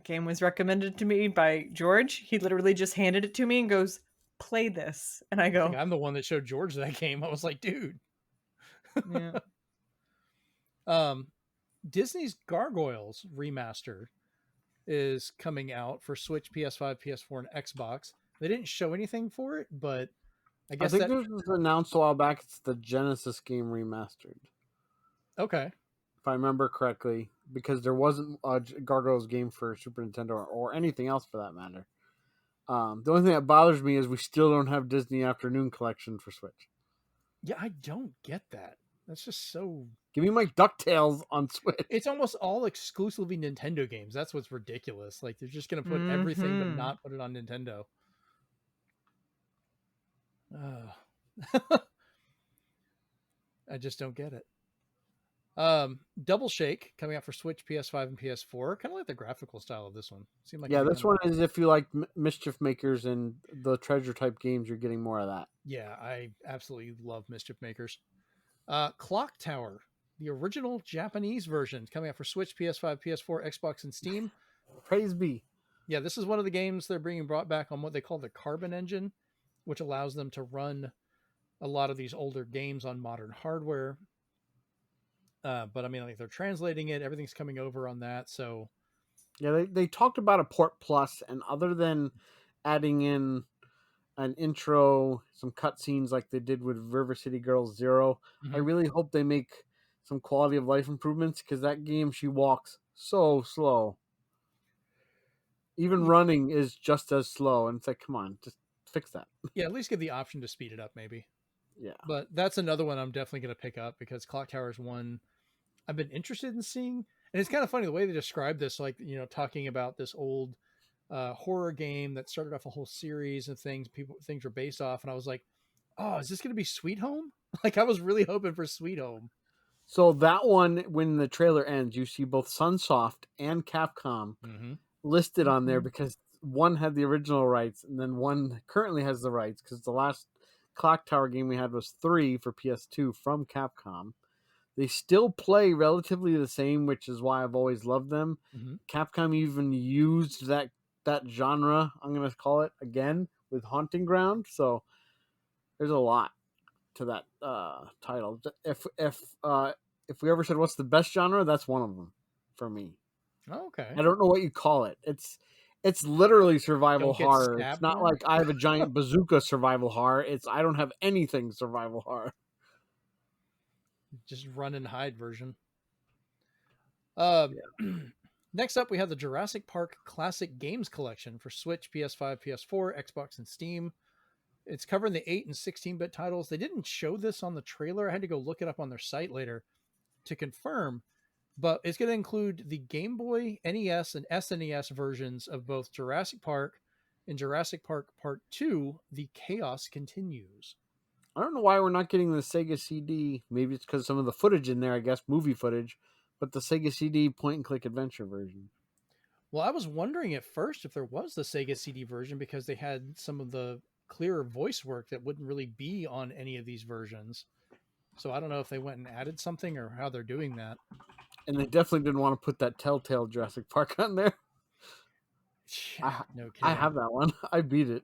S3: game was recommended to me by George. He literally just handed it to me and goes, "Play this," and I go,
S1: I'm the one that showed George that game. I was like, dude.
S3: Yeah.
S1: Disney's Gargoyles remaster is coming out for Switch, PS5, PS4, and Xbox. They didn't show anything for it, but I guess
S2: this was announced a while back. It's the Genesis game remastered.
S1: Okay.
S2: If I remember correctly, because there wasn't a Gargoyles game for Super Nintendo or anything else for that matter. The only thing that bothers me is we still don't have Disney Afternoon Collection for Switch.
S1: Yeah, I don't get that. That's just so...
S2: Give me my DuckTales on Switch.
S1: It's almost all exclusively Nintendo games. That's what's ridiculous. Like, they're just going to put everything but not put it on Nintendo. I just don't get it. Double Shake coming out for Switch, PS5, and PS4. Kind of like the graphical style of this one. Seemed like
S2: this one is if you like Mischief Makers and the treasure type games, you're getting more of that.
S1: Yeah, I absolutely love Mischief Makers. Clock Tower, the original Japanese version, coming out for Switch, PS5, PS4, Xbox, and Steam.
S2: Praise be.
S1: Yeah, this is one of the games they're bringing brought back on what they call the Carbon engine, which allows them to run a lot of these older games on modern hardware. But I mean, like, they're translating it, everything's coming over on that. So
S2: yeah, they talked about a Port Plus, and other than adding in an intro, some cutscenes like they did with River City Girls 0, I really hope they make some quality of life improvements, because that game, she walks so slow. Even running is just as slow, and it's like, come on, just fix that.
S1: Yeah, at least give the option to speed it up, maybe.
S2: Yeah.
S1: But that's another one I'm definitely going to pick up, because Clock Tower is one I've been interested in seeing. And it's kind of funny the way they describe this, like, you know, talking about this old horror game that started off a whole series of things things were based off, and I was like, oh, is this going to be Sweet Home? Like, I was really hoping for Sweet Home.
S2: So that one, when the trailer ends, you see both Sunsoft and Capcom listed on there because one had the original rights and then one currently has the rights, because the last Clock Tower game we had was 3 for PS2 from Capcom. They still play relatively the same, which is why I've always loved them. Capcom even used that genre, I'm going to call it, again with Haunting Ground. So there's a lot to that title. If we ever said what's the best genre, that's one of them for me.
S1: Oh, okay.
S2: I don't know what you call it. It's literally survival
S1: Don't get
S2: horror.
S1: stabbed
S2: It's not
S1: more?
S2: like I have a giant bazooka survival horror. It's I don't have anything survival horror.
S1: Just run and hide version. Next up, we have the Jurassic Park Classic Games Collection for Switch, PS5, PS4, Xbox, and Steam. It's covering the 8 and 16-bit titles. They didn't show this on the trailer. I had to go look it up on their site later to confirm. But it's going to include the Game Boy, NES, and SNES versions of both Jurassic Park and Jurassic Park Part 2, The Chaos Continues.
S2: I don't know why we're not getting the Sega CD. Maybe it's because some of the footage in there, I guess, movie footage, but the Sega CD point-and-click adventure version.
S1: Well, I was wondering at first if there was the Sega CD version because they had some of the clearer voice work that wouldn't really be on any of these versions. So I don't know if they went and added something or how they're doing that.
S2: And they definitely didn't want to put that Telltale Jurassic Park on there.
S1: No kidding.
S2: I have that one. I beat it.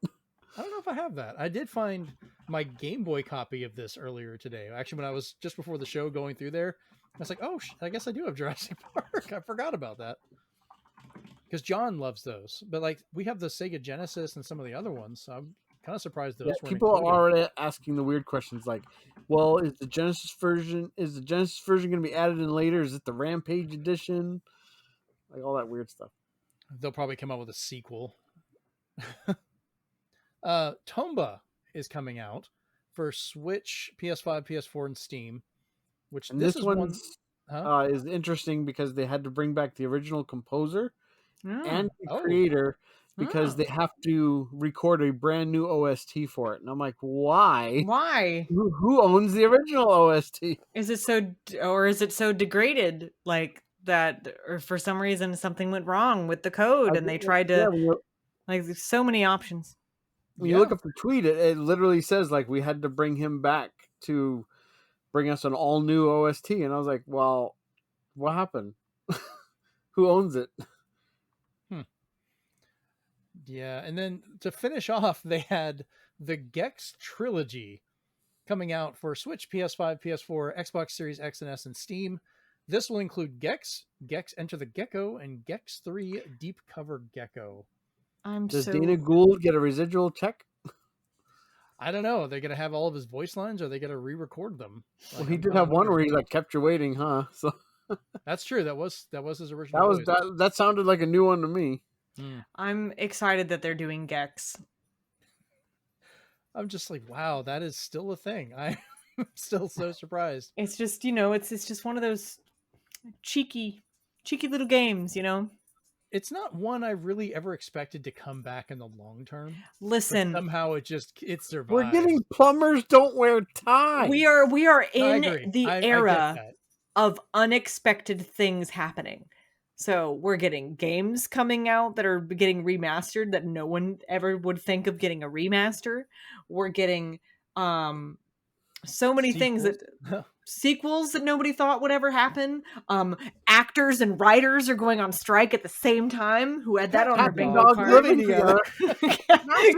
S1: I don't know if I have that. I did find my Game Boy copy of this earlier today. Actually, when I was just before the show going through there, I was like, oh, I guess I do have Jurassic Park. I forgot about that. Because John loves those. But like, we have the Sega Genesis and some of the other ones. So I'm kind of surprised those weren't
S2: people
S1: included.
S2: are already asking the weird questions like, well, is the Genesis version going to be added in later? Is it the Rampage edition? Like all that weird stuff.
S1: They'll probably come out with a sequel. Tomba is coming out for Switch, PS5, PS4, and Steam.
S2: And this one is interesting because they had to bring back the original composer and the creator because they have to record a brand new OST for it. And I'm like, why?
S3: Why?
S2: Who owns the original OST?
S3: Is it so degraded like that, or for some reason something went wrong with the code and they tried to like there's so many options.
S2: When you look up the tweet, it literally says like we had to bring him back to bring us an all new OST, and I was like, well, what happened? Who owns it?
S1: Yeah, and then to finish off, they had the Gex trilogy coming out for Switch, PS5, PS4, Xbox Series X and S, and Steam. This will include Gex, Gex Enter the Gecko, and Gex 3 Deep Cover Gecko.
S2: Does Dana Gould get a residual check?
S1: I don't know. Are they going to have all of his voice lines, or are they going to re-record them?
S2: Well, he did have one where he like kept you waiting, huh? So
S1: that's true. That was his original voice.
S2: That sounded like a new one to me.
S3: I'm excited that they're doing Gex.
S1: I'm just like, wow, that is still a thing. I'm still so surprised.
S3: It's just, it's just one of those cheeky little games,
S1: It's not one I really ever expected to come back in the long term.
S3: Listen,
S1: somehow it survived.
S2: We're getting plumbers don't wear ties.
S3: We are in the era of unexpected things happening. So we're getting games coming out that are getting remastered that no one ever would think of getting a remaster. We're getting so many things that sequels that nobody thought would ever happen. Actors and writers are going on strike at the same time. Who had that on their bingo card?
S2: Living together.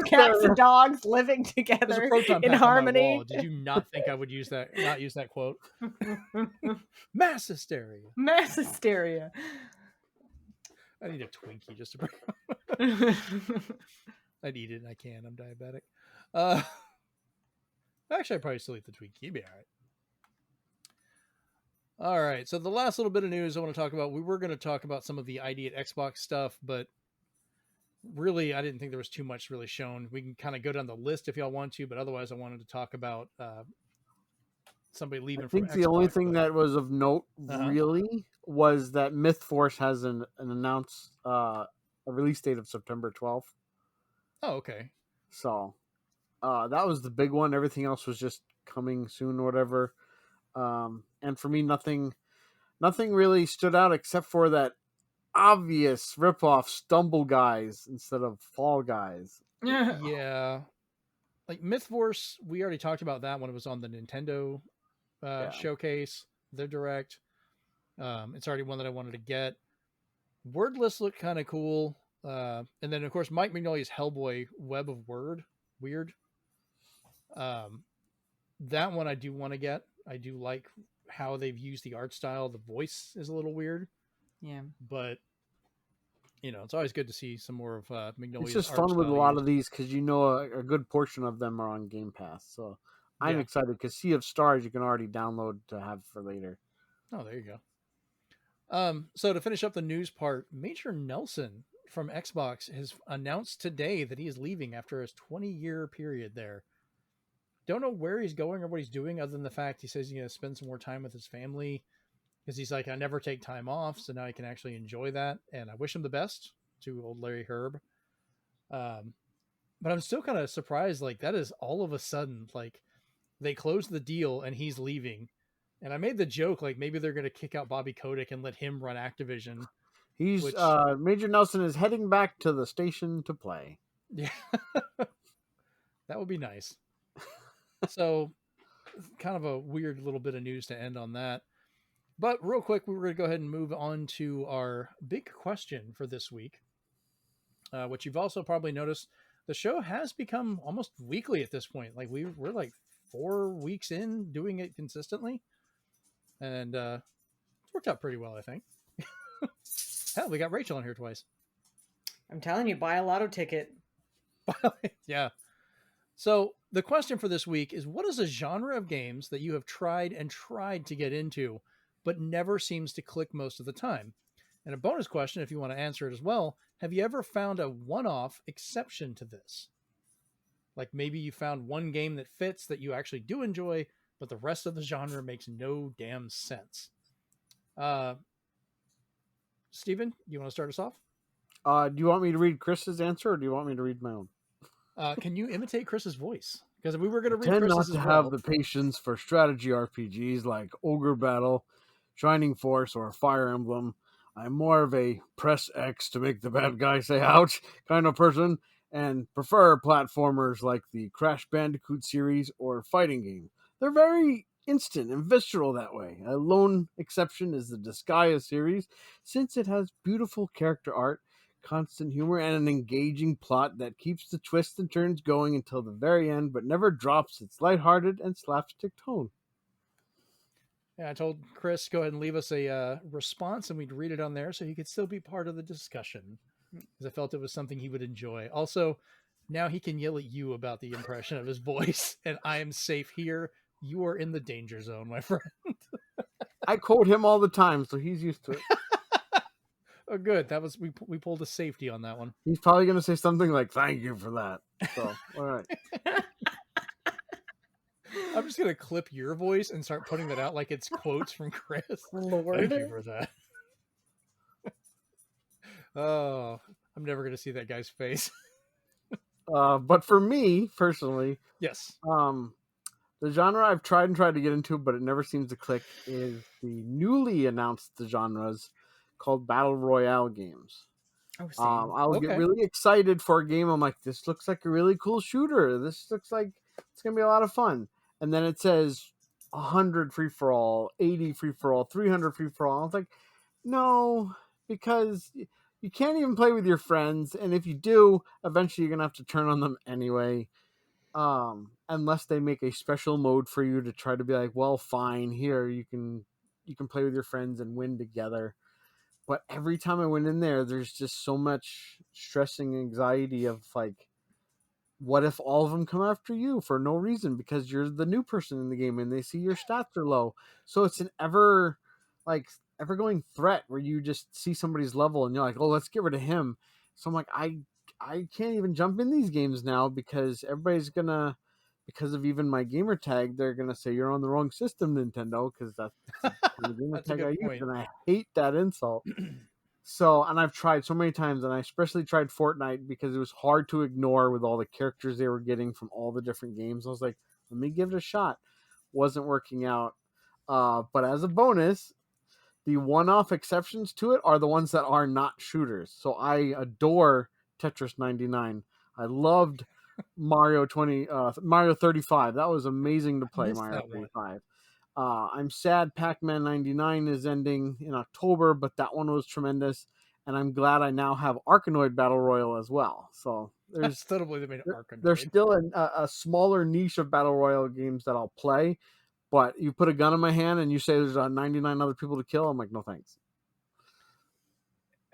S3: Cats and dogs living together in harmony.
S1: Did you not think I would use that? Not use that quote? Mass hysteria.
S3: Mass hysteria.
S1: I need a Twinkie just to bring. I'd eat it and I can. I'm diabetic. Actually, I'd probably still eat the Twinkie. It'd be all right. All right. So the last little bit of news I want to talk about, we were going to talk about some of the ID at Xbox stuff, but really, I didn't think there was too much really shown. We can kind of go down the list if y'all want to, but otherwise I wanted to talk about somebody leaving from Xbox.
S2: I think the only thing that was of note really was that MythForce has an announced a release date of September 12th.
S1: Oh, okay.
S2: So that was the big one. Everything else was just coming soon or whatever. And for me, nothing really stood out except for that obvious ripoff Stumble Guys instead of Fall Guys.
S1: Yeah. Like Mythforce, we already talked about that when it was on the Nintendo showcase, their direct. It's already one that I wanted to get. Wordless looked kind of cool. And then, of course, Mike Mignolia's Hellboy Web of Weird. That one I do want to get. I do like how they've used the art style. The voice is a little weird.
S3: Yeah.
S1: But, it's always good to see some more of Mignolia's
S2: It's just
S1: art
S2: fun with a
S1: style
S2: lot
S1: used.
S2: of these because a good portion of them are on Game Pass. So I'm
S1: Yeah.
S2: excited because Sea of Stars you can already download to have for later.
S1: Oh, there you go. So to finish up the news part, Major Nelson from Xbox has announced today that he is leaving after his 20-year period there. Don't know where he's going or what he's doing other than the fact he says he's going to spend some more time with his family because he's like, I never take time off, so now I can actually enjoy that. And I wish him the best to old Larry Herb. But I'm still kind of surprised. Like, that is all of a sudden, like, they closed the deal and he's leaving. And I made the joke, like, maybe they're going to kick out Bobby Kotick and let him run Activision.
S2: He's Major Nelson is heading back to the station to play.
S1: Yeah. That would be nice. So, kind of a weird little bit of news to end on that. But real quick, we're going to go ahead and move on to our big question for this week, which you've also probably noticed. The show has become almost weekly at this point. Like we're like 4 weeks in doing it consistently, and it's worked out pretty well, I think. Hell, we got Rachel on here twice.
S3: I'm telling you, buy a lotto ticket.
S1: Yeah. So the question for this week is, what is a genre of games that you have tried to get into, but never seems to click most of the time? And a bonus question, if you want to answer it as well, have you ever found a one-off exception to this? Like maybe you found one game that fits that you actually do enjoy, but the rest of the genre makes no damn sense. Steven, you want to start us off?
S2: Do you want me to read Chris's answer or do you want me to read my own?
S1: Can you imitate Chris's voice? Because we were going to read
S2: Chris's
S1: Chris's
S2: as well.
S1: I tend not to
S2: have the patience for strategy RPGs like Ogre Battle, Shining Force, or Fire Emblem. I'm more of a press X to make the bad guy say ouch kind of person, and prefer platformers like the Crash Bandicoot series or fighting game. They're very instant and visceral that way. A lone exception is the Disgaea series, since it has beautiful character art, constant humor, and an engaging plot that keeps the twists and turns going until the very end, but never drops its lighthearted and slapstick tone.
S1: Yeah, I told Chris, go ahead and leave us a response and we'd read it on there so he could still be part of the discussion because I felt it was something he would enjoy. Also, now he can yell at you about the impression of his voice, and I am safe here. You are in the danger zone, my friend.
S2: I quote him all the time, so he's used to it.
S1: Oh, good. That was we pulled a safety on that one.
S2: He's probably going to say something like, thank you for that. So, all right.
S1: I'm just going to clip your voice and start putting that out like it's quotes from Chris.
S3: Lord.
S1: Thank you for that. Oh, I'm never going to see that guy's face.
S2: But for me, personally,
S1: Yes.
S2: the genre I've tried to get into, but it never seems to click, is the newly announced genres called Battle Royale games.
S3: Oh,
S2: I would get really excited for a game. I'm like, this looks like a really cool shooter. This looks like it's going to be a lot of fun. And then it says 100 free-for-all, 80 free-for-all, 300 free-for-all. I was like, no, because you can't even play with your friends. And if you do, eventually you're going to have to turn on them anyway. Unless they make a special mode for you to try to be like, well, fine, here, you can play with your friends and win together. But every time I went in there, there's just so much stressing anxiety of like, what if all of them come after you for no reason because you're the new person in the game and they see your stats are low. So it's an ever going threat where you just see somebody's level and you're like, oh, let's get rid of him. So I'm like, I can't even jump in these games now because everybody's gonna, because of even my gamer tag, they're gonna say you're on the wrong system, Nintendo, because that's the gamer
S1: That's a
S2: tag I
S1: good
S2: use,
S1: point.
S2: and I hate that insult. So, and I've tried so many times, and I especially tried Fortnite because it was hard to ignore with all the characters they were getting from all the different games. I was like, let me give it a shot. Wasn't working out. But as a bonus, the one-off exceptions to it are the ones that are not shooters. So I adore Tetris 99. I loved Mario 35. That was amazing to play.
S1: Missed
S2: Mario
S1: that one.
S2: 35. I'm sad Pac-Man 99 is ending in October, but that one was tremendous. And I'm glad I now have Arkanoid Battle Royale as well. So
S1: That's totally they made Arkanoid.
S2: there's still a smaller niche of Battle Royale games that I'll play. But you put a gun in my hand and you say there's 99 other people to kill, I'm like, no thanks.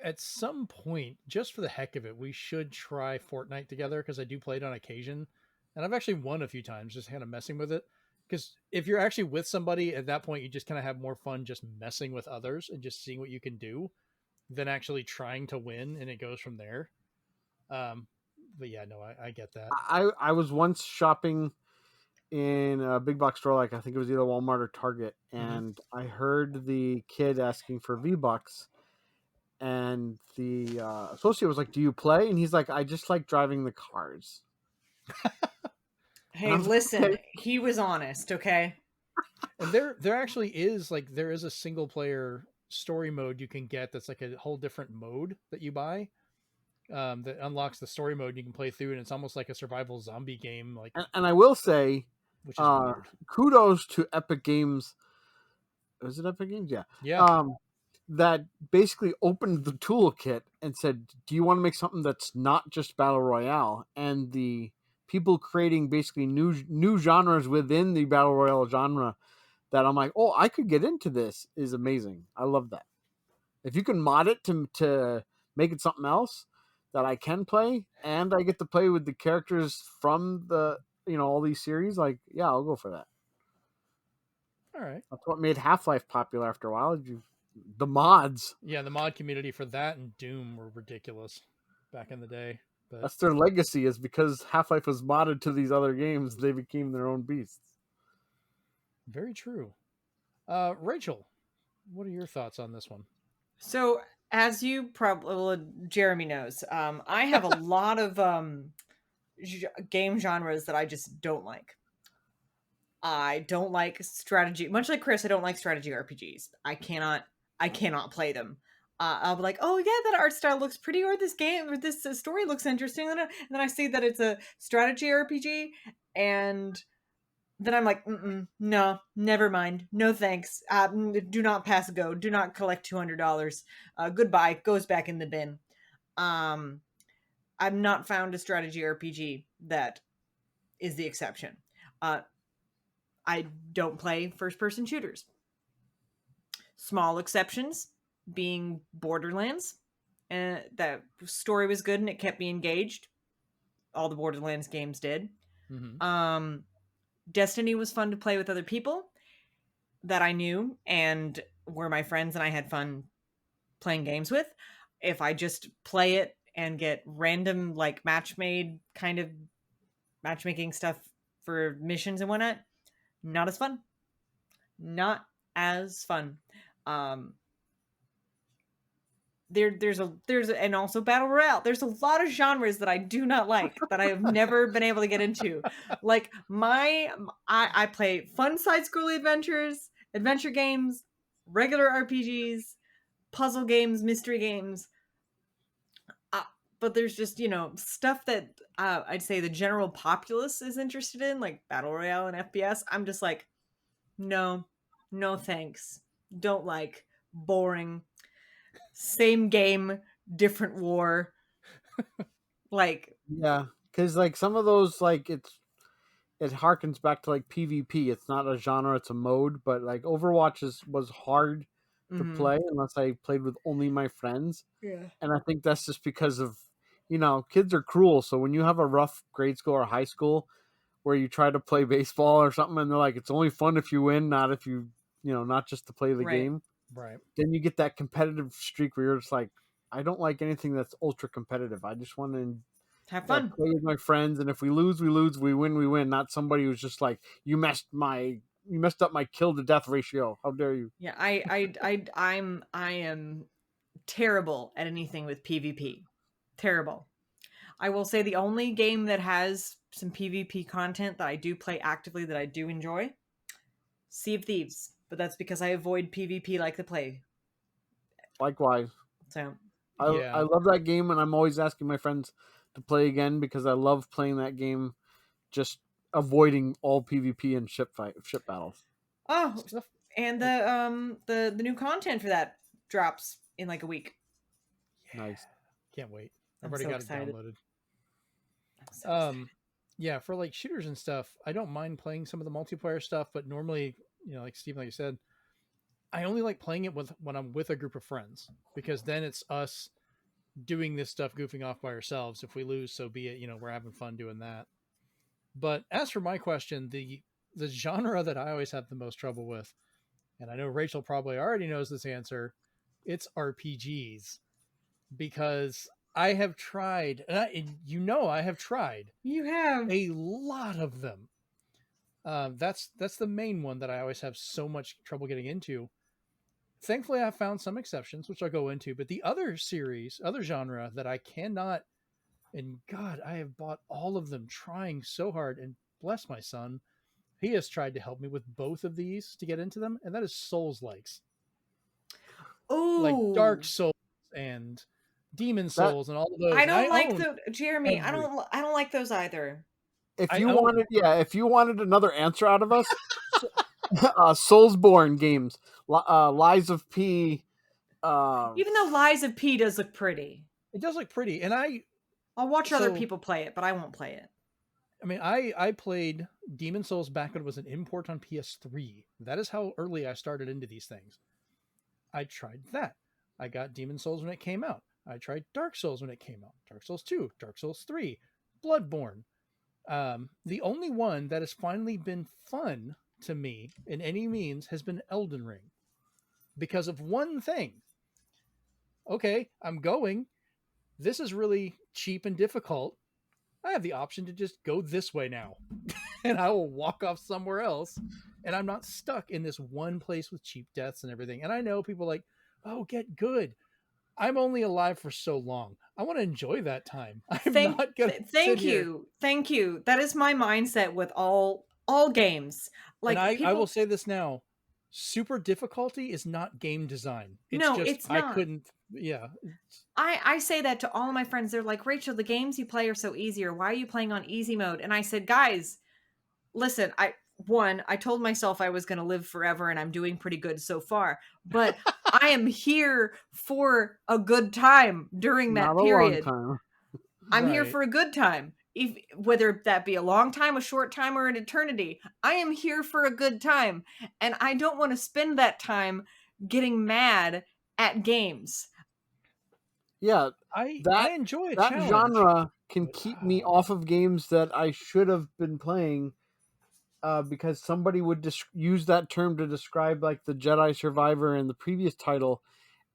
S1: At some point, just for the heck of it, we should try Fortnite together because I do play it on occasion. And I've actually won a few times just kind of messing with it. Because if you're actually with somebody, at that point, you just kind of have more fun just messing with others and just seeing what you can do than actually trying to win. And it goes from there. But yeah, no, I get that.
S2: I was once shopping in a big box store, like I think it was either Walmart or Target, and I heard the kid asking for V-Bucks, and the associate was like, "Do you play?" And he's like, "I just like driving the cars."
S3: Hey, listen, like, okay. He was honest, okay?
S1: And there actually is there is a single player story mode you can get that's like a whole different mode that you buy. That unlocks the story mode you can play through, and it's almost like a survival zombie game.
S2: And I will say,
S1: which is weird.
S2: Kudos to Epic Games. Is it Epic Games? Yeah.
S1: Yeah.
S2: That basically opened the toolkit and said, "Do you want to make something that's not just Battle Royale?" And the people creating basically new genres within the Battle Royale genre that I'm like, "Oh, I could get into this," is amazing. I love that. If you can mod it to make it something else that I can play, and I get to play with the characters from the all these series, yeah, I'll go for that.
S1: All right,
S2: that's what made Half-Life popular after a while. The mods,
S1: yeah, the mod community for that and Doom were ridiculous back in the day. But
S2: that's their legacy, is because Half-Life was modded to these other games, they became their own beasts.
S1: Very true. Rachel, what are your thoughts on this one?
S3: So, as you probably, Jeremy knows, I have a lot of game genres that I just don't like. I don't like strategy. Much like Chris, I don't like strategy RPGs. I cannot play them. I'll be like, oh yeah, that art style looks pretty, or this game or this story looks interesting, and then I see that it's a strategy RPG, and then I'm like, no, never mind. No thanks. Do not pass go. Do not collect $200. Goodbye. Goes back in the bin. I've not found a strategy RPG that is the exception. I don't play first-person shooters. Small exceptions being Borderlands. That story was good and it kept me engaged. All the Borderlands games did.
S1: Mm-hmm.
S3: Destiny was fun to play with other people that I knew and were my friends and I had fun playing games with. If I just play it and get random matchmaking stuff for missions and whatnot, not as fun. Not as fun. There's and also Battle Royale. There's a lot of genres that I do not like that I have never been able to get into. I play fun side-scrolling adventure games, regular RPGs, puzzle games, mystery games. But there's just, stuff that I'd say the general populace is interested in, like Battle Royale and FPS. I'm just like, no thanks. Don't like. Boring. Same game, different war.
S2: Yeah, because some of those, it harkens back to PvP. It's not a genre, it's a mode. But Overwatch was hard to play unless I played with only my friends.
S3: Yeah.
S2: And I think that's just because of, kids are cruel. So when you have a rough grade school or high school where you try to play baseball or something and they're like, it's only fun if you win, not if you, not just to play the game.
S1: Right.
S2: Then you get that competitive streak where you're just like, I don't like anything that's ultra competitive. I just want to
S3: have fun,
S2: play with my friends, and if we lose, we lose. We win, we win. Not somebody who's just like, you messed up my kill to death ratio. How dare you?
S3: Yeah, I am terrible at anything with PvP. Terrible. I will say the only game that has some PvP content that I do play actively that I do enjoy, Sea of Thieves. But that's because I avoid PvP like the plague.
S2: Likewise.
S3: So
S2: I love that game, and I'm always asking my friends to play again because I love playing that game, just avoiding all PvP and ship battles.
S3: oh, and the new content for that drops in like a week.
S2: Nice.
S1: Can't wait. I've
S3: I'm
S1: already
S3: so
S1: got
S3: excited.
S1: it downloaded.
S3: I'm so excited.
S1: Yeah, for like shooters and stuff, I don't mind playing some of the multiplayer stuff, but normally, like Steve, like you said, I only like playing it when I'm with a group of friends, because then it's us doing this stuff, goofing off by ourselves. If we lose, so be it. We're having fun doing that. But as for my question, the genre that I always have the most trouble with, and I know Rachel probably already knows this answer, it's RPGs, because I have tried, and I have tried
S3: You have
S1: a lot of them. That's the main one that I always have so much trouble getting into. Thankfully, I've found some exceptions, which I'll go into. But the other genre that I cannot, and God, I have bought all of them trying so hard, and bless my son, he has tried to help me with both of these to get into them, and that is Souls-likes. Like Dark Souls and Demon Souls and all of those.
S3: I don't like
S1: the
S3: Jeremy. I don't like those either.
S2: If you wanted another answer out of us, Soulsborne games, Lies of P.
S3: Even though Lies of P does look pretty,
S1: it does look pretty, and
S3: I'll watch other people play it, but I won't play it.
S1: I mean, I played Demon Souls back when it was an import on PS3. That is how early I started into these things. I tried that. I got Demon Souls when it came out. I tried Dark Souls when it came out. Dark Souls 2, Dark Souls 3, Bloodborne. The only one that has finally been fun to me in any means has been Elden Ring. Because of one thing. Okay, I'm going. This is really cheap and difficult. I have the option to just go this way now. And I will walk off somewhere else. And I'm not stuck in this one place with cheap deaths and everything. And I know people like, oh, get good. I'm only alive for so long. I want to enjoy that time.
S3: Thank you. That is my mindset with all games. Like,
S1: and I will say this now. Super difficulty is not game design.
S3: It's not.
S1: I couldn't. Yeah.
S3: I say that to all of my friends. They're like, Rachel, the games you play are so easier. Why are you playing on easy mode? And I said, guys, listen, I told myself I was going to live forever, and I'm doing pretty good so far. But I am here for a good time during that period. I'm here for a good time. Whether that be a long time, a short time, or an eternity, I am here for a good time. And I don't want to spend that time getting mad at games.
S2: Yeah,
S1: I enjoy
S2: that
S1: challenge.
S2: genre can keep me off of games that I should have been playing, because somebody would use that term to describe like the Jedi Survivor in the previous title,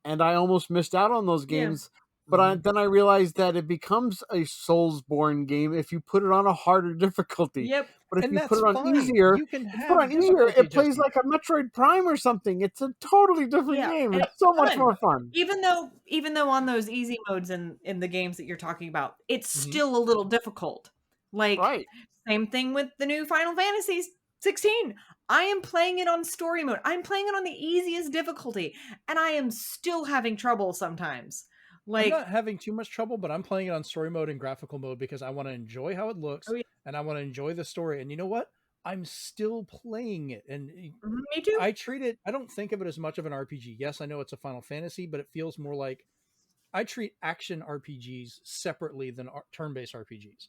S2: and I almost missed out on those games. Yeah. But then I realized that it becomes a Soulsborne game if you put it on a harder difficulty.
S3: Yep.
S2: But if you put it on easier, it plays like a Metroid Prime or something. It's a totally different game. It's so much more fun.
S3: Even though on those easy modes in the games that you're talking about, it's still a little difficult. Like, same thing with the new Final Fantasy 16. I am playing it on story mode. I'm playing it on the easiest difficulty, and I am still having trouble sometimes. Like,
S1: I'm not having too much trouble, but I'm playing it on story mode and graphical mode because I want to enjoy how it looks, and I want to enjoy the story. And you know what? I'm still playing it, and
S3: me too.
S1: I don't think of it as much of an RPG. Yes, I know it's a Final Fantasy, but it feels more like I treat action RPGs separately than turn-based RPGs.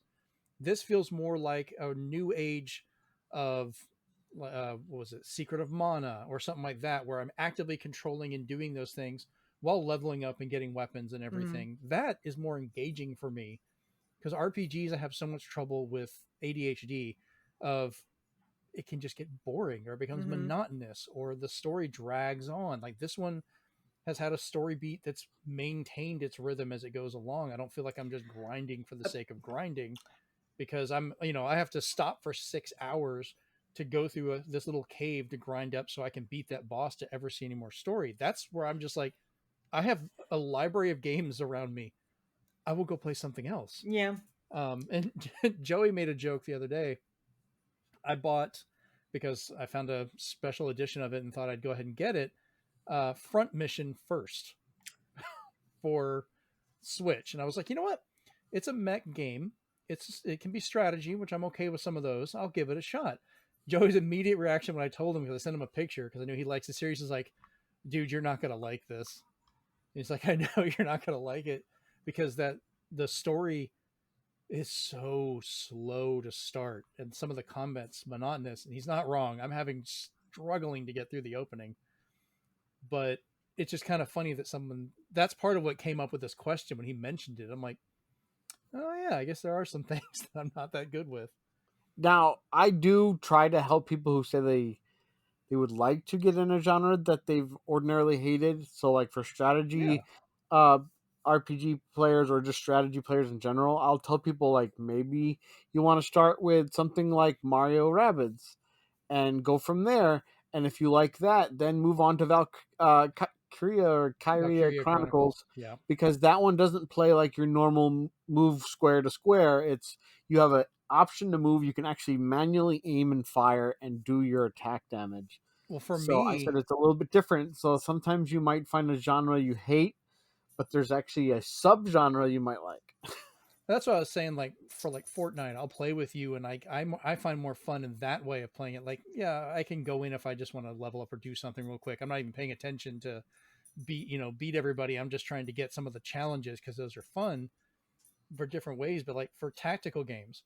S1: This feels more like a new age of what was it, Secret of Mana or something like that, where I'm actively controlling and doing those things while leveling up and getting weapons and everything. That is more engaging for me, because RPGs, I have so much trouble with ADHD of it can just get boring, or it becomes monotonous, or the story drags on. Like, this one has had a story beat that's maintained its rhythm as it goes along. I don't feel like I'm just grinding for the sake of grinding, because I have to stop for 6 hours to go through this little cave to grind up so I can beat that boss to ever see any more story. That's where I'm just like, I have a library of games around me. I will go play something else.
S3: Yeah.
S1: And Joey made a joke the other day. I bought, because I found a special edition of it and thought I'd go ahead and get it, Front Mission first for Switch. And I was like, you know what? It's a mech game. It can be strategy, which I'm okay with some of those. I'll give it a shot. Joey's immediate reaction when I told him, because I sent him a picture because I knew he likes the series, is like, dude, you're not gonna like this. And he's like, I know you're not gonna like it because the story is so slow to start and some of the combat's monotonous. And he's not wrong. I'm having struggling to get through the opening, but it's just kind of funny that that's part of what came up with this question when he mentioned it. I'm like, oh yeah, I guess there are some things that I'm not that good with.
S2: Now, I do try to help people who say they would like to get in a genre that they've ordinarily hated. So, like for strategy, RPG players or just strategy players in general, I'll tell people like maybe you want to start with something like Mario Rabbids and go from there. And if you like that, then move on to Kyria
S1: Valkyria
S2: Chronicles,
S1: Yeah.
S2: because that one doesn't play like your normal move square to square. It's you have an option to move. You can actually manually aim and fire and do your attack damage.
S1: Well, for
S2: So I
S1: me,
S2: said it's a little bit different. So sometimes you might find a genre you hate, but there's actually a subgenre you might like.
S1: that's what I was saying. Like for like Fortnite, I'll play with you, and I find more fun in that way of playing it. Like, yeah, I can go in if I just want to level up or do something real quick. I'm not even paying attention to beat everybody. I'm just trying to get some of the challenges because those are fun for different ways. But like for tactical games,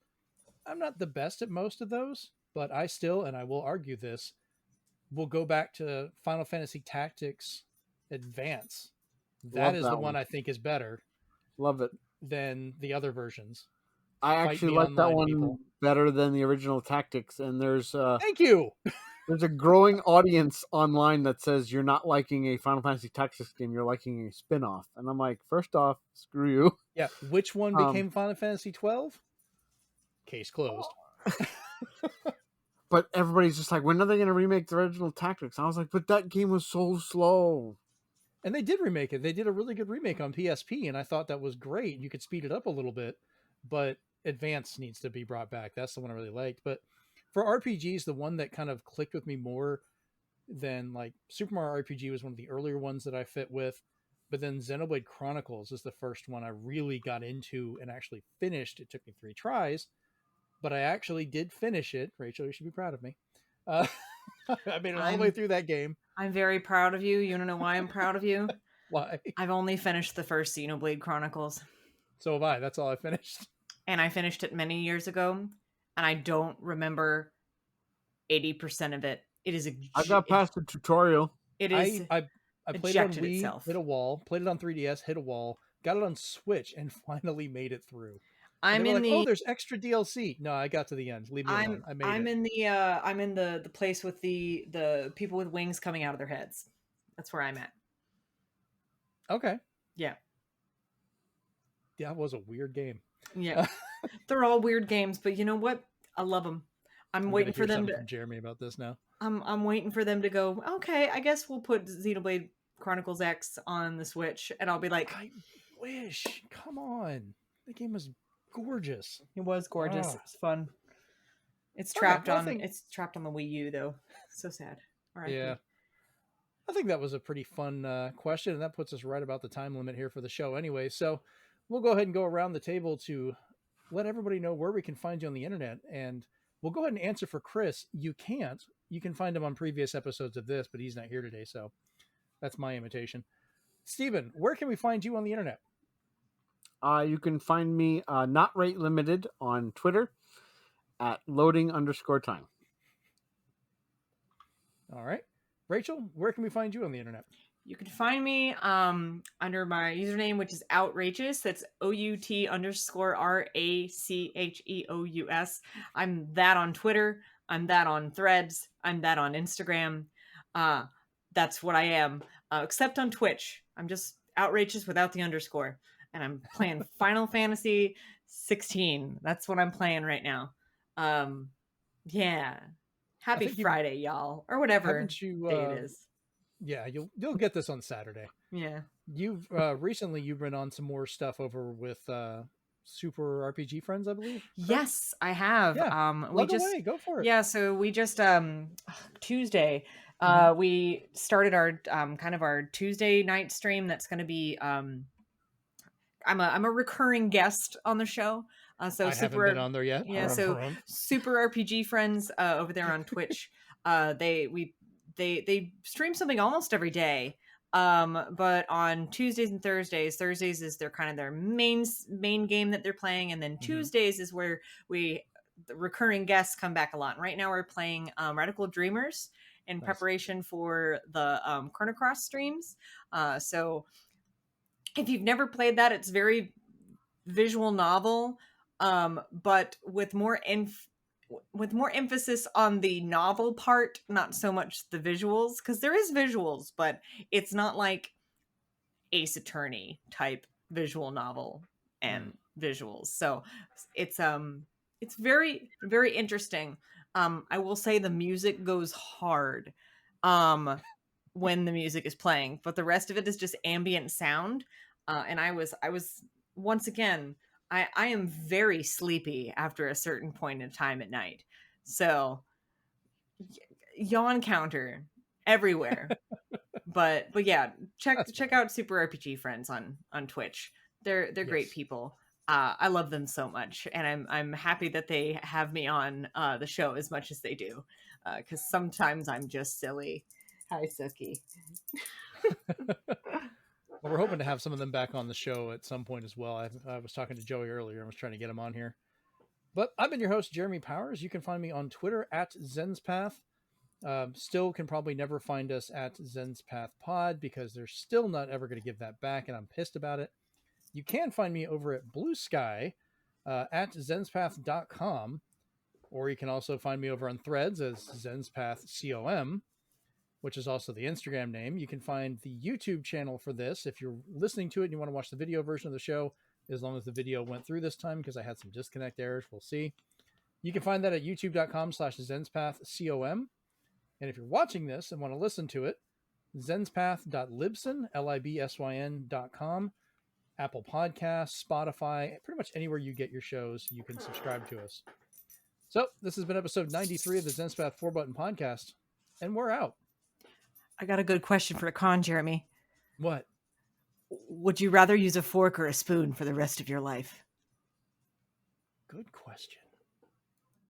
S1: I'm not the best at most of those, but I still, and I will argue this, will go back to Final Fantasy Tactics Advance. That
S2: Love
S1: is the
S2: that
S1: one
S2: one.
S1: I think is better
S2: Love it.
S1: than the other versions.
S2: I
S1: Fight
S2: actually
S1: me
S2: like that
S1: online,
S2: one
S1: people.
S2: better than the original Tactics. And
S1: Thank you.
S2: there's a growing audience online that says you're not liking a Final Fantasy Tactics game, you're liking a spin-off. And I'm like, first off, screw you.
S1: Yeah, which one
S2: Um,
S1: became Final Fantasy 12? Case closed.
S2: but everybody's just like, when are they going to remake the original Tactics? I was like, but that game was so slow.
S1: And they did remake it. They did a really good remake on PSP, and I thought that was great. You could speed it up a little bit, but Advance needs to be brought back. That's the one I really liked. But for RPGs, the one that kind of clicked with me more than like Super Mario RPG was one of the earlier ones that I fit with. But then Xenoblade Chronicles is the first one I really got into and actually finished. It took me 3 tries, but I actually did finish it. Rachel, you should be proud of me. I made it all the way through that game.
S3: I'm very proud of you. You want to know why I'm proud of you?
S1: Why?
S3: I've only finished the first Xenoblade Chronicles.
S1: So have I. That's all I finished.
S3: And I finished it many years ago, and I don't remember 80% of it. It is
S2: I got past the tutorial.
S3: It is.
S1: I played it on Wii,
S3: itself.
S1: hit a wall. Played it on 3DS, hit a wall. Got it on Switch, and finally made it through.
S3: I'm in
S1: oh, there's extra DLC. No, I got to the end. Leave me alone. I made it.
S3: I'm in the place with the people with wings coming out of their heads. That's where I'm at.
S1: Okay.
S3: Yeah.
S1: Yeah, it was a weird game.
S3: Yeah. They're all weird games, but you know what? I love them. I'm waiting for them to
S1: from Jeremy about this now.
S3: I'm waiting for them to go, okay, I guess we'll put Xenoblade Chronicles X on the Switch, and I'll be like,
S1: I wish. Come on. The game was gorgeous.
S3: It was gorgeous.
S1: Oh.
S3: It's fun. It's trapped on the Wii U though. So sad.
S1: Yeah. I think that was a pretty fun question, and that puts us right about the time limit here for the show anyway. So we'll go ahead and go around the table to let everybody know where we can find you on the internet. And we'll go ahead and answer for Chris. You can't. You can find him on previous episodes of this, but he's not here today, so that's my invitation. Steven, where can we find you on the internet?
S2: You can find me not rate limited on Twitter at loading_time.
S3: Mm-hmm.
S1: All right. Rachel, where can we find you on the internet?
S3: You can find me under my username, which is Outrageous. That's OUT_RACHEOUS. I'm that on Twitter. I'm that on Threads. I'm that on Instagram. That's what I am. Except on Twitch. I'm just Outrageous without the underscore. And I'm playing Final Fantasy 16. That's what I'm playing right now. Yeah. Happy Friday, y'all. Or whatever
S1: Haven't you,
S3: day it is.
S1: Yeah, you'll get this on Saturday.
S3: Yeah.
S1: You've recently you've been on some more stuff over with Super RPG Friends, I believe. Correct?
S3: Yes, I have.
S1: Yeah.
S3: We
S1: Plug
S3: just
S1: away, go for it.
S3: Yeah, so we just Tuesday we started our kind of our Tuesday night stream. That's going to be I'm a recurring guest on the show. So
S1: I haven't been on there yet.
S3: Yeah, so Super RPG Friends over there on Twitch. They stream something almost every day. But on Tuesdays and Thursdays is their kind of their main game that they're playing, and then Tuesdays is where the recurring guests come back a lot. And right now we're playing Radical Dreamers in preparation for the Chrono Cross streams. So if you've never played that, it's very visual novel, but with more emphasis on the novel part, not so much the visuals, because there is visuals, but it's not like Ace Attorney type visual novel and visuals. So it's very, very interesting. I will say the music goes hard when the music is playing, but the rest of it is just ambient sound. And I was once again, I am very sleepy after a certain point in time at night. So yawn counter everywhere. but yeah, check out Super RPG Friends on Twitch. They're great people. I love them so much, and I'm happy that they have me on the show as much as they do, because sometimes I'm just silly. Hi, Suki.
S1: Well, we're hoping to have some of them back on the show at some point as well. I was talking to Joey earlier. I was trying to get him on here. But I've been your host, Jeremy Powers. You can find me on Twitter at Zenspath. Still can probably never find us at Zenspath Pod because they're still not ever going to give that back, and I'm pissed about it. You can find me over at Blue Sky at Zenspath.com, or you can also find me over on Threads as ZenspathCom, which is also the Instagram name. You can find the YouTube channel for this if you're listening to it and you want to watch the video version of the show, as long as the video went through this time, because I had some disconnect errors. We'll see. You can find that at youtube.com/ZenspathCom. And if you're watching this and want to listen to it, zenspath.libsyn, libsyn.com, Apple Podcasts, Spotify, pretty much anywhere you get your shows, you can subscribe to us. So this has been episode 93 of the Zenspath 4-Button Podcast, and we're out.
S3: I got a good question for the con, Jeremy.
S1: What?
S3: Would you rather use a fork or a spoon for the rest of your life?
S1: Good question.